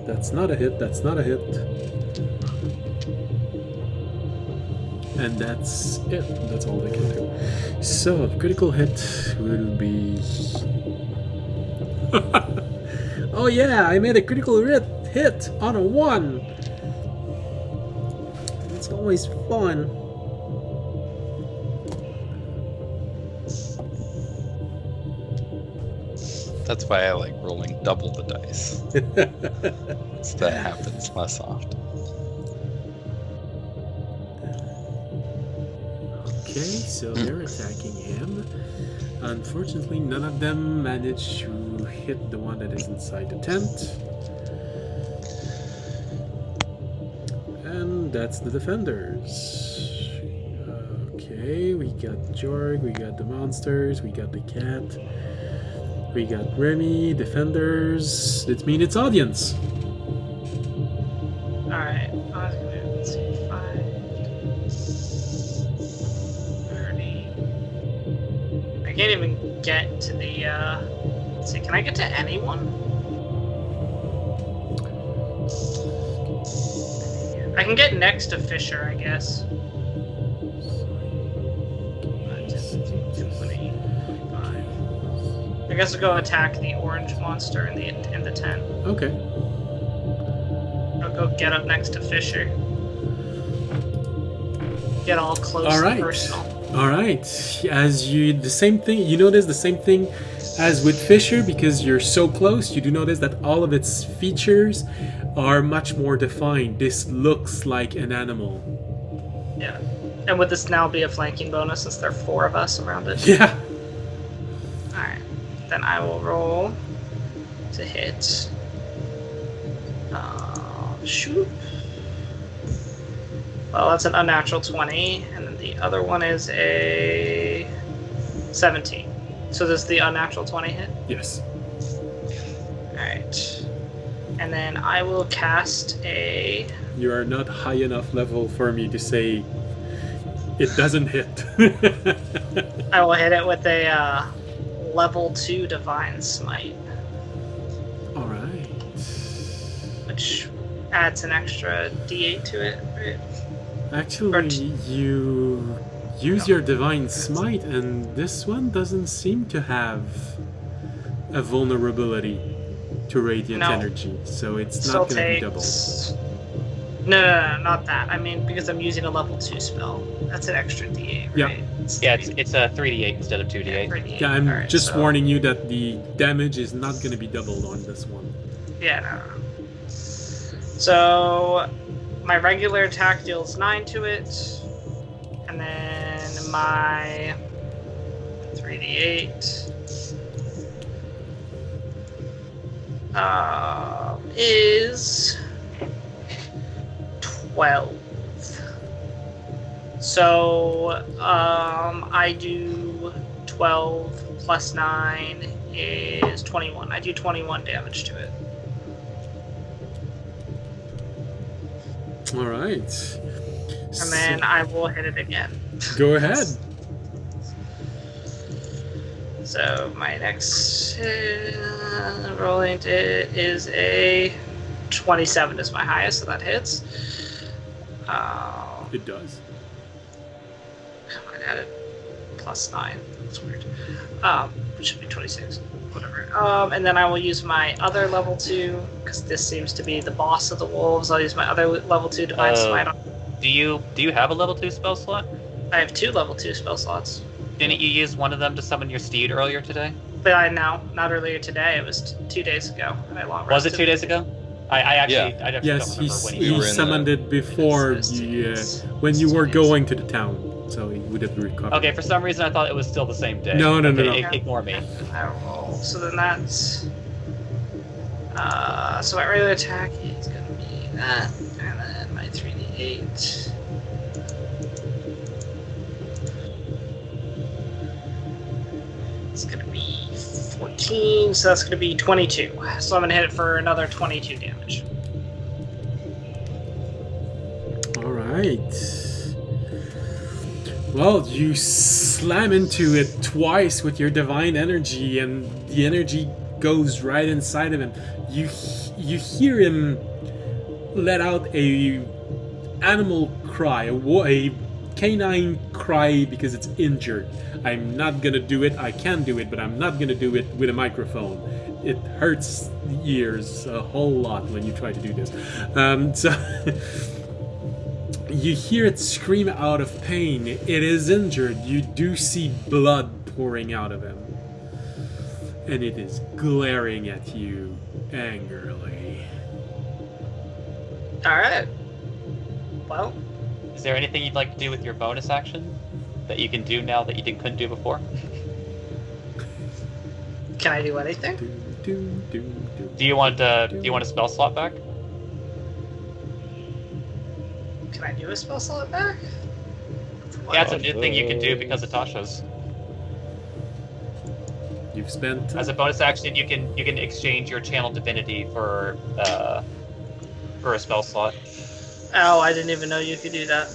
That's not a hit, that's not a hit. And that's it. That's all they can do. So, a critical hit will be... Oh yeah, I made a critical hit on a 1! It's always fun. That's why I like rolling double the dice. So that happens less often. Okay, so they're attacking him. Unfortunately, none of them managed to hit the one that is inside the tent. And that's the defenders. Okay, we got Jorg, we got the monsters, we got the cat. We got Remy, defenders. It means it's audience. Alright, let's see, 5, 30. I can't even get to the, let's see, can I get to anyone? I can get next to Fisher, I guess. I guess I'll go attack the orange monster in the tent. Okay. I'll go get up next to Fisher. Get all close and personal. All right. As you notice the same thing as with Fisher, because you're so close. You do notice that all of its features are much more defined. This looks like an animal. Yeah. And would this now be a flanking bonus since there are 4 of us around it? Yeah. Alright. Then I will roll to hit. Shoot. Well, that's an unnatural 20, and then the other one is a 17. So does the unnatural 20 hit? Yes. Alright. And then I will cast a... You are not high enough level for me to say it doesn't hit. I will hit it with a level 2 Divine Smite. Alright. Which adds an extra d8 to it, right? Actually, you use your Divine Smite, and this one doesn't seem to have a vulnerability to radiant energy, so it's not going to be double. No, not that. I mean, because I'm using a level 2 spell. That's an extra d8, right? Yeah, it's a 3d8 instead of 2d8. Yeah, I'm just warning you that the damage is not going to be doubled on this one. Yeah, no. So my regular attack deals 9 to it, and then my 3d8 is 12. So I do 12 plus 9 is 21. I do 21 damage to it. All right. And then I will hit it again. Go ahead. So my next rolling is a 27 is my highest, so that hits. It does. I added plus 9. That's weird. It should be 26. Whatever. And then I will use my other level 2, because this seems to be the boss of the wolves. I'll use my other level 2 divine smite on. Do you have a level 2 spell slot? I have 2 level 2 spell slots. Didn't you use one of them to summon your steed earlier today? But I know, not earlier today. It was 2 days ago. And I long Was it rested. 2 days ago? I actually Yes, don't remember when he We were in summoned it before when you were going to the town, so he would have recovered. Okay, for some reason I thought it was still the same day. No. Ignore me. I roll. So then that's. So my regular attack is going to be that, and then my 3d8. It's going to be 14, so that's going to be 22. So I'm going to hit it for another 22 damage. All right. Well, you slam into it twice with your divine energy, and the energy goes right inside of him. You hear him let out a animal cry, a canine cry because it's injured. I'm not gonna do it. I can do it, but I'm not gonna do it with a microphone. It hurts the ears a whole lot when you try to do this. So you hear it scream out of pain. It is injured. You do see blood pouring out of him, and it is glaring at you angrily. Alright. Well, Is there anything you'd like to do with your bonus action that you can do now that you couldn't do before? can I do anything? Do you want a spell slot back? Can I do a spell slot back? Yeah, it's a new thing you can do because of Tasha's. You've spent As a bonus action, you can exchange your channel divinity for a spell slot. Oh, I didn't even know you could do that.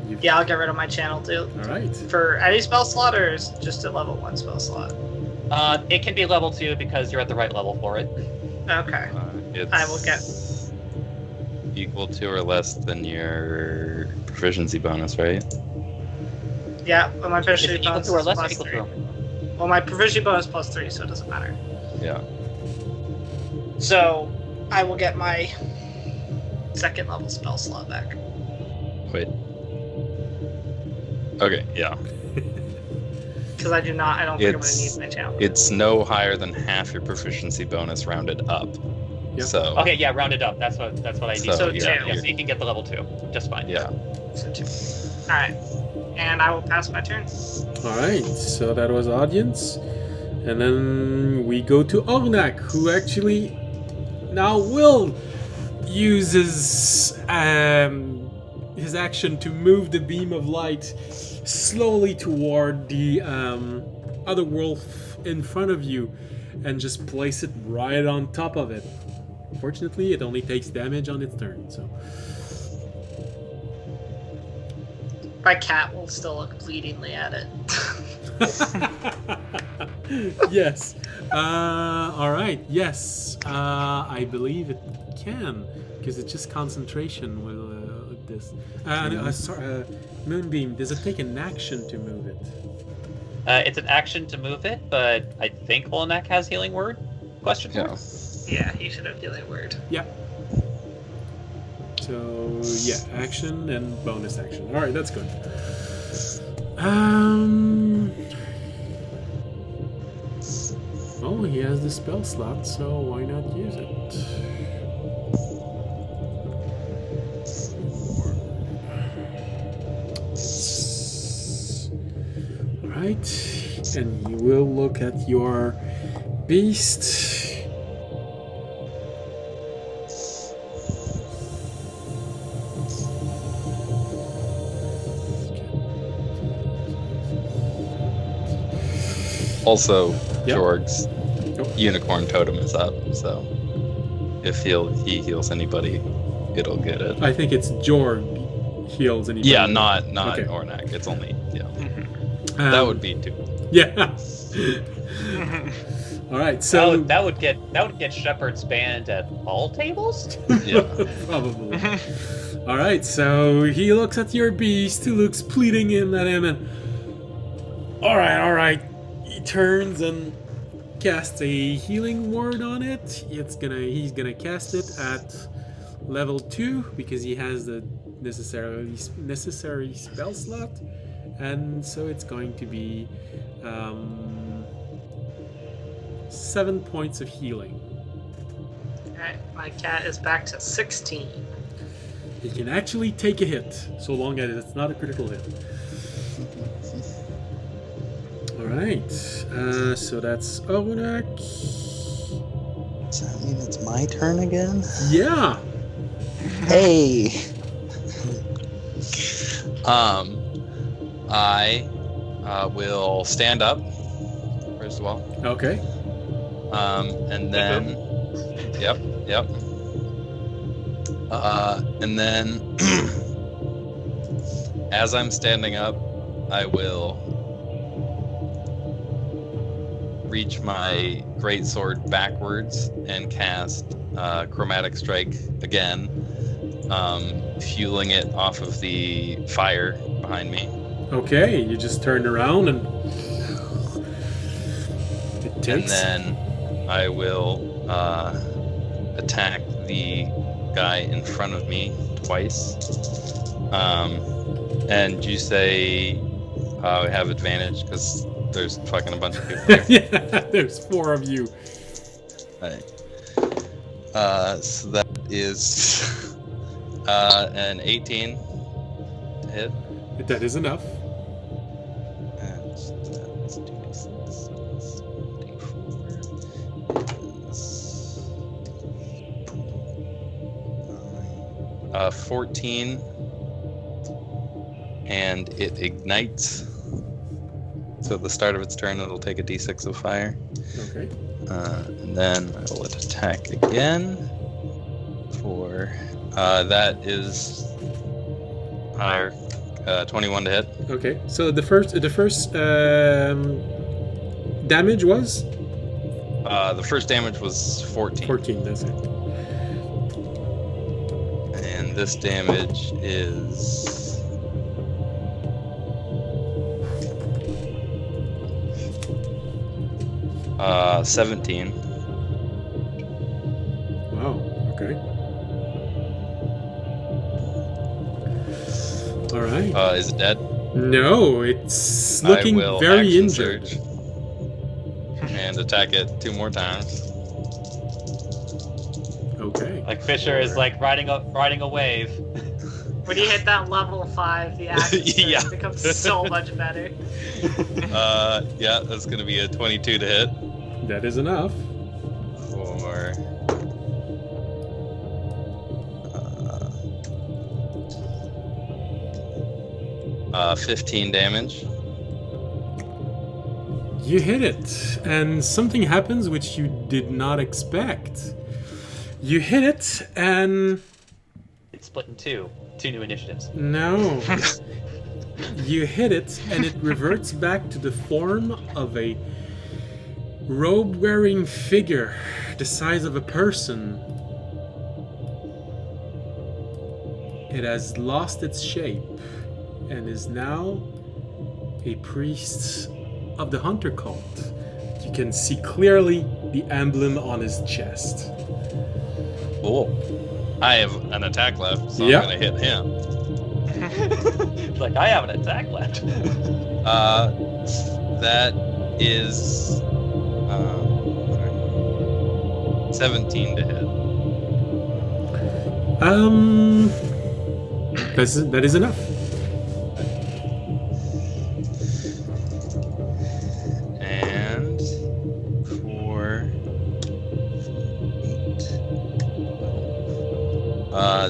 you've- Yeah, I'll get rid of my channel too. All right. For any spell slot, or is it just a level 1 spell slot? It can be level 2 because you're at the right level for it. Okay. It's I will get. equal to or less than your proficiency bonus, right? Yeah, but my Is proficiency it equal bonus to or is less or plus equal 3. to? Well, my proficiency bonus is plus 3, so it doesn't matter. Yeah. So, I will get my second level spell slot back. Wait. Okay, yeah. Because I don't think I'm going to It's- need my channel. It's no higher than half your proficiency bonus rounded up. Yep. So, Okay, yeah, round it up. That's what I need. So, yeah. Yeah, so you can get the level 2. Just fine. yeah. So 2. Alright. And I will pass my turn. All right. So that was audience, and then we go to Ornak, who actually now will use his action to move the beam of light slowly toward the other wolf in front of you, and just place it right on top of it. Fortunately, it only takes damage on its turn. So. My cat will still look pleadingly at it. Yes. All right. Yes. I believe it can, because it's just concentration with this. Sorry, Moonbeam. Does it take an action to move it? It's an action to move it, but I think Olenek has healing word? Question mark? Yeah. Yeah, he should have dealing word. Yeah. So yeah, action and bonus action. All right, that's good. Well, he has the spell slot, so why not use it? Alright. And you will look at your beast. Also, Yep. Jorg's Yep. unicorn totem is up, so if he heals anybody, it'll get it. I think it's Jorg heals anybody. Yeah, not Okay. Ornak. It's only Um, that would be two. Yeah. Alright, so that would get Shepard's banned at all tables. Yeah. probably. Alright, so he looks at your beast, he looks pleading in at him, and alright. He turns and casts a healing word on it. He's gonna cast it at level 2 because he has the necessary spell slot, and so it's going to be 7 points of healing. Alright, my cat is back to 16. He can actually take a hit, so long as it's not a critical hit. Alright, so that's Ornak. Does that mean it's my turn again? Yeah! Hey! I will stand up first of all. Okay. And then, yep. And then, as I'm standing up, I will reach my greatsword backwards and cast Chromatic Strike again, fueling it off of the fire behind me. Okay, you just turn around and it And takes. then I will attack the guy in front of me twice. And you say I have advantage because there's fucking a bunch of people here. Yeah, there's 4 of you. Right. So that is an 18 to hit. That is enough. And that's 2d6. 14, and it ignites. So at the start of its turn, it'll take a d6 of fire. Okay. And then I will attack again for that is higher, 21 to hit. Okay. So the first damage was The first damage was 14. 14. That's it. And this damage is 17. Wow. Okay. All right. Is it dead? No, it's I looking will very action injured. surge and attack it 2 more times. Okay. Like Fisher is like riding a wave. When you hit that level 5, the action Yeah. becomes so much better. Yeah, that's gonna be a 22 to hit That is enough. for 15 damage. You hit it, and something happens which you did not expect. You hit it, and It's split in two. 2 new initiatives. no. You hit it, and it reverts back to the form of a robe-wearing figure, the size of a person. It has lost its shape, and is now a priest of the Hunter cult. You can see clearly the emblem on his chest. Cool. I have an attack left, so Yep. I'm gonna hit him. Like, I have an attack left. That is 17 to hit. That is enough.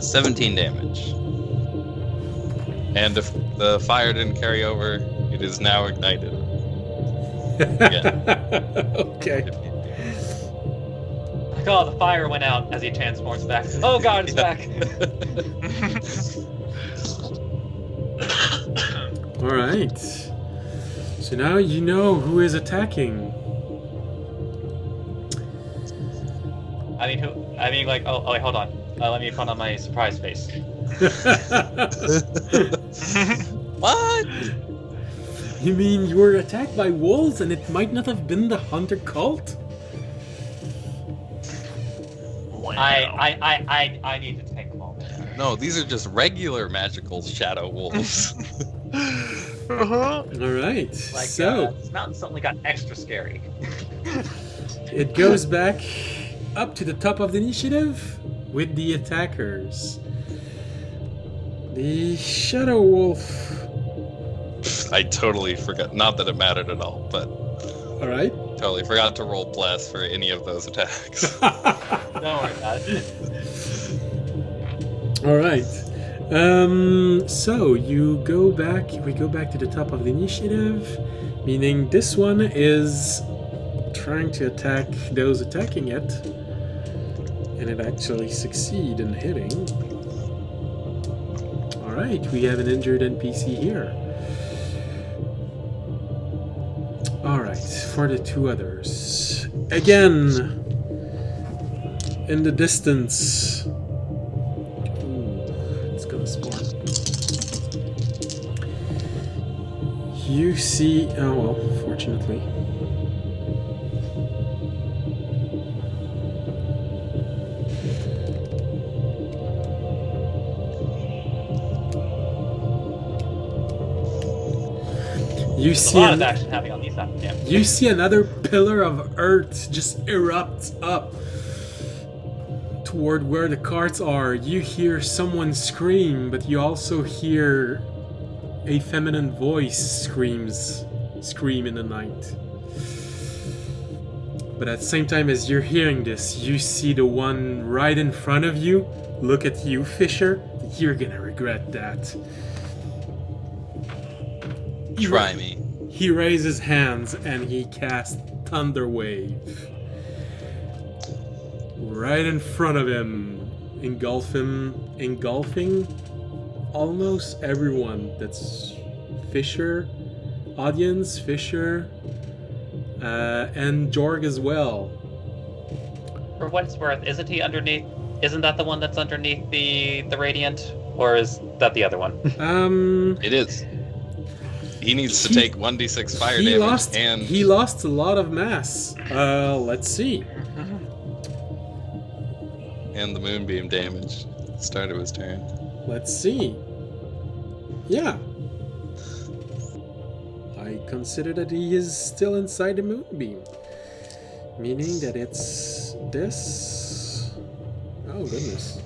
17 damage. And if the fire didn't carry over, it is now ignited. Okay. Oh, the fire went out as he transforms back. Oh god, it's back. All right. So now you know who is attacking. Like, oh wait, hold on. Let me put on my surprise face. What? You mean you were attacked by wolves and it might not have been the hunter cult? Wow. I need to take a moment. No, these are just regular magical shadow wolves. Uh-huh. All right. Like, So this mountain suddenly got extra scary. it goes back up to the top of the initiative with the attackers. The shadow wolf. I totally forgot. Not that it mattered at all, but All right. totally forgot to roll bless for any of those attacks. Don't worry about it. All right. So you go back. We go back to the top of the initiative, meaning this one is trying to attack those attacking it, and it actually succeed in hitting. All right, we have an injured NPC here. All right, for the two others, again in the distance. It's gonna spawn. You see, oh well, fortunately. You There's a see, lot of action happening on these sides. Yeah. you see another pillar of earth just erupts up toward where the carts are. You hear someone scream, but you also hear a feminine voice scream in the night. But at the same time as you're hearing this, you see the one right in front of you look at you, Fisher. You're gonna regret that. Try me. He raises hands and he casts Thunder Wave. Right in front of him, engulfing almost everyone. That's Fisher, audience, Fisher, and Jorg as well. For what it's worth, isn't he underneath? Isn't that the one that's underneath the radiant, or is that the other one? It is. He needs to take 1d6 fire he damage, lost, and he lost a lot of mass. Let's see. and the moonbeam damage. Start of his turn. Let's see. Yeah. I consider that he is still inside the moonbeam. Meaning that it's this. Oh goodness.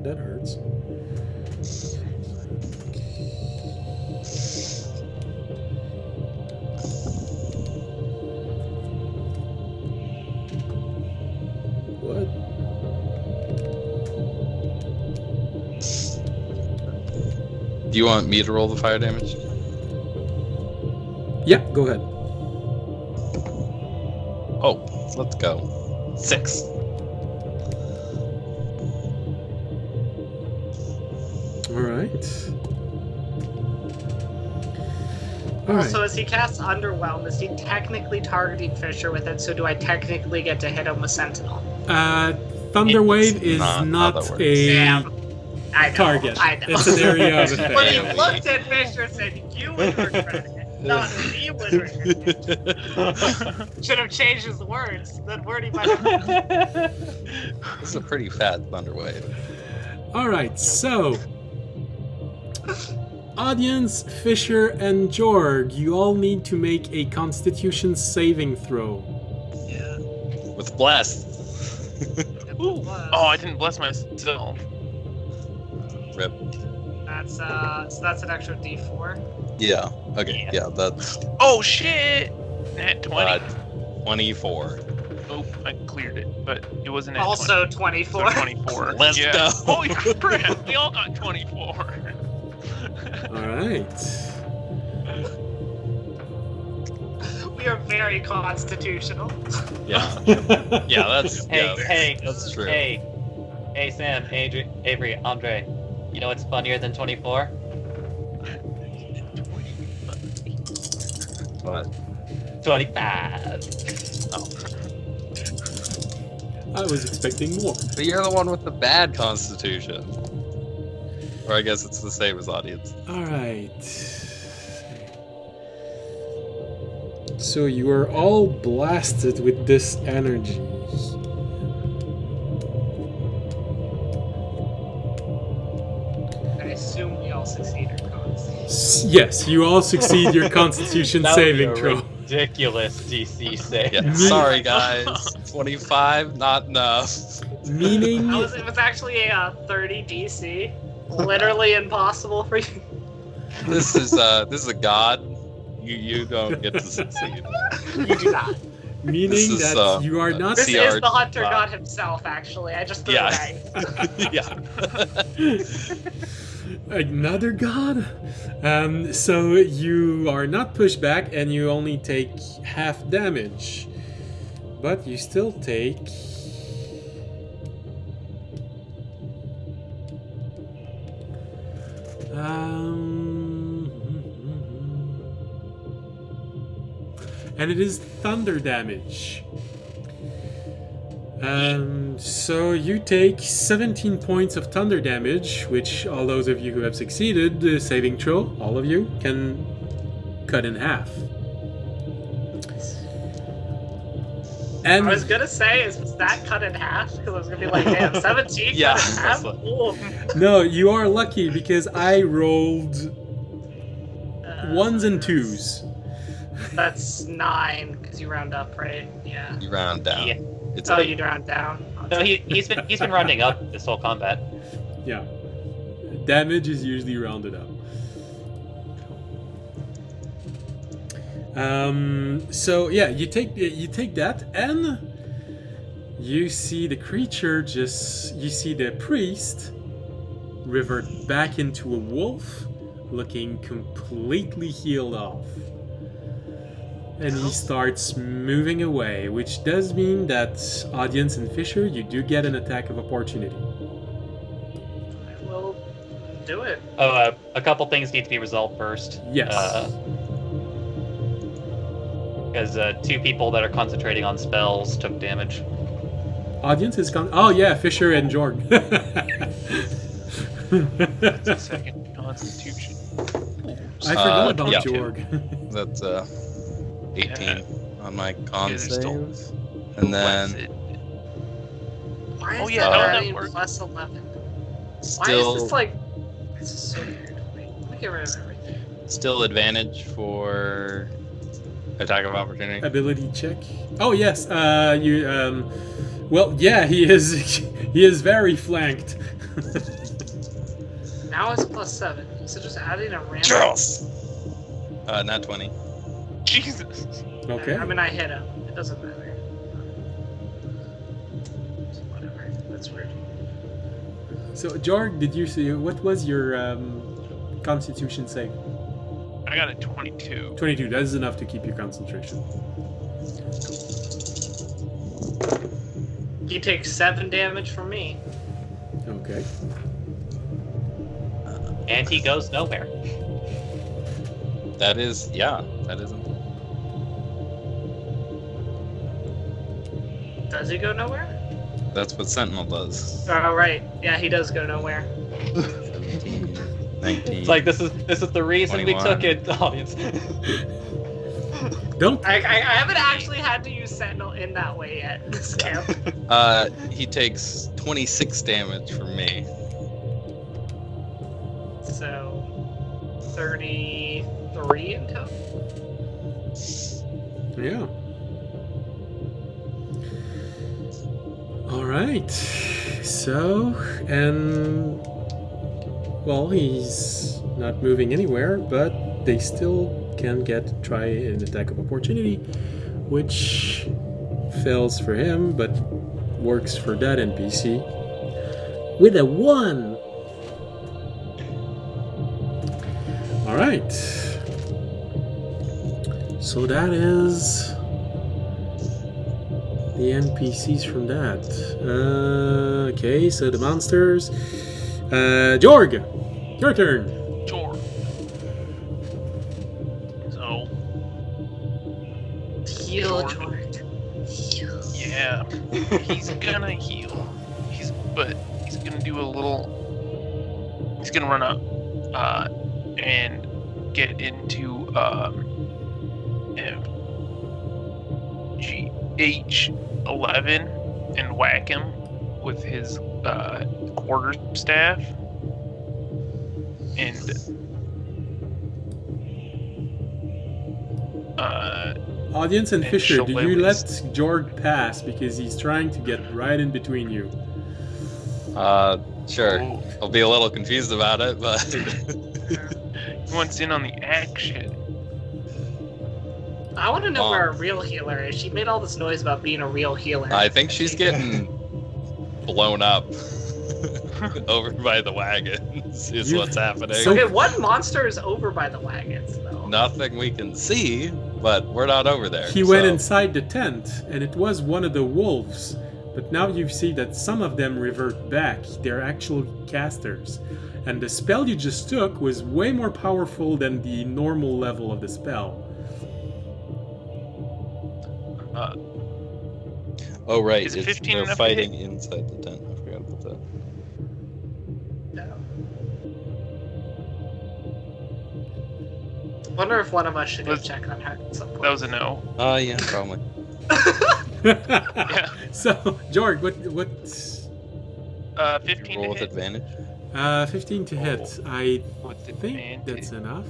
That hurts. What? Do you want me to roll the fire damage? Yeah, go ahead. Oh, let's go. 6. Alright. Also, as he casts Underwhelm, is he technically targeting Fisher with it? So do I technically get to hit him with Sentinel? Thunderwave is not how not that works. a Damn. I know, target. I know. It's an area of effect. But he looked at Fisher and said, "You would regret it, not me would regret it." Should have changed his words. That word he might have. This is a pretty fat thunderwave. Alright, so audience, Fisher, and Jorg, you all need to make a Constitution saving throw. Yeah. With blast. Ooh. Oh, I didn't bless myself. Rip. That's so that's an extra D4. Yeah. Okay. Yeah, that's Oh shit! Nat 20. 24. Oh, I cleared it, but it wasn't at Also 20, 24. so 24. Let's yeah. go. Holy crap! We all got 24. All right. We are very constitutional. Yeah. Yeah, that's that's true. Hey, Sam, Avery, Andre. You know what's funnier than 24? But 25. I was expecting more. But you're the one with the bad constitution. Or I guess it's the same as audience. All right. So you are all blasted with this energy. I assume we all succeed our cons. Yes, you all succeed your Constitution That would be saving a throw. ridiculous DC save. Yeah, sorry guys. 25, not enough. Meaning, It was actually a 30 DC. Literally impossible for you. This is a god. You don't get to succeed. You do not. meaning This is, that you are not. This CR is the hunter god himself, actually. I just threw Yeah. it Yeah. Another god? So you are not pushed back and you only take half damage. But you still take... and it is thunder damage. So you take 17 points of thunder damage, which all those of you who have succeeded the saving throw, all of you, can cut in half. And I was gonna say, is that cut in half? Because I was gonna be like, damn, 17 Yeah. cut in half? Ooh. no, you are lucky because I rolled ones and twos. That's 9, because you round up, right? Yeah. You round down. Yeah. It's Oh, 8. you round down. No, he's been rounding up this whole combat. Yeah. Damage is usually rounded up. So yeah, you take that, and you see the creature you see the priest revert back into a wolf, looking completely healed off. And he starts moving away, which does mean that audience and Fisher, you do get an attack of opportunity. I will do it. Oh, a couple things need to be resolved first. Yes. Because 2 people that are concentrating on spells took damage. Audience is gone. Oh yeah, Fisher and Jorg. That's a second constitution. I forgot about yeah. Jorg. That's 18 on my con Yeah, there's still- save. And then Why is Oh, yeah, that that adding works. plus 11? Why is still this like... This is so weird. Wait, let me get rid of everything. still advantage for attack of opportunity. Ability check. Oh yes. Well, yeah, he is. He is very flanked. Now it's plus 7. So just adding a random... Charles. Not 20. Jesus. Okay. I mean, I hit him. It doesn't matter. So whatever. That's weird. So, Jorg, did you see what was your Constitution save? I got a 22. 22. That is enough to keep your concentration. He takes 7 damage from me. Okay. And he goes nowhere. That is, yeah, that isn't. Does he go nowhere? That's what Sentinel does. Oh, right. Yeah, he does go nowhere. 17, 19. It's like this is the reason 21. we took it, audience. Don't. I haven't actually had to use Sentinel in that way yet in this camp. He takes 26 damage from me. So, 33 in total. Yeah. All right. So, and well, he's not moving anywhere, but they still can try an attack of opportunity, which fails for him, but works for that NPC. With a 1! Alright. So that is the NPCs from that. Okay, so the monsters. Jorg! Your turn! Sure. So, Heal, Jordan. Jorg. Heal. yeah, he's gonna heal. He's gonna do a little. He's gonna run up, and get into H11 and whack him with his quarterstaff. And Audience and And Fisher, do you let shillelaghs. Jorg pass because he's trying to get right in between you? Sure. oh, I'll be a little confused about it, but he wants in on the action. I want to know where a real healer is. She made all this noise about being a real healer. I think she's getting blown up over by the wagons. Is You- what's happening. so- Okay, what monster is over by the wagons, though? Nothing we can see, but we're not over there. He went so- inside the tent, and it was one of the wolves. But now you see that some of them revert back. They're actual casters. And the spell you just took was way more powerful than the normal level of the spell. Oh right, Is it's, 15 they're enough to fighting inside the tent. I forgot about that. Wonder if one of us should go Let's- check on her at some point. That was a no. Yeah, probably. So, Jorg, what 15 Roll to with hit. advantage. 15 to hit. I With think that's advantage. enough.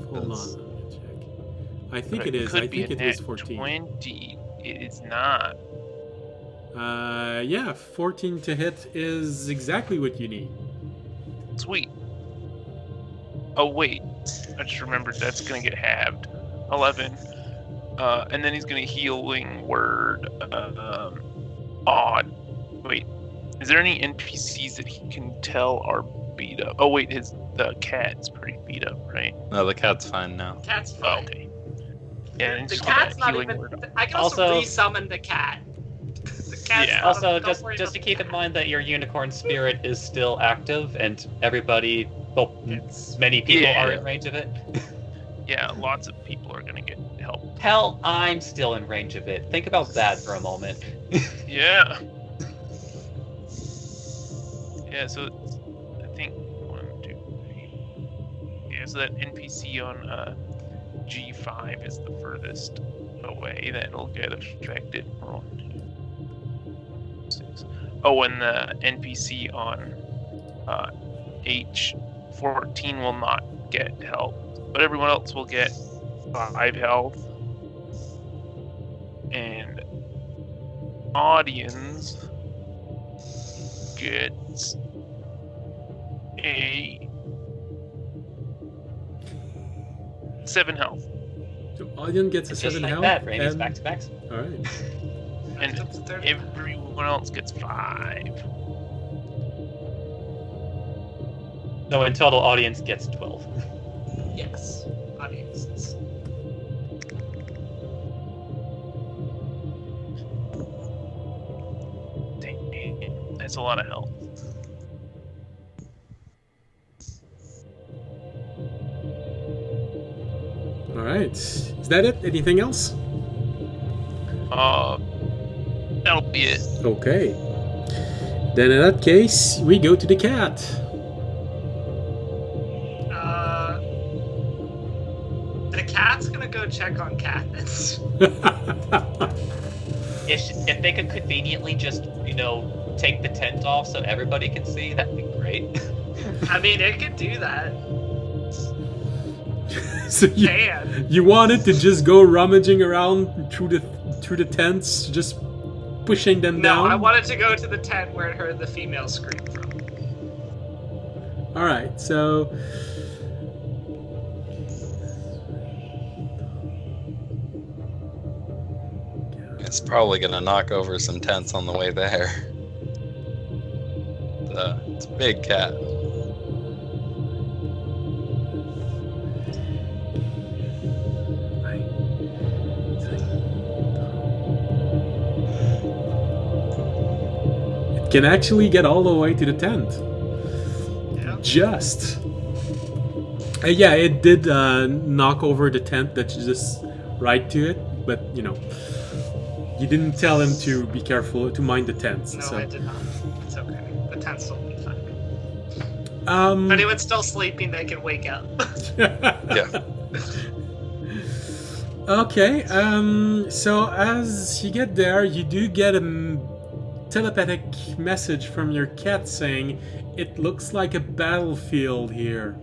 Hold That's- on, let me check. I think it is. Could I be think a it is nat 14. 20. It is not. Yeah, 14 to hit is exactly what you need. Sweet. Oh wait, I just remembered that's gonna get halved. 11. And then he's gonna healing word. Odd. Wait, is there any NPCs that he can tell are beat up? Oh wait, the cat's pretty beat up, right? No, the cat's fine now. Cat's Oh, fine. okay. Yeah, and The just cat's not healing even. word. I can also, Also- resummon the cat. The cat's Yeah. not Also, don't just worry just to about keep the in cat. mind that your unicorn spirit is still active, and everybody, well, many people Yeah. are in range of it. Yeah, lots of people are gonna get help. Hell, I'm still in range of it. Think about that for a moment. Yeah. Yeah, so it's, I think 1, 2, 3. Yeah, so that NPC on G5 is the furthest away that'll get affected. 1, 2, 6. Oh, and the NPC on H14 will not get help, but everyone else will get 5 health. And audience gets a 7 health. So Audion gets a Just 7 like health. that, Rainey's and- back to backs. Alright. And Up to 30. everyone else gets 5. So in total, audience gets 12. Yes. Audiences. Dang, that's a lot of health. Alright. Is that it? Anything else? That'll be it. Okay. Then in that case, we go to the cat. The cat's gonna go check on Katniss. If they could conveniently just, take the tent off so everybody can see, that'd be great. I mean, it could do that. So you wanted to just go rummaging around through the tents, just pushing them No, down? I wanted to go to the tent where it heard the female scream from. Alright, so... It's probably gonna knock over some tents on the way there. It's a big cat. It can actually get all the way to the tent. Yeah. Just. Yeah, it did knock over the tent that you just right to it, but you you didn't tell him to be careful to mind the tents. No, so. I did not. It's okay. The tents will be fine. If Um. anyone's still sleeping, they can wake up. Yeah. Okay. So as you get there, you do get a telepathic message from your cat saying it looks like a battlefield here.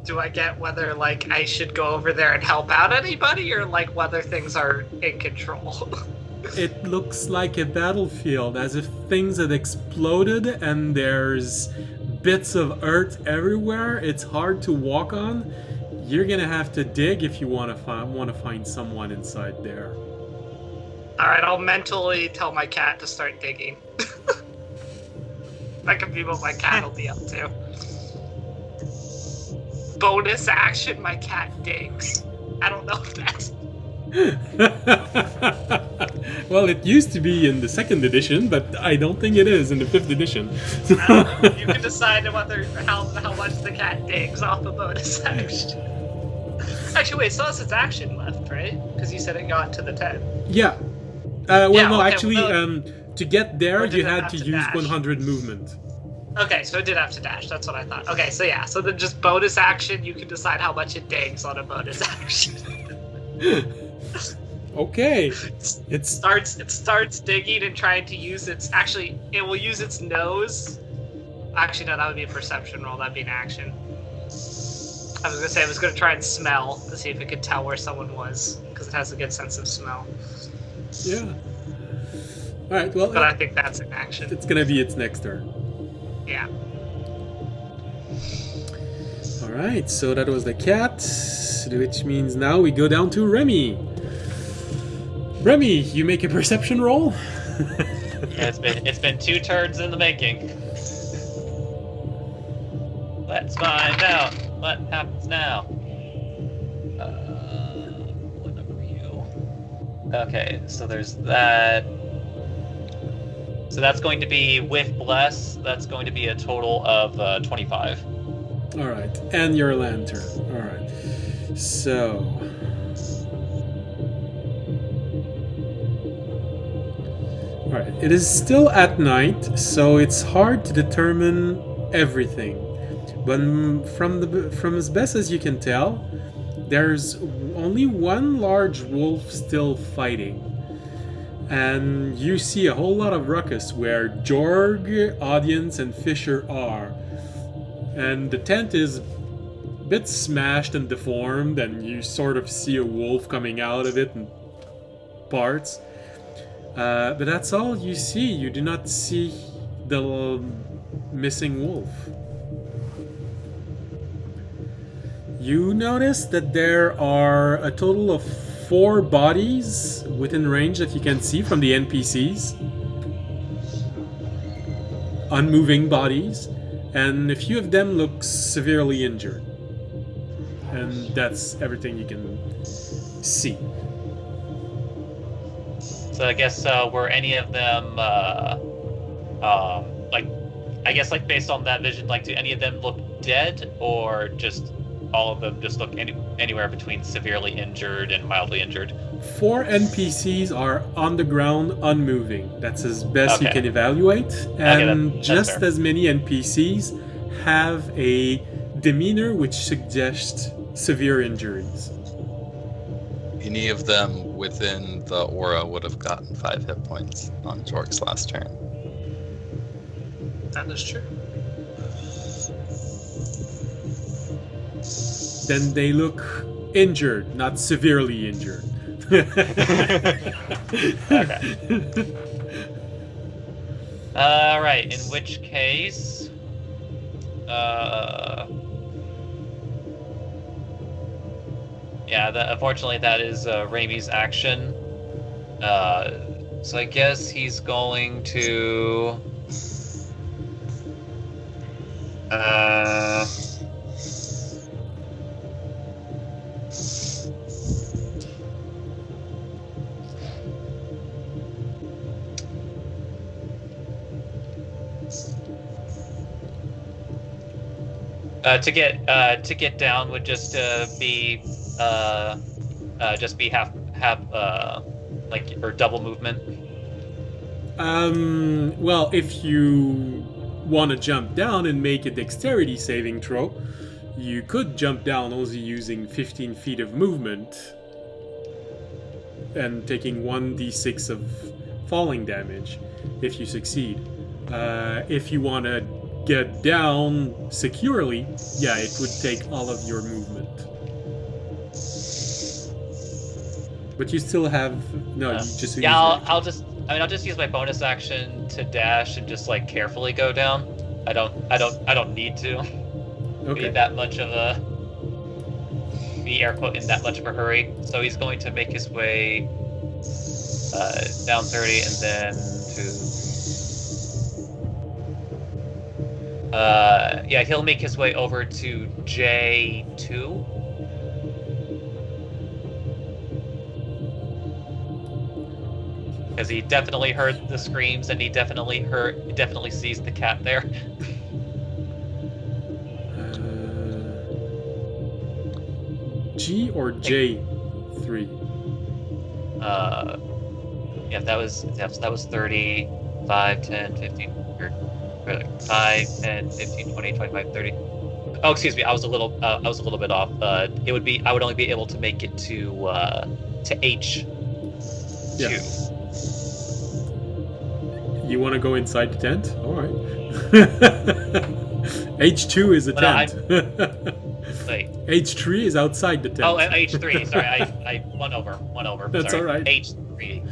Do I get whether like I should go over there and help out anybody, or like whether things are in control? It looks like a battlefield, as if things had exploded and there's bits of earth everywhere. It's hard to walk on. You're gonna have to dig if you want to find someone inside there. All right, I'll mentally tell my cat to start digging. That could be what my cat will be up to. Bonus action, my cat digs. I don't know if that's... Well, it used to be in the 2nd edition, but I don't think it is in the 5th edition. I don't know. You can decide whether how much the cat digs off a bonus action. Actually, wait, it still has its action left, right? Because you said it got to the 10. Yeah. Yeah, No, okay, actually, well, to get there, or did you it had have to to use dash? 100 movement. Okay, so it did have to dash. That's what I thought. Okay, so yeah, so then just bonus action, you can decide how much it digs on a bonus action. Okay. It starts digging and trying to use its... Actually, it will use its nose. Actually, no, that would be a perception roll. That'd be an action. I was gonna say I was gonna try and smell to see if it could tell where someone was, because it has a good sense of smell. Yeah. All right. Well, But I think that's an action. it's gonna be its next turn. Yeah. All right. So that was the cat, which means now we go down to Remy. Remy, you make a perception roll. Yeah, it's been 2 turns in the making. Let's find out what happens now. What number are you? Okay, so there's that. So that's going to be with bless. That's going to be a total of 25. All right, and your lantern. All right. So. All right. It is still at night, so it's hard to determine everything. But from as best as you can tell, there's only one large wolf still fighting. And you see a whole lot of ruckus where Jorg, Audience, and Fisher are. And the tent is a bit smashed and deformed, and you sort of see a wolf coming out of it in parts. But that's all you see. You do not see the missing wolf. You notice that there are a total of 4 bodies within range that you can see from the NPCs. Unmoving bodies. And a few of them look severely injured. And that's everything you can see. So I guess were any of them like, I guess like based on that vision, like do any of them look dead, or just all of them just look anywhere between severely injured and mildly injured? 4 NPCs are on the ground, unmoving. That's as best you Okay. can evaluate. And that's just fair. as many NPCs have a demeanor which suggests severe injuries. Any of them within the aura would have gotten 5 hit points on Jork's last turn. That is true. Then they look injured, not severely injured. All right. In which case, yeah. Unfortunately, that is Raimi's action. So I guess he's going to. To get down would just be half like or double movement. Well, if you want to jump down and make a dexterity saving throw, you could jump down only using 15 feet of movement and taking 1d6 of falling damage if you succeed. If you want to get down securely, yeah, it would take all of your movement. But you still have no. You just yeah. I'll just use my bonus action to dash and just like carefully go down. I don't need to be that much of a air quote in that much of a hurry. So he's going to make his way down 30 and then to he'll make his way over to J2. Because he definitely heard the screams and he definitely sees the cat there. G or J3? Yeah, that was 30, 5, 10, 15, 5, 10, 15, 20, 25, 30. Oh, excuse me, I was a little bit off. I would only be able to make it to H2. Yeah. You want to go inside the tent? All right. H2 is a tent. Wait. H3 is outside the tent. Oh, H3. Sorry, I one over. That's sorry. all right. H3.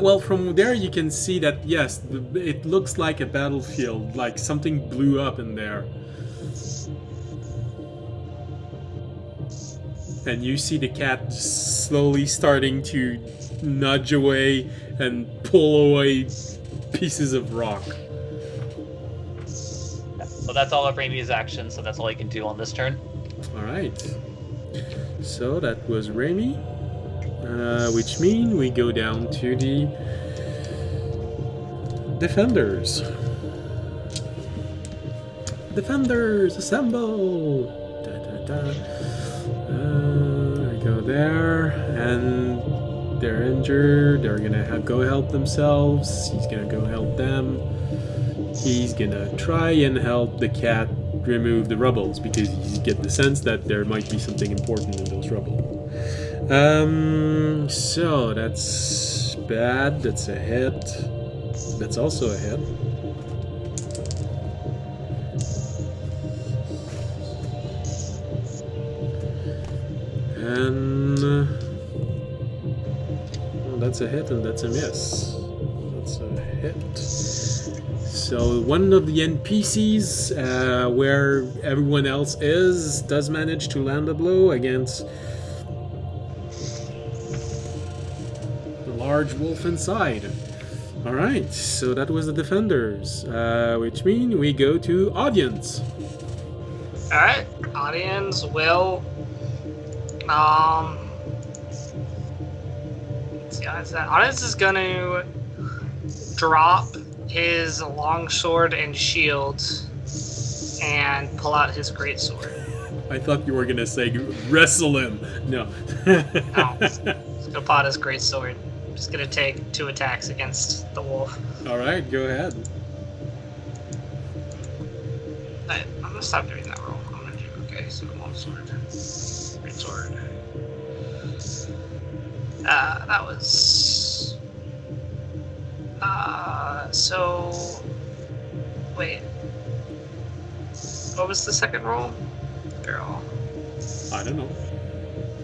Well, from there you can see that, yes, it looks like a battlefield, like something blew up in there. And you see the cat slowly starting to nudge away and pull away pieces of rock. So that's all of Raimi's action, so that's all he can do on this turn. Alright. So that was Raimi. Which means we go down to the defenders. Defenders, assemble! I go there, and they're injured. They're gonna go help themselves. He's gonna go help them. He's gonna try and help the cat remove the rubbles because you get the sense that there might be something important in those rubble. So that's bad. That's a hit. That's also a hit. And well, that's a hit and that's a miss. That's a hit. So one of the NPCs, where everyone else is, does manage to land a blow against the large wolf inside. Alright, so that was the defenders, which means we go to audience. Alright, audience will let's see how it's that. Audience is gonna drop his longsword and shield and pull out his greatsword. I thought you were gonna say wrestle him. No. No, he's gonna pull out his greatsword. Just gonna take 2 attacks against the wolf. Alright, go ahead. I'm gonna stop doing that roll. I'm gonna do so longsword. Greatsword. That was so wait. What was the second roll? Girl. I don't know.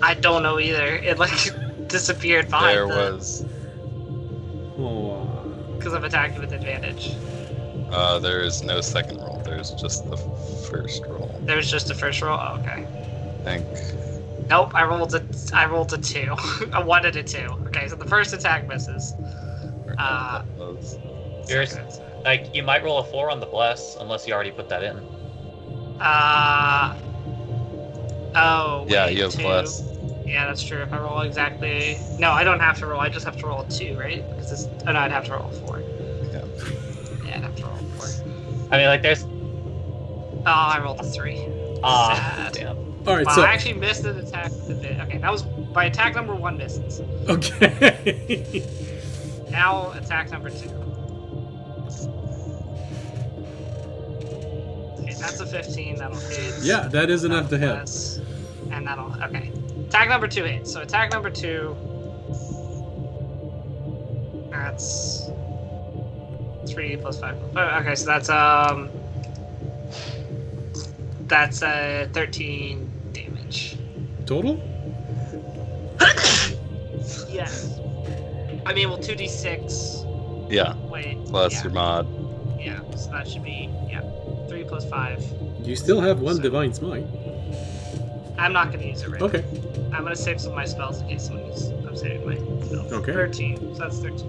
I don't know either. It like disappeared behind There was. Oh. because I'm attacking with advantage. There is no second roll. There's just the first roll. There was just a first roll? Oh, okay. I think. Nope, I rolled a 2. A 1 and a 2. Okay, so the first attack misses. Yours, like, you might roll a 4 on the bless, unless you already put that in. Oh, Yeah, wait, you have 2. plus. Yeah, that's true. If I roll exactly... No, I don't have to roll. I just have to roll a 2, right? Because it's... Oh, no, I'd have to roll a 4. Yeah. Yeah, I'd have to roll a 4. I mean, like, there's... Oh, I rolled a 3. Sad. Damn. All right, Wow, so I actually missed an attack with the bit. Okay, that was... My attack number 1 misses. okay. Now, attack number 2. Okay, that's a 15. That'll hit. Yeah, that is enough to hit. Plus, and that'll... Okay. Attack number 2 hits. So attack number 2... That's... 3 plus 5. Okay, so that's, That's 13 damage. Total? Yes. I mean, well, 2d6. Yeah. Wait. Plus yeah. your mod. Yeah, so that should be, 3 plus 5. You still have one divine smite. I'm not going to use it right Okay. now. I'm going to save some of my spells in case someone uses... I'm saving my spells. Okay. 13, so that's 13.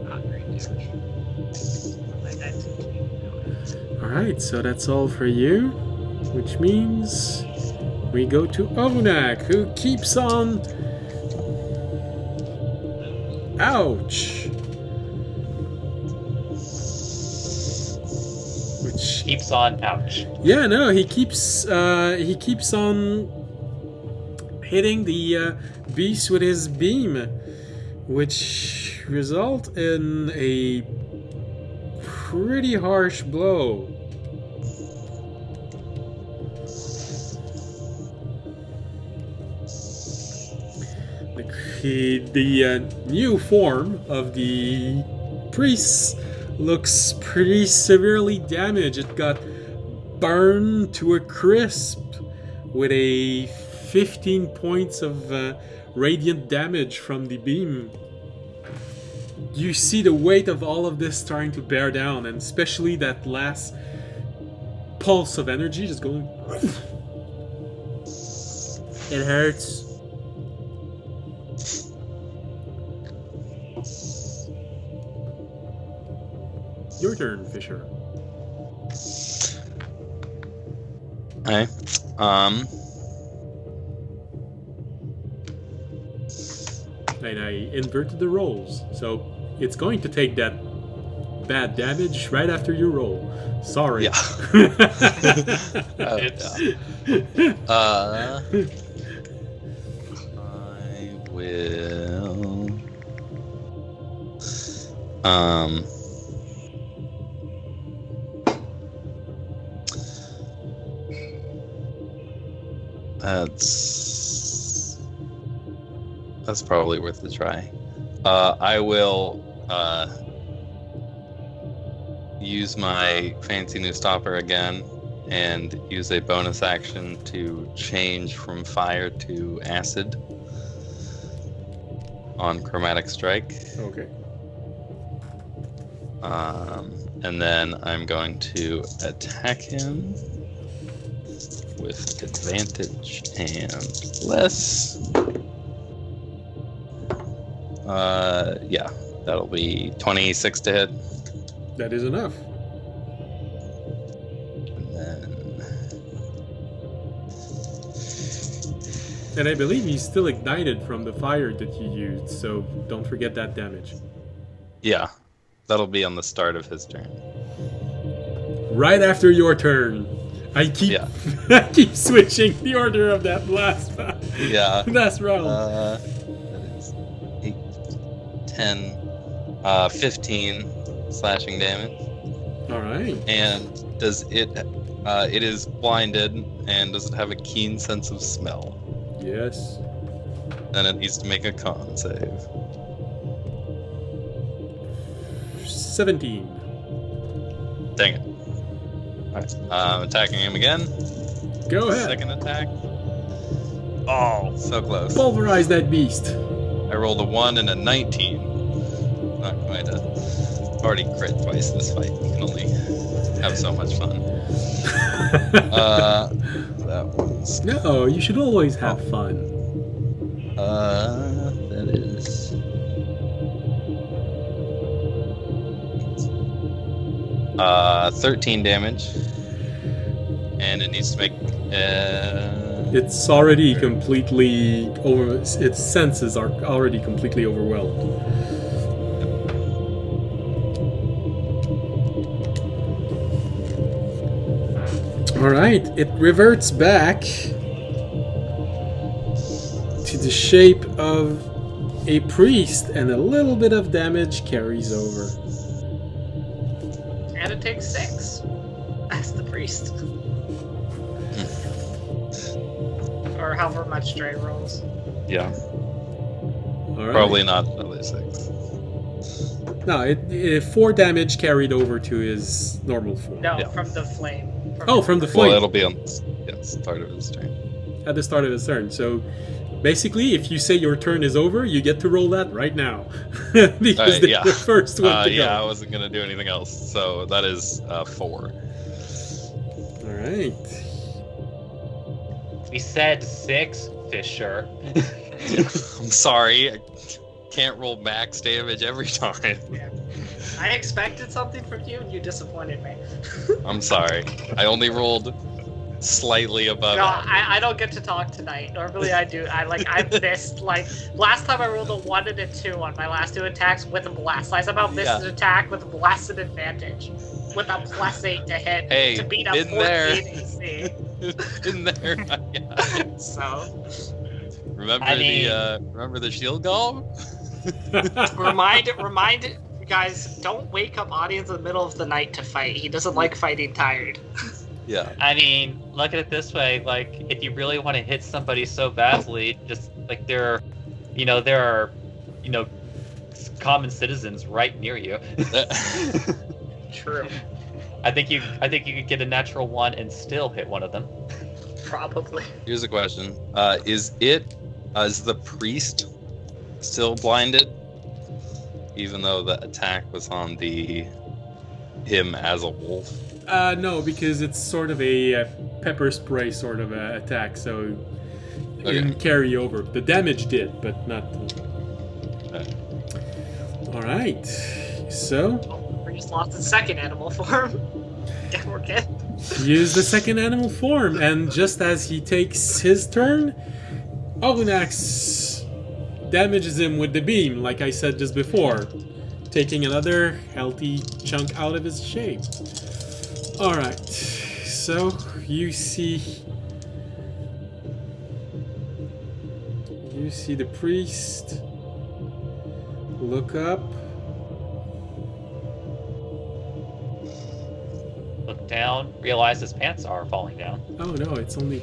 Not great damage. Alright, so that's all for you. Which means we go to Onak, who keeps on... Ouch! Which... Keeps on, ouch. Yeah, no, he keeps on hitting the beast with his beam, which result in a pretty harsh blow. The new form of the priest looks pretty severely damaged. It got burned to a crisp with a 15 points of radiant damage from the beam. You see the weight of all of this starting to bear down, and especially that last pulse of energy just going... It hurts. Your turn, Fisher. Okay. And I inverted the rolls, so it's going to take that bad damage right after you roll. Sorry. Yeah. I will. That's probably worth a try. I will use my fancy new stopper again and use a bonus action to change from fire to acid on chromatic strike. Okay. And then I'm going to attack him with advantage and less. Yeah, that'll be 26 to hit. That is enough. And then... And I believe he's still ignited from the fire that you used, so don't forget that damage. Yeah, that'll be on the start of his turn. Right after your turn. I keep I keep switching the order of that last last round. That is 8, 10, 15 slashing damage. Alright. And does it... it is blinded, and does it have a keen sense of smell? Yes. Then it needs to make a con save. 17. Dang it. Alright, attacking him again. Go ahead. Second attack. Oh, so close. Pulverize that beast. I rolled a 1 and a 19. Not quite a... Already crit twice this fight. You can only have so much fun. That one's No, you should always have fun. that is 13 damage, and it needs to make It's already completely over. Its senses are already completely overwhelmed. All right, it reverts back to the shape of a priest, and a little bit of damage carries over. And it takes 6. As the priest. Or however much Dre rolls. yeah, All right. probably not another 6. No, it 4 damage carried over to his normal form. No, Yeah. from the flame. From the Well, flame it'll be on start of his turn. at the start of his turn. So basically, if you say your turn is over, you get to roll that right now because they're yeah. the first one to Yeah, I go. wasn't gonna do anything else, so that is 4. All right. We said 6, Fisher. I'm sorry, I can't roll max damage every time. I expected something from you, and you disappointed me. I'm sorry. I only rolled slightly above. No, average. I don't get to talk tonight. Normally I do. I missed, last time I rolled a 1 and a 2 on my last 2 attacks with a blast. I somehow missed Yeah. an attack with a blasted advantage. With a +8 to hit Hey, to beat up been 14 there. AC. In there. Yeah. So, Remember remember the shield golem? remind you guys, don't wake up audience in the middle of the night to fight. He doesn't like fighting tired. Yeah. I mean, look at it this way: like, if you really want to hit somebody so badly, just like there are common citizens right near you. True. I think you could get a natural 1 and still hit one of them. Probably. Here's a question: is the priest still blinded, even though the attack was on him as a wolf? No, because it's sort of a pepper spray sort of attack, so it didn't carry over. The damage did, but not. All right, so We just lost his second animal form. Yeah, we're good. use the second animal form, and just as he takes his turn, Ogunax damages him with the beam, like I said just before, taking another healthy chunk out of his shape. Alright, so you see the priest look up. Look down, realize his pants are falling down. Oh no, it's only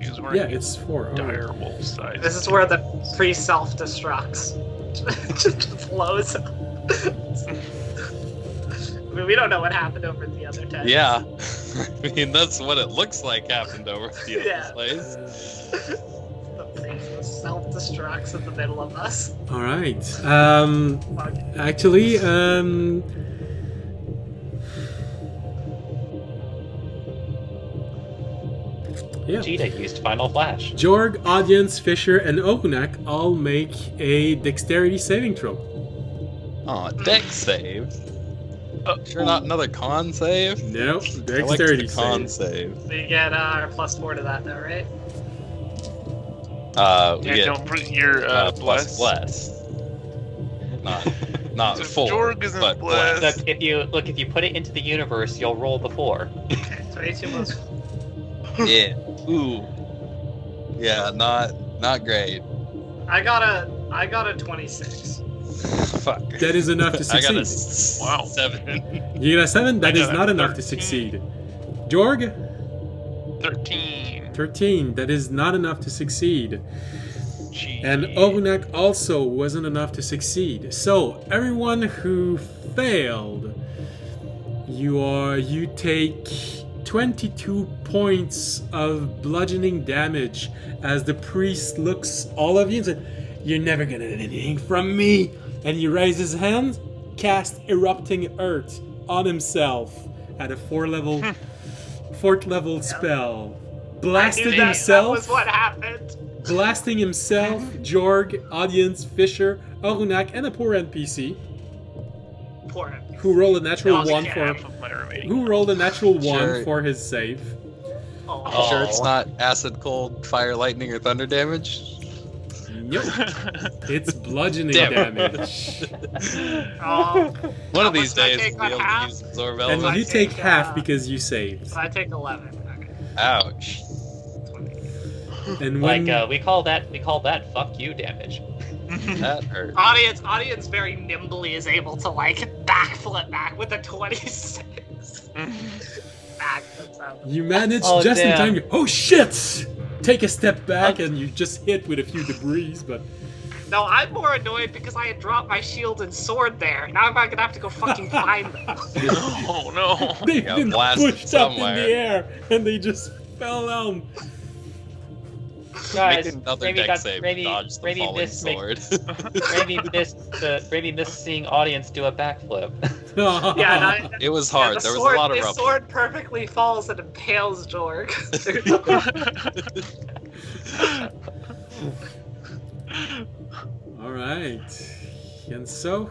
He's wearing yeah, it's 4. Alright. dire wolf size. This is where the priest self-destructs. Just flows. I mean, we don't know what happened over at the other tent. Yeah. I mean, that's what it looks like happened over at the Yeah. other place. The priest just self-destructs in the middle of us. Alright. Fuck. Actually, yeah. Cheetah used Final Flash. Jorg, Audience, Fisher, and Okunak all make a dexterity saving throw. Oh, dex save. Sure, not another con save. No, I like dexterity the con save. save. So you get our +4 to that, though, right? We Yeah, get don't put your plus bless. Not So full, Jorg isn't but blessed. Look, if you put it into the universe, you'll roll the 4. Okay, 22 plus. Yeah. Ooh. Yeah, not great. I got a 26. Fuck. That is enough to I got a succeed. Wow. 7. You got a 7? That I is got a not enough to 13. succeed. Jorg, 13. 13. That is not enough to succeed. Gee. And Okunak also wasn't enough to succeed. So, everyone who failed, you take 22 points of bludgeoning damage as the priest looks all of you and says, "You're never gonna get anything from me." And he raises his hands, cast erupting earth on himself, at a fourth level spell. Blasted That himself. was what happened. Blasting himself, Jorg, audience, Fisher, Arunak, and a poor NPC Poor him. who rolled a natural Lost one half of my remaining. who rolled a natural one Sure. for his save. Oh. Sure, it's not acid, cold, fire, lightning, or thunder damage. Nope. It's bludgeoning Damn. damage. Oh. One How of these much do I days take we'll be on able half? to use absorb And element. you take take, half because you saved. I take 11. Okay. Ouch. 20. And when we call that fuck you damage. That hurt. Audience very nimbly is able to like backflip back with a 26. Backflips out. you manage Oh, just in damn. time, oh shit! Take a step back and you just hit with a few debris, but No, I'm more annoyed because I had dropped my shield and sword there. Now I'm gonna have to go fucking find them. Oh no. they've got been blasted pushed up in somewhere. the air and they just fell down. Guys, Make another Raimi deck got save. Raimi, Dodge the Raimi falling missed make- sword. Raimi missed seeing audience do a backflip. Yeah, and It was yeah, hard. the There was sword, a lot of the rubble. sword perfectly falls and impales Jorg. All right. And so,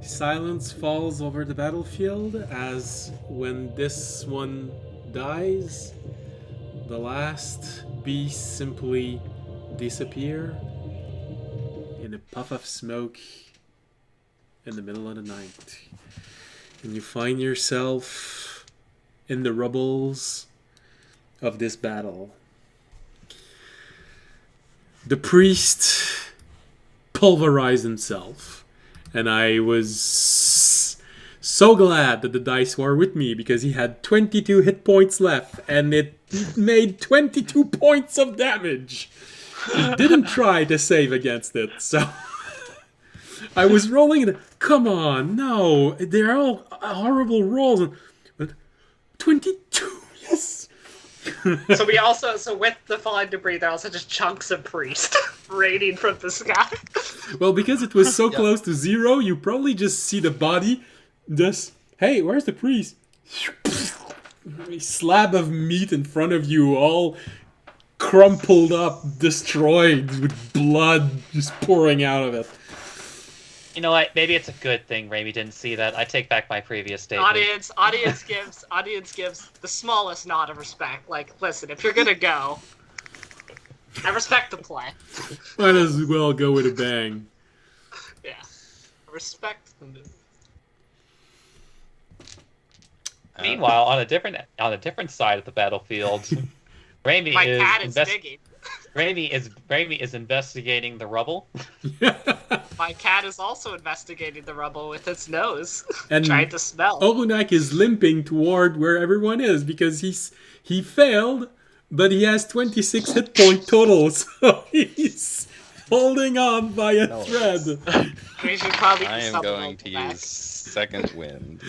silence falls over the battlefield as when this one dies, the last beasts simply disappear in a puff of smoke in the middle of the night. And you find yourself in the rubbles of this battle. The priest pulverized himself, and I was so glad that the dice were with me because he had 22 hit points left and it made 22 points of damage. He didn't try to save against it, so I was rolling it. Come on, no, they're all horrible rolls. 22, yes. So with the falling debris, there are also just chunks of priest raining from the sky. Well, because it was so close to zero, you probably just see the body. Just, hey, where's the priest? A slab of meat in front of you, all crumpled up, destroyed, with blood just pouring out of it. You know what? Maybe it's a good thing Raimi didn't see that. I take back my previous statement. Audience gives the smallest nod of respect. Like, listen, if you're gonna go, I respect the play. Might as well go with a bang. Yeah, I respect the move. Meanwhile, on a different side of the battlefield, Raimi My cat is digging. Raimi is investigating the rubble. My cat is also investigating the rubble with its nose, And trying to smell. Orunak is limping toward where everyone is because he failed, but he has 26 hit point total, so he's holding on by a thread. We should probably I do am something going like to that. use second wind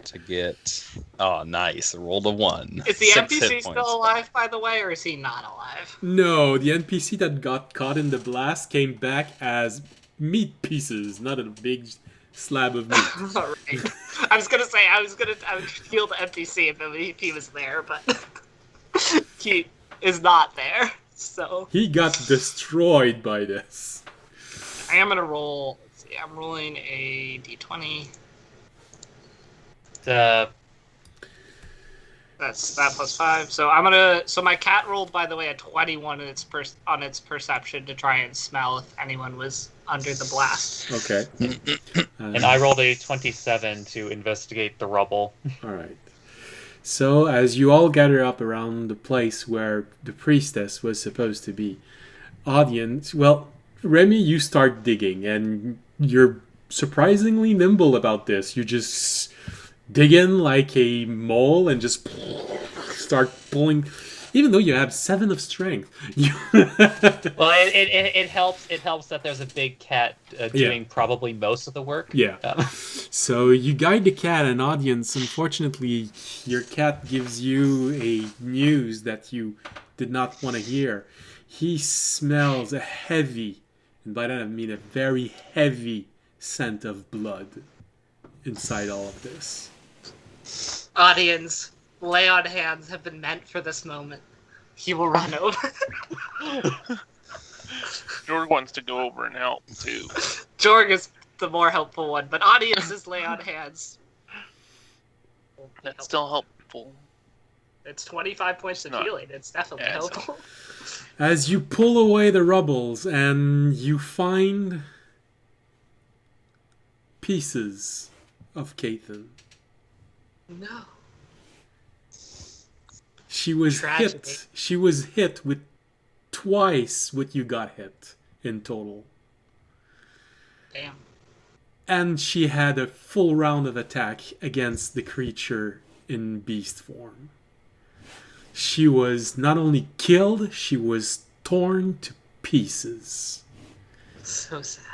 to get. Oh, nice! I rolled a 1. Is the 6 NPC hit still points. alive, by the way, or is he not alive? No, the NPC that got caught in the blast came back as meat pieces, not a big slab of meat. Alright. I was gonna say I would heal the NPC if he was there, but he is not there. So He got destroyed by this. I am gonna roll. Let's see, I'm rolling a d20. That's that plus 5. So I'm gonna. So my cat rolled, by the way, a 21 in on its perception to try and smell if anyone was under the blast. Okay. And I rolled a 27 to investigate the rubble. Alright. So, as you all gather up around the place where the priestess was supposed to be, audience, well, Remy, you start digging, and you're surprisingly nimble about this. You just dig in like a mole and just start pulling, even though you have 7 of strength. Well, it helps. It helps that there's a big cat doing probably most of the work. Yeah. So you guide the cat, and audience, unfortunately, your cat gives you a news that you did not want to hear. He smells a heavy, and by that I mean a very heavy scent of blood inside all of this. Audience, lay on hands have been meant for this moment. He will run over. George wants to go over and help too. Jorg is the more helpful one, but audiences lay on hands. That's still helpful. It's 25 points of healing. It's definitely helpful. As you pull away the rubbles and you find pieces of Cathan. No. She was Tragedy. hit. She was hit with twice what you got hit in total. Damn. And she had a full round of attack against the creature in beast form. She was not only killed, she was torn to pieces. So sad.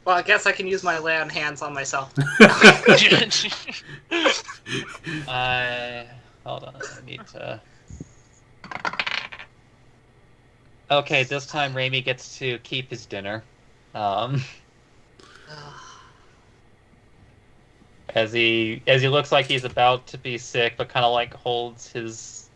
Well, I guess I can use my lay on hands on myself. Hold on, I need to... Okay, this time Raimi gets to keep his dinner. As he looks like he's about to be sick, but kind of like holds his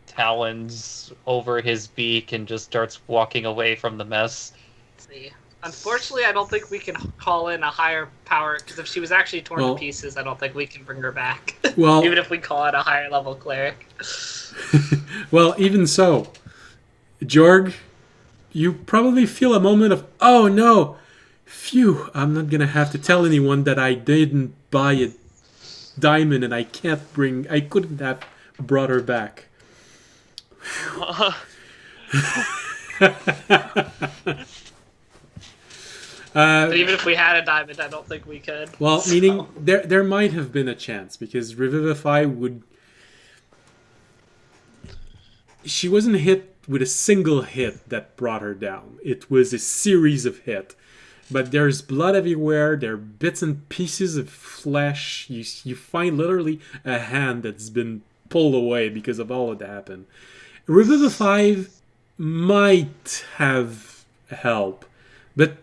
talons over his beak and just starts walking away from the mess. Let's see. Unfortunately, I don't think we can call in a higher power, because if she was actually torn to pieces, I don't think we can bring her back. Well, even if we call it a higher level cleric. Well, even so, Jorg, you probably feel a moment of, oh no, phew, I'm not gonna have to tell anyone that I didn't buy a diamond and I couldn't have brought her back. But even if we had a diamond, I don't think we could. Well, meaning there might have been a chance, because Revivify would... She wasn't hit with a single hit that brought her down. It was a series of hits. But there's blood everywhere, there are bits and pieces of flesh. You find literally a hand that's been pulled away because of all that happened. Revivify might have help, but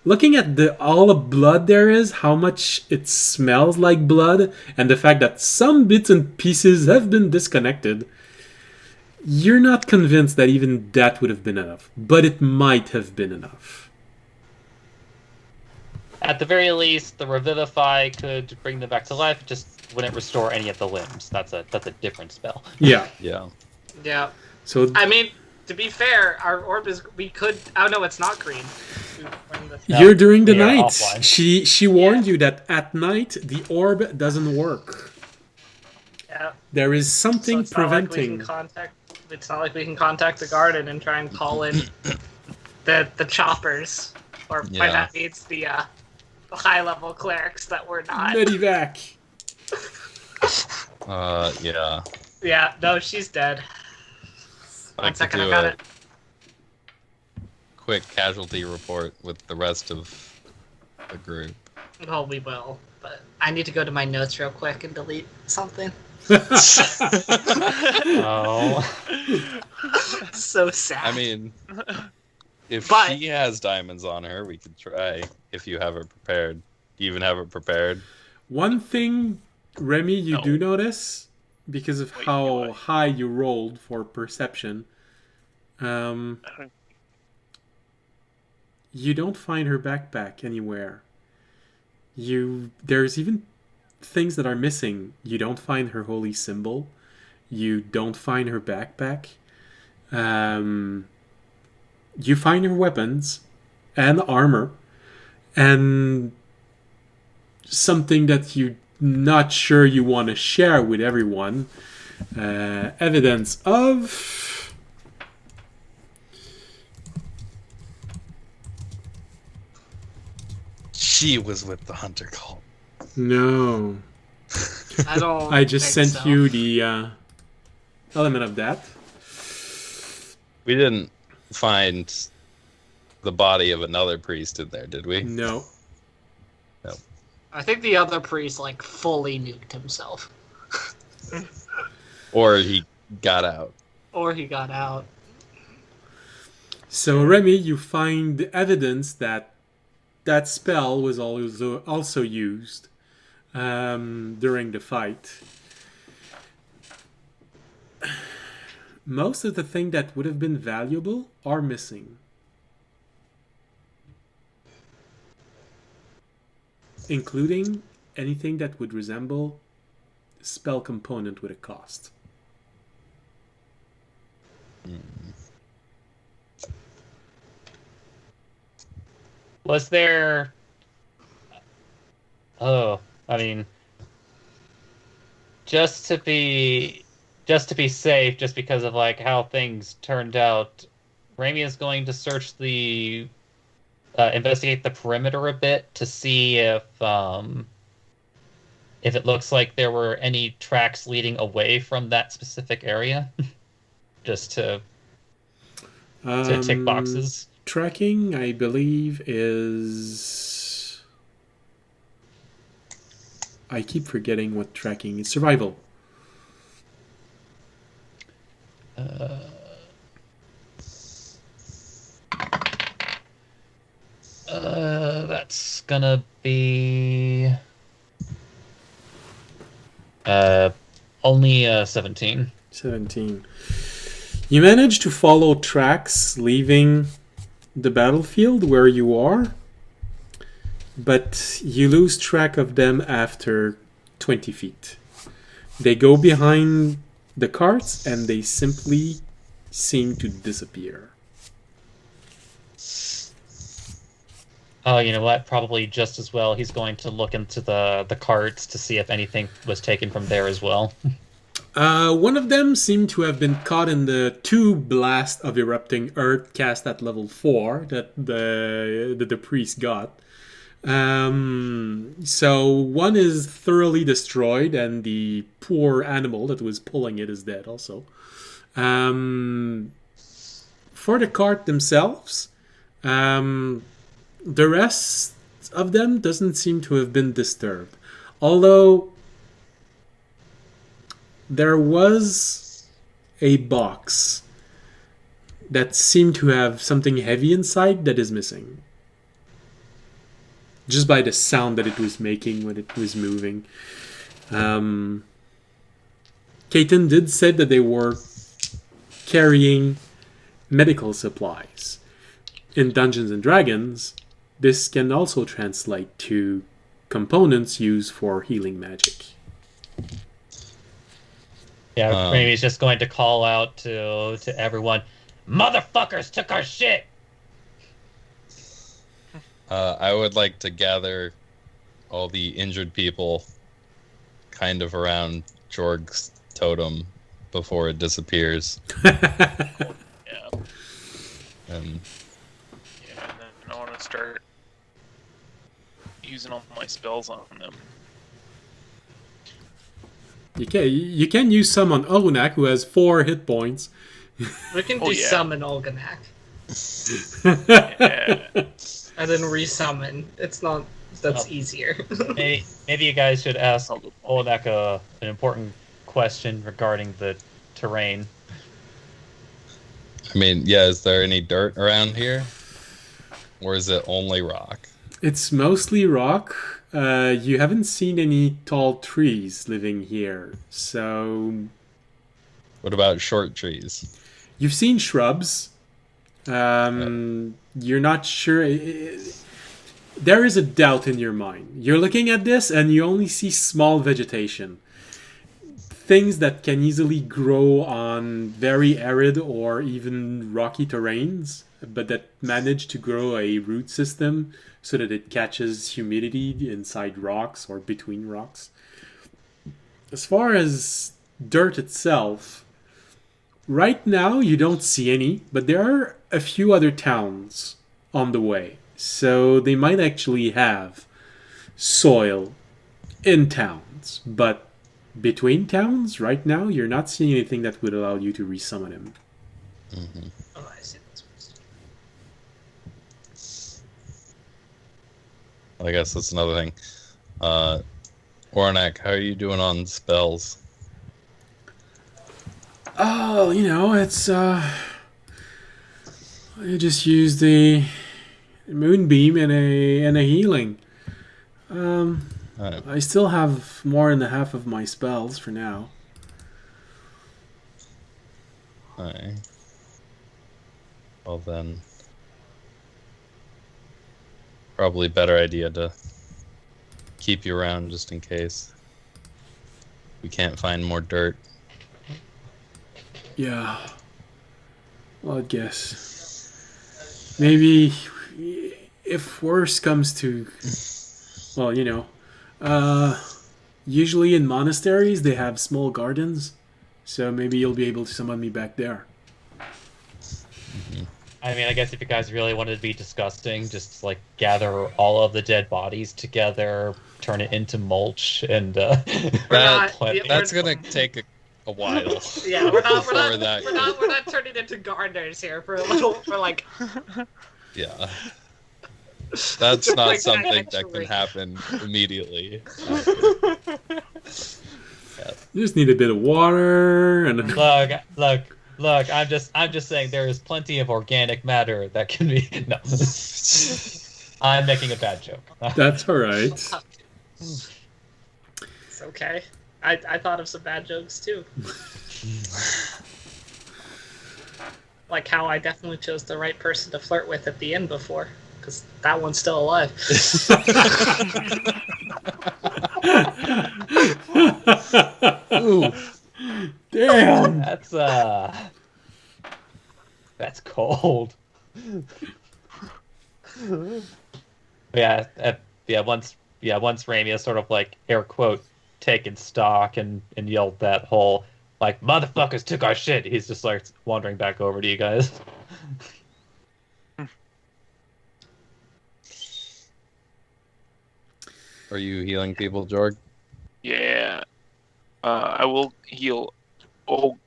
looking at all the blood there is, how much it smells like blood, and the fact that some bits and pieces have been disconnected, you're not convinced that even that would have been enough. But it might have been enough. At the very least, the Revivify could bring them back to life, just wouldn't restore any of the limbs. That's a different spell. Yeah. Yeah. Yeah. So I mean, to be fair, our orb is... We could... Oh, no, it's not green. you're during the we are night. offline. She warned you that at night the orb doesn't work. Yeah. There is something So it's not like we preventing. can contact... It's not like we can contact the garden and try and call in the choppers. Or by Yeah. that means the high-level clerics that we're not. Medivac. Yeah. Yeah, no, she's dead. I One could second, I do got a it. quick casualty report with the rest of the group. Well, we will, but I need to go to my notes real quick and delete something. Oh. So sad. I mean, if But- she has diamonds on her, we could try. If you have it prepared, do you even have it prepared? One thing, Remy, you No. do notice, because of Wait, how what? high you rolled for perception, you don't find her backpack anywhere. There's even things that are missing. You don't find her holy symbol. You don't find her backpack. You find her weapons and armor and something that you're not sure you want to share with everyone. Evidence of... She was with the hunter cult. No. I don't. I just think sent so. you the element of that. We didn't find the body of another priest in there, did we? No. I think the other priest like fully nuked himself, Or he got out. or he got out. So, Remy, you find the evidence that that spell was also used during the fight. Most of the things that would have been valuable are missing. Including anything that would resemble a spell component with a cost. Was there... Oh, I mean... Just to be safe, just because of like how things turned out, Raimi is going to search the... investigate the perimeter a bit to see if it looks like there were any tracks leading away from that specific area. Just to tick boxes. Tracking, I believe, is... I keep forgetting what tracking is. Survival. That's gonna be... only 17. 17. You manage to follow tracks leaving the battlefield where you are, but you lose track of them after 20 feet. They go behind the carts and they simply seem to disappear. Oh, you know what? Probably just as well. He's going to look into the carts to see if anything was taken from there as well. One of them seemed to have been caught in the 2 blast of erupting earth cast at level 4 that the priest got. So one is thoroughly destroyed, and the poor animal that was pulling it is dead also. For the cart themselves, the rest of them doesn't seem to have been disturbed. Although there was a box that seemed to have something heavy inside that is missing. Just by the sound that it was making when it was moving. Kaiten did say that they were carrying medical supplies. In Dungeons and Dragons, this can also translate to components used for healing magic. Yeah, maybe he's just going to call out to everyone, "Motherfuckers took our shit!" I would like to gather all the injured people kind of around Jorg's totem before it disappears. Yeah. And Yeah, and then I want to start using all my spells on them. You can use some on Olunak, who has 4 hit points. We can do summon Olganak. Yeah. And then resummon. It's not... That's easier. Maybe you guys should ask Olanak an important question regarding the terrain. I mean, yeah, is there any dirt around here? Or is it only rock? It's mostly rock. You haven't seen any tall trees living here, so... What about short trees? You've seen shrubs. You're not sure... There is a doubt in your mind. You're looking at this and you only see small vegetation. Things that can easily grow on very arid or even rocky terrains, but that manage to grow a root system so that it catches humidity inside rocks or between rocks. As far as dirt itself, right now you don't see any, but there are a few other towns on the way. So they might actually have soil in towns, but between towns, right now, you're not seeing anything that would allow you to resummon him. Mm-hmm. Oh, I see. I guess that's another thing. Ornak, how are you doing on spells? Oh, it's I just use the moonbeam and a healing. Alright. I still have more than half of my spells for now. Alright. Well then, probably better idea to keep you around just in case we can't find more dirt. Yeah. Well, I guess maybe if worse comes to, well, usually in monasteries they have small gardens, so maybe you'll be able to summon me back there. I mean, I guess if you guys really wanted to be disgusting, just like gather all of the dead bodies together, turn it into mulch, and That's gonna take a while. Yeah, we're not before we're not turning into gardeners here for a little for like. Yeah. That's not Like, something that actually. can happen immediately. You just need a bit of water and look. I'm just saying there is plenty of organic matter that can be. No, I'm making a bad joke. that's all right. It's okay. I thought of some bad jokes too. Like how I definitely chose the right person to flirt with at the end before, because that one's still alive. Ooh. Damn. That's cold. Yeah, once Ramia sort of like air quote taken stock and yelled that whole like motherfuckers took our shit. He's just like wandering back over to you guys. Are you healing people, Jorg? Yeah. I will heal Golnak.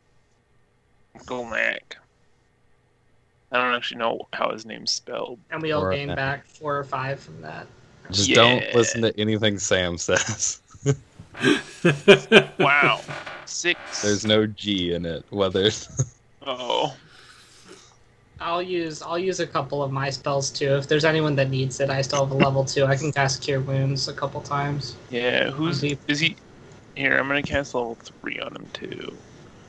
I don't actually know how his name's spelled. And we all Or- gain back 4 or 5 from that. Just Yeah. don't listen to anything Sam says. Wow. 6. There's no G in it. Whether Oh. I'll use a couple of my spells too. If there's anyone that needs it, I still have a level 2. I can cast Cure Wounds a couple times. Yeah, Deep. is he? Here, I'm gonna cast level 3 on him too.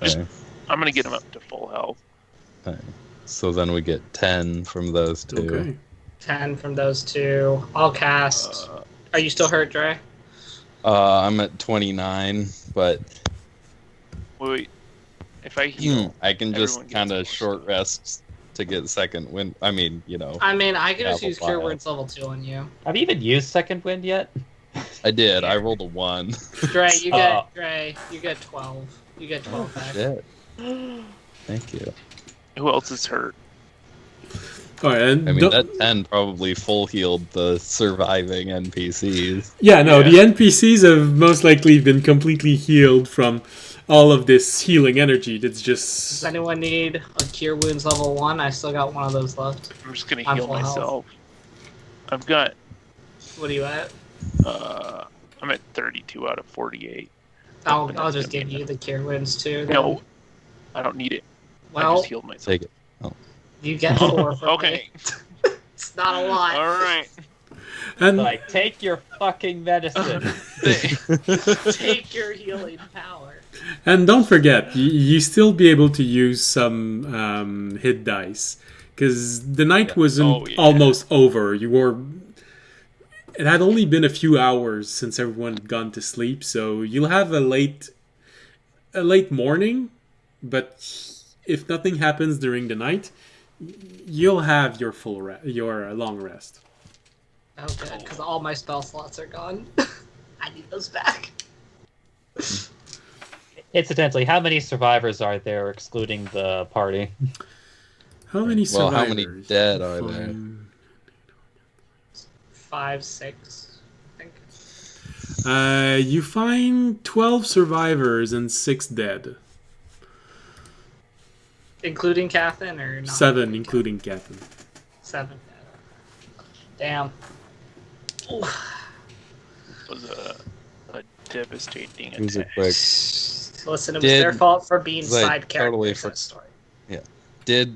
Just- Okay. I'm gonna get him up to full health. So then we get 10 from those two. Okay. 10 from those 2. I'll cast. Are you still hurt, Dre? I'm at 29, but Wait. If I heal, I can just everyone gets kind more of short stuff. rest to get second win. I mean, I mean, I can just Level use Cure 5. Wounds level 2 on you. Have you even used Second Wind yet? I did. I rolled a 1. Dre, you get Oh. Dre, you get 12. You get 12 back. Shit. Thank you. who else is hurt? All right, and I mean, don't- that 10 probably full healed the surviving NPCs. yeah, no, Yeah. the NPCs have most likely been completely healed from all of this healing energy. That's Does just anyone need a Cure Wounds level 1? I still got one of those left. I'm just gonna I'm heal full health. myself. I've got. What are you at? I'm at 32 out of 48. I'll But that's just gonna give be you the Cure Wounds too. then. No, I don't need it. I Well, just healed myself. Take it. you get 4 from Okay. me. It's not a lot. All right. and Like, take your fucking medicine. Take your healing power. and don't forget, you still be able to use some hit dice because the night wasn't Oh, yeah. almost over. It had only been a few hours since everyone had gone to sleep, so you'll have a late morning. But if nothing happens during the night, you'll have your your long rest. Oh, good, because all my spell slots are gone. I need those back. Incidentally, how many survivors are there excluding the party? How many Well, survivors? how many dead are there? 5, 6, I think. You find 12 survivors and 6 dead. Including Cathin or not? 7, including Catherine. 7. Damn. Ooh. It was a devastating It was a attack. quick. Listen, it was their fault for being like, side characters totally in the story. Did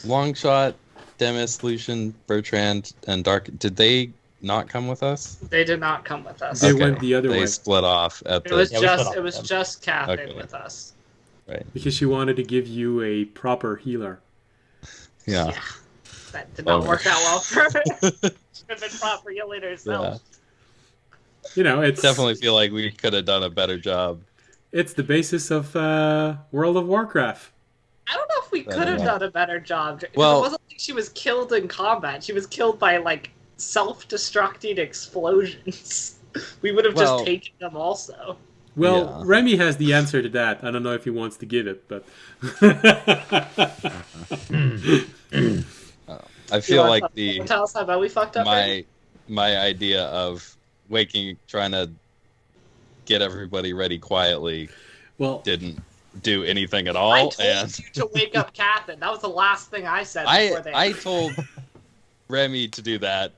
Longshot Demis, Lucian, Bertrand, and Dark. Did they not come with us? They did not come with us. They went the other They way. split off at It the. was Yeah, we split just off it with was them. just Catherine Okay. with us. Right. Because she wanted to give you a proper healer. Yeah. That did not Bummer. work out well for her. Should have been proper healing Yeah. herself. You know, it's Definitely feel like we could have done a better job. it's the basis of World of Warcraft. I don't know if we could have done a better job. Because Well- it wasn't like she was killed in combat. She was killed by like self-destructing explosions. We would have Well- just taken them also. Well, Yeah. Remy has the answer to that. I don't know if he wants to give it, but I feel You like want the to tell us how about we fucked up? Randy? my idea of trying to get everybody ready quietly well, didn't do anything at I all, told and you to wake up Catherine. That was the last thing I said before they. I told Remy to do that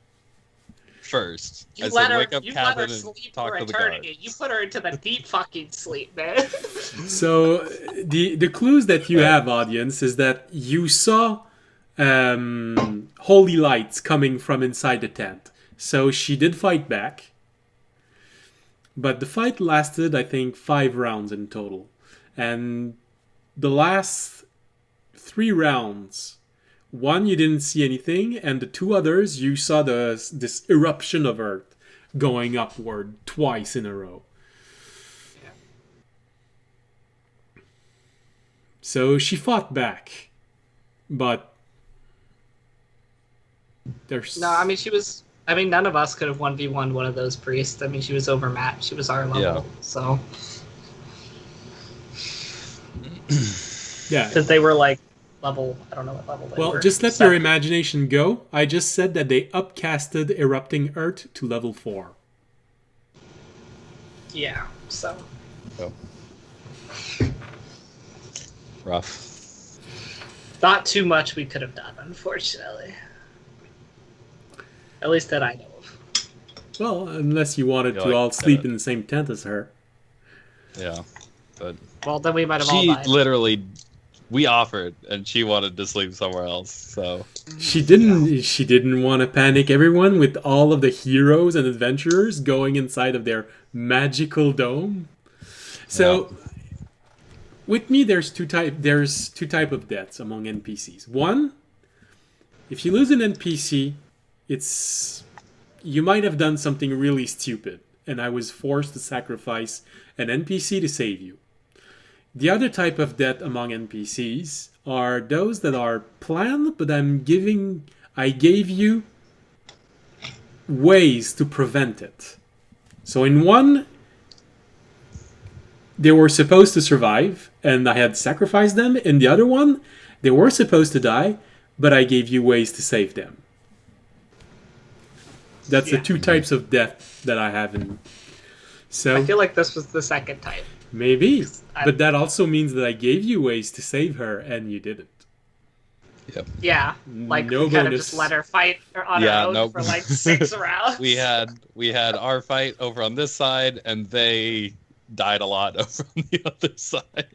first. You I let said, her. wake up You let her Catherine and sleep talk for to the eternity. guards. You put her into the deep fucking sleep, man. so the clues that you have, audience, is that you saw holy lights coming from inside the tent. So she did fight back, but the fight lasted, I think, 5 rounds in total, and the last 3 rounds, one you didn't see anything, and the 2 others you saw this eruption of earth going upward twice in a row. So she fought back, but there's No, I mean she was. I mean none of us could have 1v1 one of those priests. I mean she was overmatched. She was our level. Yeah. So yeah. because they were like level. I don't know what level they were. Well, just let Seven. your imagination go. I just said that they upcasted erupting earth to level 4. Yeah. So Rough. not too much we could have done, unfortunately. At least that I know of. Well, unless you wanted Feel to like all that- sleep in the same tent as her. Yeah, but Well, then we might have all she died. literally, we offered, and she wanted to sleep somewhere else. So She didn't want to panic everyone with all of the heroes and adventurers going inside of their magical dome. So with me there's two type of deaths among NPCs. One, if you lose an NPC, it's you might have done something really stupid and I was forced to sacrifice an NPC to save you. The other type of death among NPCs are those that are planned, but I gave you ways to prevent it. So in one, they were supposed to survive, and I had sacrificed them. In the other one, they were supposed to die, but I gave you ways to save them. That's the 2 types of death that I have in. So I feel like this was the second type. maybe, I- but that also means that I gave you ways to save her, and you didn't. Yeah, like No we kind of bonus. just let her fight on Yeah, her own nope. for like 6 rounds. we had our fight over on this side, and they died a lot over on the other side.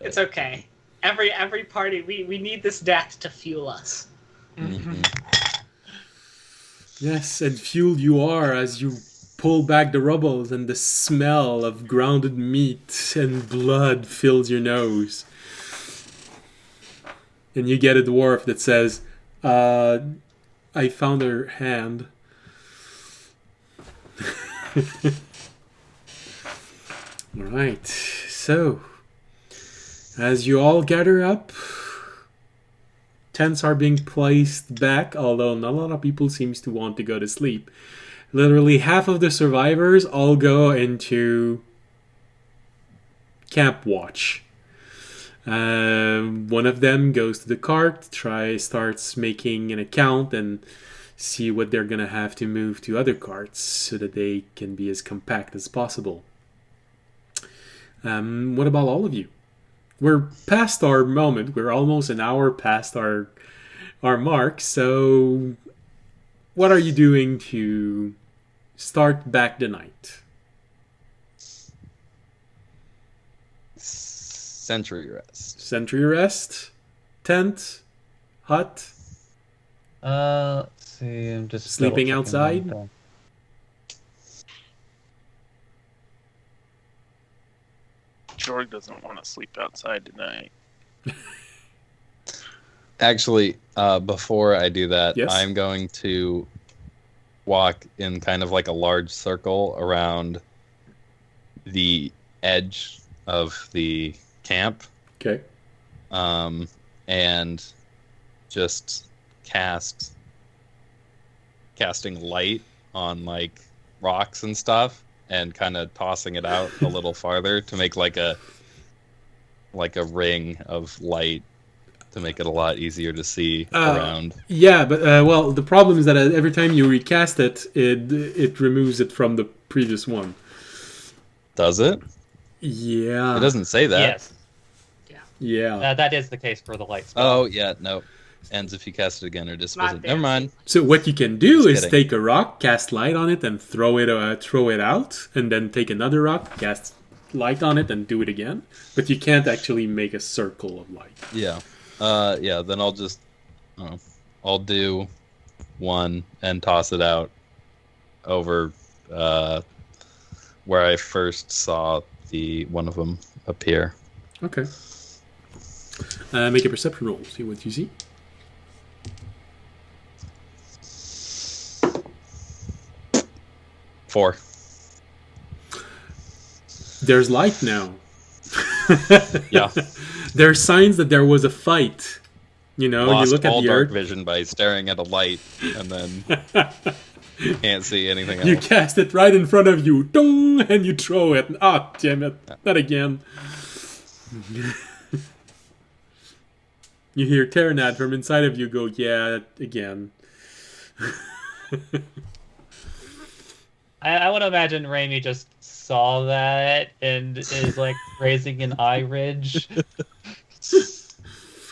It's okay. Every party, we need this death to fuel us. Yes, and fueled you are as you pull back the rubbles and the smell of grounded meat and blood fills your nose. And you get a dwarf that says, I found her hand. Alright, so as you all gather up, tents are being placed back, although not a lot of people seems to want to go to sleep. Literally half of the survivors all go into camp watch. One of them goes to the cart, starts making an account and see what they're gonna have to move to other carts so that they can be as compact as possible. What about all of you? We're past our moment. We're almost an hour past our mark. So, what are you doing to start back the night? Sentry rest. Sentry rest. Tent. Hut. Let's see. I'm just Sleeping double-checking outside? one thing. Jorg doesn't want to sleep outside tonight. Actually, before I do that, Yes? I'm going to walk in kind of like a large circle around the edge of the camp, Okay. and just casting light on like rocks and stuff, and kind of tossing it out a little farther to make like a ring of light to make it a lot easier to see around. Yeah, but well, the problem is that every time you recast it, it removes it from the previous one. Does it? Yeah. It doesn't say that. Yes, Yeah. that is the case for the light spell. Oh, yeah, no. Ends if you cast it again or dispose Not it. Never mind. So what you can do Just is kidding. take a rock, cast light on it, and throw it out, and then take another rock, cast light on it, and do it again. But you can't actually make a circle of light. Yeah. Yeah, then I'll just... I'll do one and toss it out over where I first saw one of them appear. Okay. Make a perception roll. See what you see. Four. There's light now. Yeah. There are signs that there was a fight. You know, Lost you look at all the dark earth. vision by staring at a light and then can't see anything else. You cast it right in front of you, dong, and you throw it. Ah, damn it! Not again. You hear Terranad from inside of you go, "Yeah, again." I want to imagine Raimi just saw that and is like raising an eye ridge,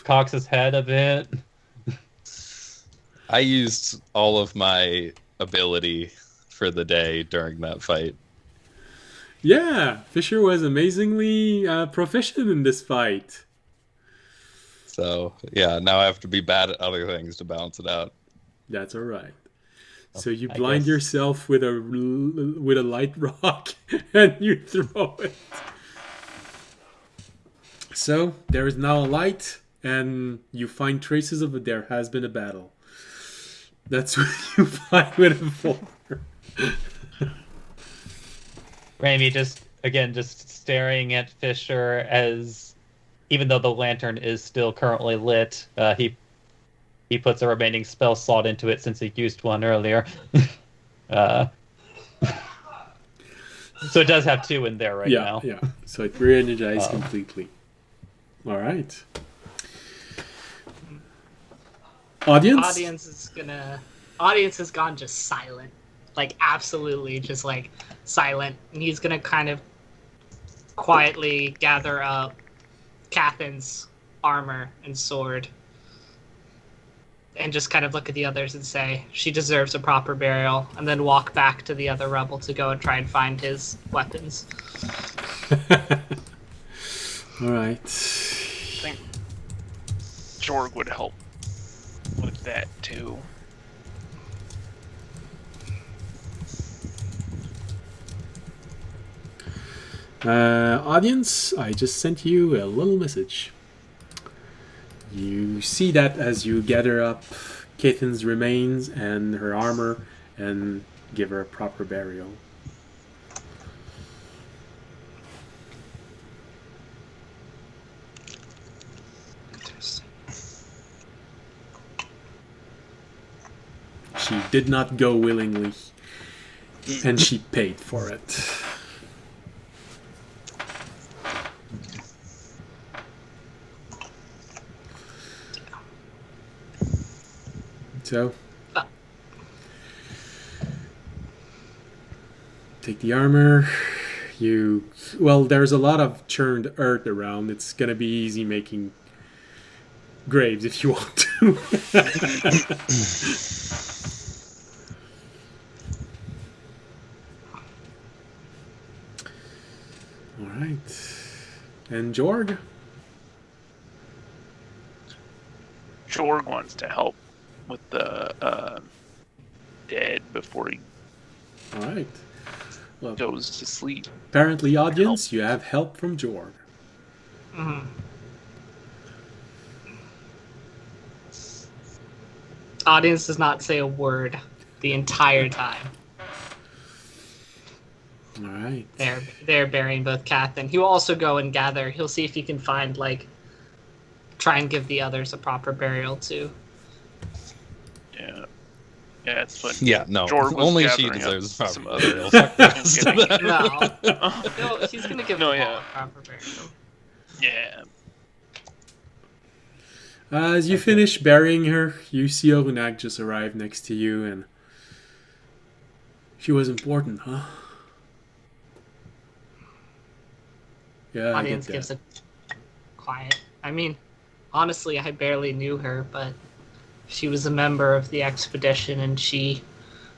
cocks his head a bit. I used all of my ability for the day during that fight. Yeah, Fisher was amazingly proficient in this fight. So, yeah, now I have to be bad at other things to balance it out. That's all right. So you I blind guess- yourself with a light rock and you throw it. So there is now a light, and you find traces of there has been a battle. That's what you find with a 4. Raimi just staring at Fisher as, even though the lantern is still currently lit, he puts a remaining spell slot into it since he used one earlier. So it does have 2 in there right now. Yeah. So it re-energized completely. All right. Audience? Audience has gone just silent. Like, absolutely just, like, silent. And he's gonna kind of quietly gather up Cathin's armor and sword and just kind of look at the others and say, she deserves a proper burial, and then walk back to the other rebel to go and try and find his weapons. All right. I think Jorg would help with that too. Audience, I just sent you a little message. You see that as you gather up Cathin's remains and her armor and give her a proper burial. She did not go willingly, and she paid for it. So, take the armor. There's a lot of churned earth around. It's gonna be easy making graves if you want to. All right. And Jorg, Jorg wants to help with the dead before he All right. Well, goes to sleep. apparently, audience, you have help from Jorg. Mhm. Audience does not say a word the entire time. All right. They're burying both Kath, and he will also go and gather. He'll see if he can find try and give the others a proper burial too. Yeah. Yeah, it's what Yeah, no. Jorg was Only she gathering up deserves some proper other burial. getting- No, he's gonna give No, them all yeah. a proper burial. Yeah. As you finish burying her, you see Orunak just arrive next to you, and she was important, huh? Yeah, I get Audience that. gives a quiet. I mean, honestly, I barely knew her, but she was a member of the expedition, and she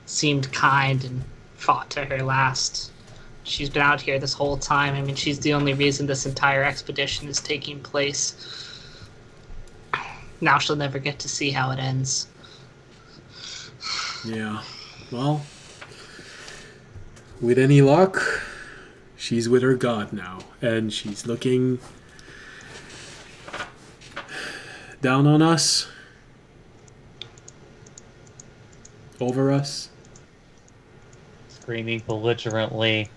seemed kind and fought to her last. She's been out here this whole time. I mean, she's the only reason this entire expedition is taking place. Now she'll never get to see how it ends. Yeah. Well, with any luck, she's with her god now, and she's looking down on us, over us. Screaming belligerently.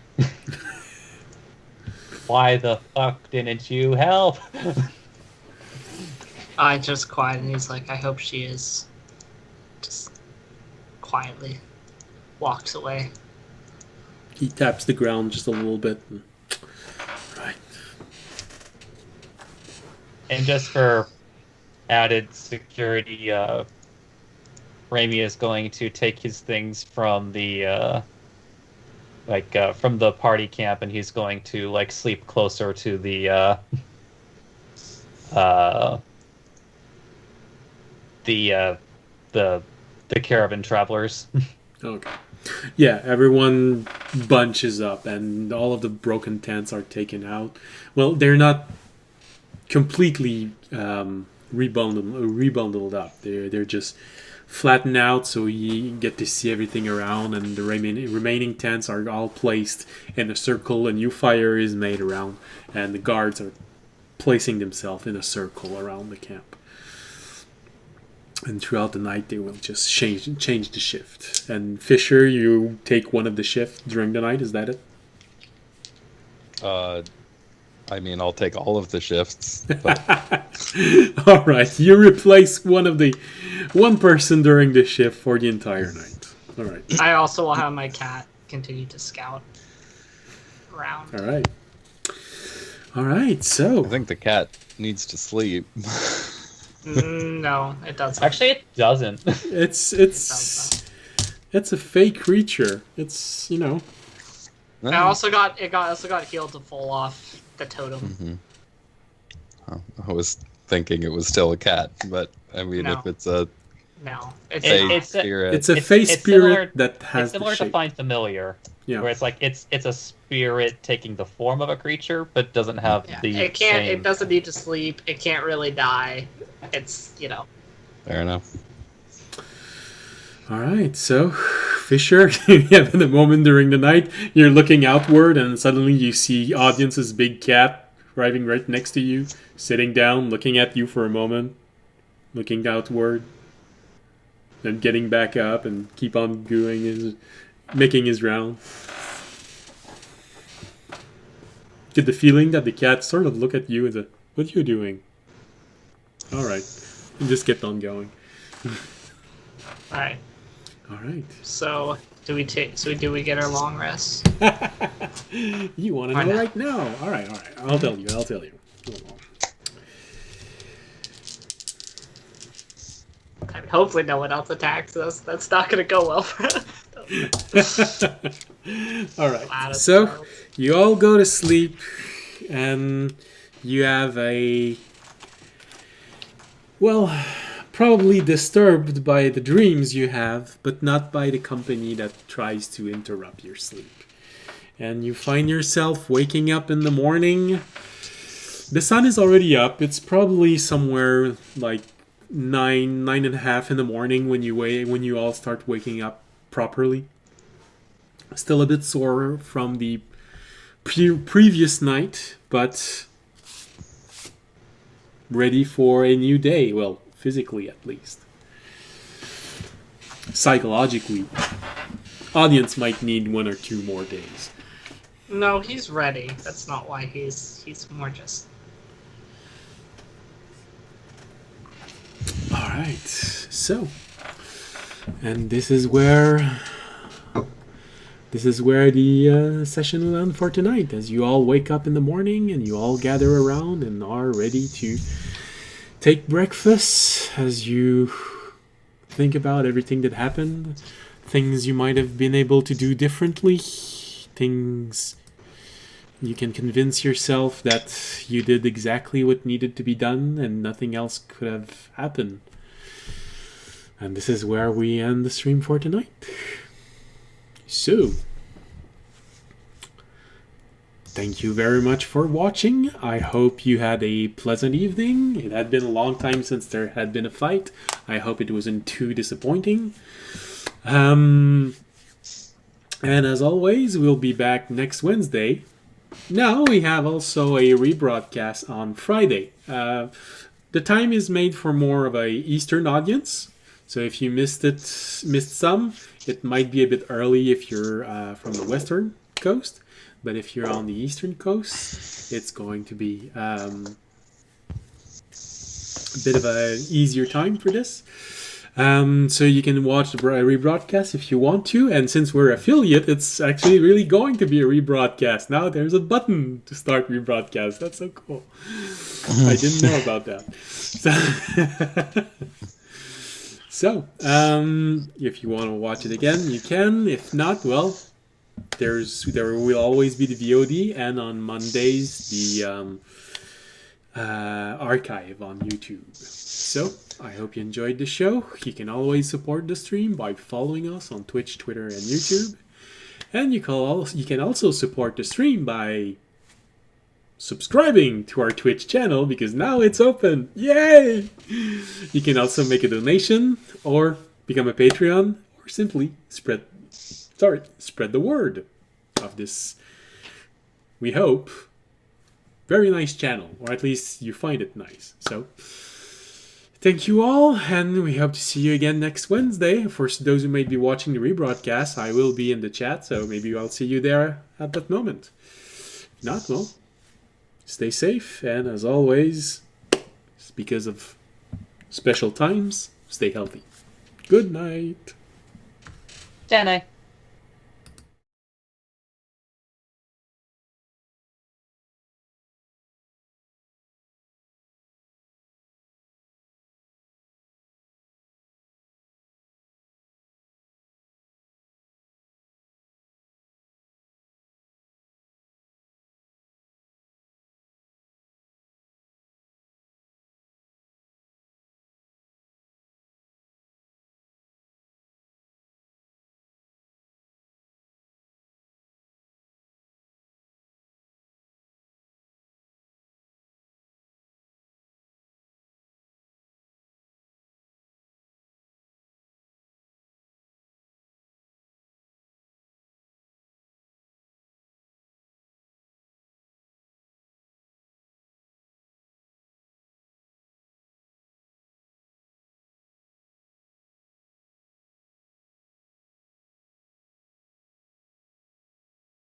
Why the fuck didn't you help? I just quiet, and he's like, I hope she is. Just quietly walks away. He taps the ground just a little bit. And... Right. And just for added security, Raimi is going to take his things from the from the party camp, and he's going to sleep closer to the caravan travelers. Okay. Yeah, everyone bunches up, and all of the broken tents are taken out. Well, they're not completely rebundled up. They're just flattened out, so you get to see everything around, and the remaining tents are all placed in a circle. A new fire is made around, and the guards are placing themselves in a circle around the camp. And throughout the night, they will just change the shift. And Fisher, you take one of the shifts during the night. Is that it? I mean, I'll take all of the shifts. But All right, you replace one person during the shift for the entire night. All right. I also will have my cat continue to scout around. All right. All right. So I think the cat needs to sleep. No, it doesn't. Actually, it doesn't. it's a fake creature. It's I also got healed to full off the totem. Mm-hmm. Oh, I was thinking it was still a cat, but I mean, No. if it's a No, it's fey not. spirit, it's a It's- face it's spirit similar- that has It's similar the to shape. Find Familiar, Yeah. where it's a spirit taking the form of a creature, but doesn't have Yeah, the it can't. same. It doesn't need to sleep. It can't really die. It's fair enough. All right, so Fisher, you have in a moment during the night, you're looking outward, and suddenly you see Audience's big cat arriving right next to you, sitting down, looking at you for a moment, looking outward, then getting back up and keep on making his round. Get the feeling that the cat sort of look at you as what are you doing? All right, and just kept on going. all right. All right. So do we get our long rest? You want to Why know not? right now? All right. I'll tell you. Hold on. I mean, hopefully no one else attacks us. That's not going to go well for us. All right. So you all go to sleep, and you have probably disturbed by the dreams you have, but not by the company that tries to interrupt your sleep. And you find yourself waking up in the morning. The sun is already up. It's probably somewhere 9:30 in the morning when you all start waking up properly. Still a bit sore from the previous night, but ready for a new day. Well, physically at least. Psychologically, audience might need 1 or 2 more days. No, he's ready. That's not why he's more just. All right. So, and this is where the session will end for tonight. As you all wake up in the morning and you all gather around and are ready to take breakfast, as you think about everything that happened, things you might have been able to do differently, things you can convince yourself that you did exactly what needed to be done and nothing else could have happened. And this is where we end the stream for tonight. So, thank you very much for watching. I hope you had a pleasant evening. It had been a long time since there had been a fight. I hope it wasn't too disappointing. And as always, we'll be back next Wednesday. Now we have also a rebroadcast on Friday. The time is made for more of a Eastern audience. So if you missed some, it might be a bit early if you're from the Western coast. But if you're on the Eastern coast, it's going to be a bit of an easier time for this. So you can watch the rebroadcast if you want to. And since we're affiliate, it's actually really going to be a rebroadcast. Now there's a button to start rebroadcast. That's so cool. I didn't know about that. So, if you want to watch it again, you can. If not, well, there will always be the VOD, and on Mondays the archive on YouTube. So, I hope you enjoyed the show. You can always support the stream by following us on Twitch, Twitter, and YouTube. And you can also support the stream by subscribing to our Twitch channel, because now it's open. Yay! You can also make a donation or become a Patreon, or simply spread the word of this, we hope, very nice channel, or at least you find it nice. So thank you all, and we hope to see you again next Wednesday. For those who may be watching the rebroadcast, I will be in the chat, so maybe I'll see you there at that moment. If not, well, stay safe, and as always, because of special times, stay healthy. Good night. Jenny.